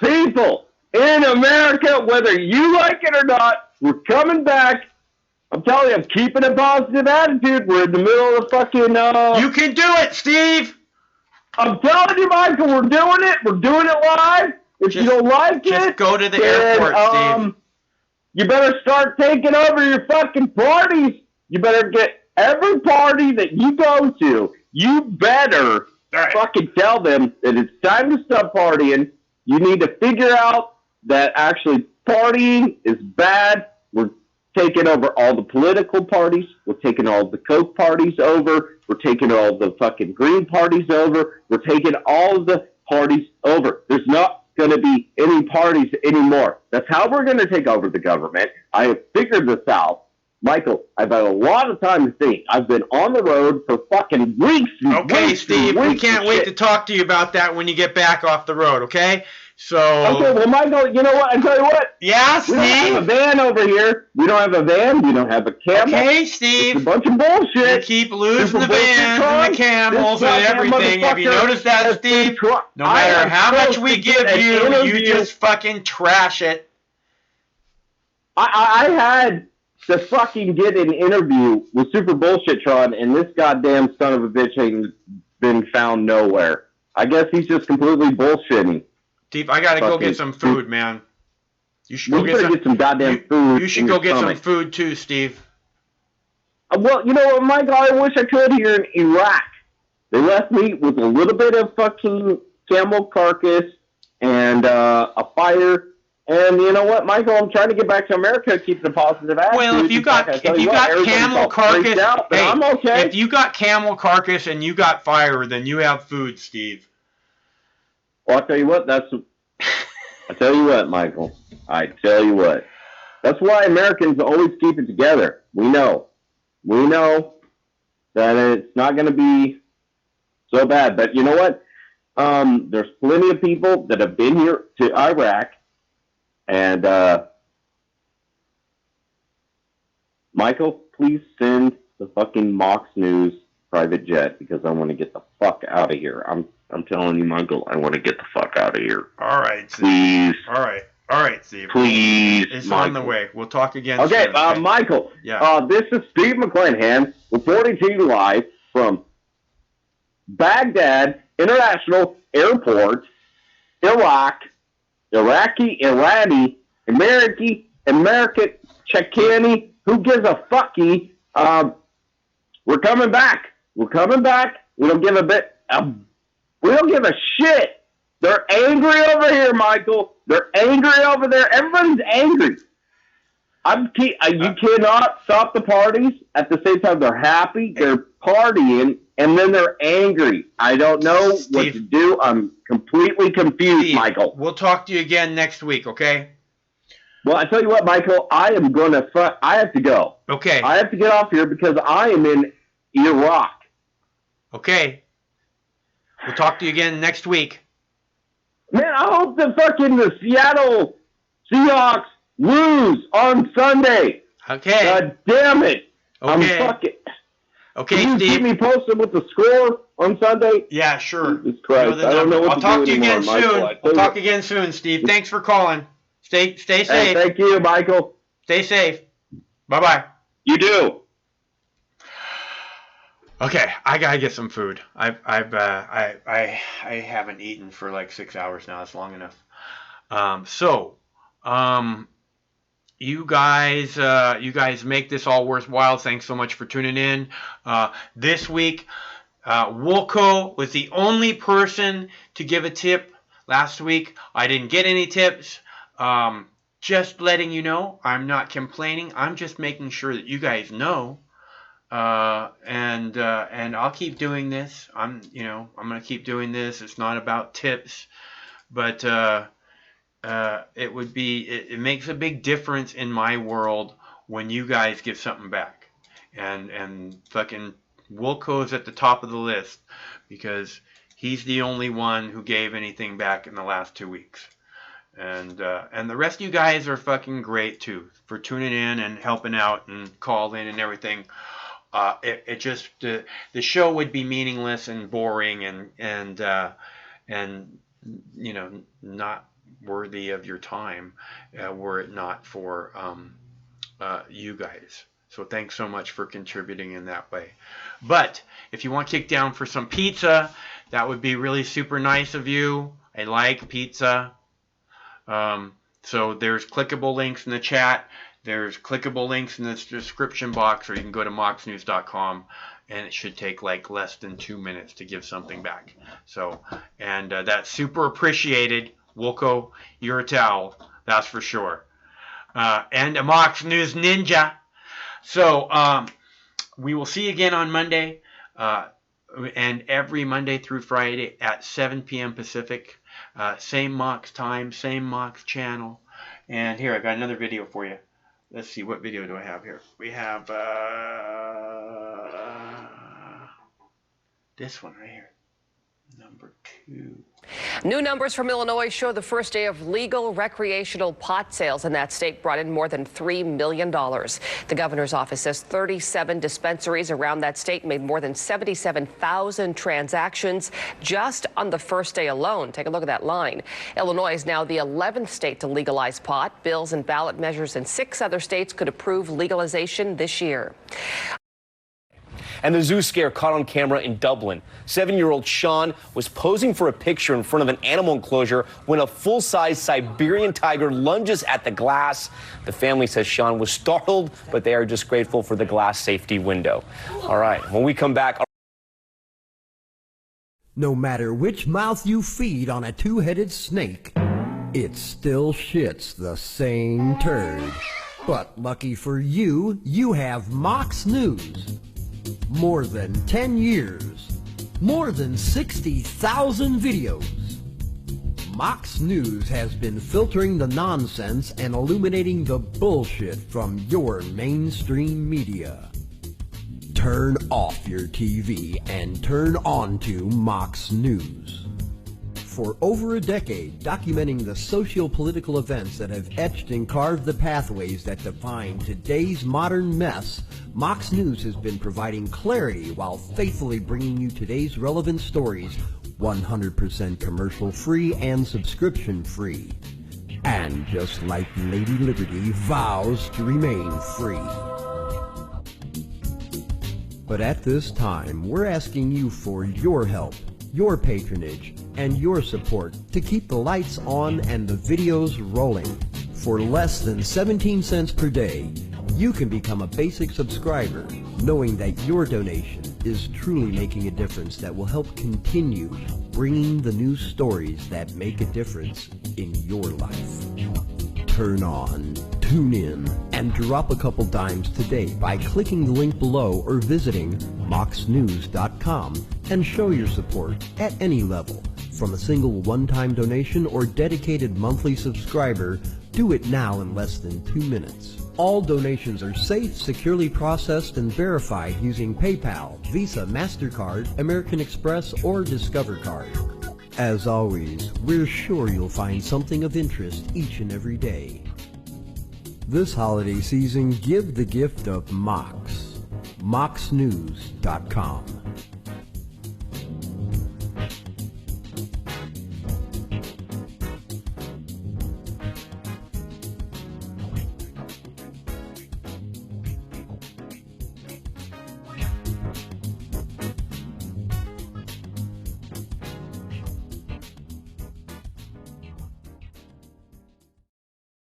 people in America, whether you like it or not, we're coming back. I'm telling you, I'm keeping a positive attitude. We're in the middle of the fucking... You can do it, Steve! I'm telling you, Michael, we're doing it. We're doing it live. If you don't like it... Just go to the airport, Steve. You better start taking over your fucking parties. You better get every party that you go to, you better fucking tell them that it's time to stop partying. You need to figure out that actually partying is bad. We're taking over all the political parties. We're taking all the Coke parties over. We're taking all the fucking Green parties over. We're taking all of the parties over. There's not going to be any parties anymore. That's how we're going to take over the government. I have figured this out. Michael, I've had a lot of time to think. I've been on the road for fucking weeks. Okay, Steve, we can't wait to talk to you about that when you get back off the road, okay? So. Okay, well, Michael, you know what? I tell you what. Yeah, Steve. We don't have a van over here. We don't have a van. We don't have a camel. Okay, Steve. It's a bunch of bullshit. You keep losing the vans and the camels and everything. Have you noticed that, Steve? No matter how much we give you, you just fucking trash it. I had to fucking get an interview with Super Bullshitron, and this goddamn son of a bitch ain't been found nowhere. I guess he's just completely bullshitting. Steve, I gotta go get some food, man. You should go get some goddamn food. You should go get some food too, Steve. Well, you know what, Michael? I wish I could here in Iraq. They left me with a little bit of fucking camel carcass and a fire. And you know what, Michael? I'm trying to get back to America, keep the positive attitude. Well, if you got camel carcass, hey, I'm okay. If you got camel carcass and you got fire, then you have food, Steve. Well, I'll tell you what. I tell you what, Michael. I tell you what. That's why Americans always keep it together. We know that it's not going to be so bad. But you know what? There's plenty of people that have been here to Iraq. And, Michael, please send the fucking Mox News private jet because I want to get the fuck out of here. I'm telling you, Michael, I want to get the fuck out of here. All right. Please. All right, Steve. Please. It's Michael. on the way. We'll talk again soon. Okay, Michael. Yeah. This is Steve McClanahan reporting to you live from Baghdad International Airport, Iraq. Iraqi, Irani, American, Checheni, who gives a fucky? We're coming back. We're coming back. We don't give we don't give a shit. They're angry over here, Michael. They're angry over there. Everybody's angry. You cannot stop the parties. At the same time, they're happy. They're partying, and then they're angry. I don't know what to do. I'm completely confused, Steve, Michael. We'll talk to you again next week, okay? Well, I tell you what, Michael, I have to go. Okay. I have to get off here because I am in Iraq. Okay. We'll talk to you again next week. Man, I hope the Seattle Seahawks lose on Sunday. Okay. God damn it. Okay. Okay, Can you Steve. keep me posted with the score on Sunday? Yeah, sure. Jesus Christ. I don't know what I'll talk to you again anymore, soon. Michael. We'll talk again soon, Steve. Thanks for calling. Stay safe. Hey, thank you, Michael. Stay safe. Bye-bye. You do. Okay, I gotta get some food. I haven't eaten for like 6 hours now. That's long enough. You guys make this all worthwhile. Thanks so much for tuning in. This week, Woolco was the only person to give a tip. Last week, I didn't get any tips. Just letting you know, I'm not complaining. I'm just making sure that you guys know. And I'll keep doing this. I'm gonna keep doing this. It's not about tips, but it makes a big difference in my world when you guys give something back. And fucking Wilco's at the top of the list because he's the only one who gave anything back in the last 2 weeks. And the rest of you guys are fucking great too for tuning in and helping out and calling and everything. It just the show would be meaningless and boring and you know, not worthy of your time were it not for you guys. So thanks so much for contributing in that way. But if you want to kick down for some pizza, that would be really super nice of you. I like pizza. So there's clickable links in the chat. There's clickable links in the description box, or you can go to moxnews.com, and it should take like less than 2 minutes to give something back. So, and that's super appreciated. Wilco, you're a towel, that's for sure. And a Mox News Ninja. So we will see you again on Monday, and every Monday through Friday at 7 p.m. Pacific. Same Mox time, same Mox channel. And here, I got another video for you. Let's see, what video do I have here? We have this one right here. Number 2. New numbers from Illinois show the first day of legal recreational pot sales in that state brought in more than $3 million. The governor's office says 37 dispensaries around that state made more than 77,000 transactions just on the first day alone. Take a look at that line. Illinois is now the 11th state to legalize pot. Bills and ballot measures in 6 other states could approve legalization this year. And the zoo scare caught on camera in Dublin. 7-year-old Sean was posing for a picture in front of an animal enclosure when a full-size Siberian tiger lunges at the glass. The family says Sean was startled, but they are just grateful for the glass safety window. All right, when we come back... No matter which mouth you feed on a two-headed snake, it still shits the same turd. But lucky for you, you have Mox News. More than 10 years. More than 60,000 videos. Mox News has been filtering the nonsense and illuminating the bullshit from your mainstream media. Turn off your TV and turn on to Mox News. For over a decade, documenting the socio-political events that have etched and carved the pathways that define today's modern mess, Mox News has been providing clarity while faithfully bringing you today's relevant stories 100% commercial-free and subscription-free. And just like Lady Liberty vows to remain free. But at this time, we're asking you for your help, your patronage, and your support to keep the lights on and the videos rolling. For less than 17 cents per day, you can become a basic subscriber, knowing that your donation is truly making a difference that will help continue bringing the news stories that make a difference in your life. Turn on, tune in, and drop a couple dimes today by clicking the link below or visiting moxnews.com and show your support at any level. From a single one-time donation or dedicated monthly subscriber, do it now in less than 2 minutes. All donations are safe, securely processed, and verified using PayPal, Visa, MasterCard, American Express, or Discover Card. As always, we're sure you'll find something of interest each and every day. This holiday season, give the gift of Mox. moxnews.com.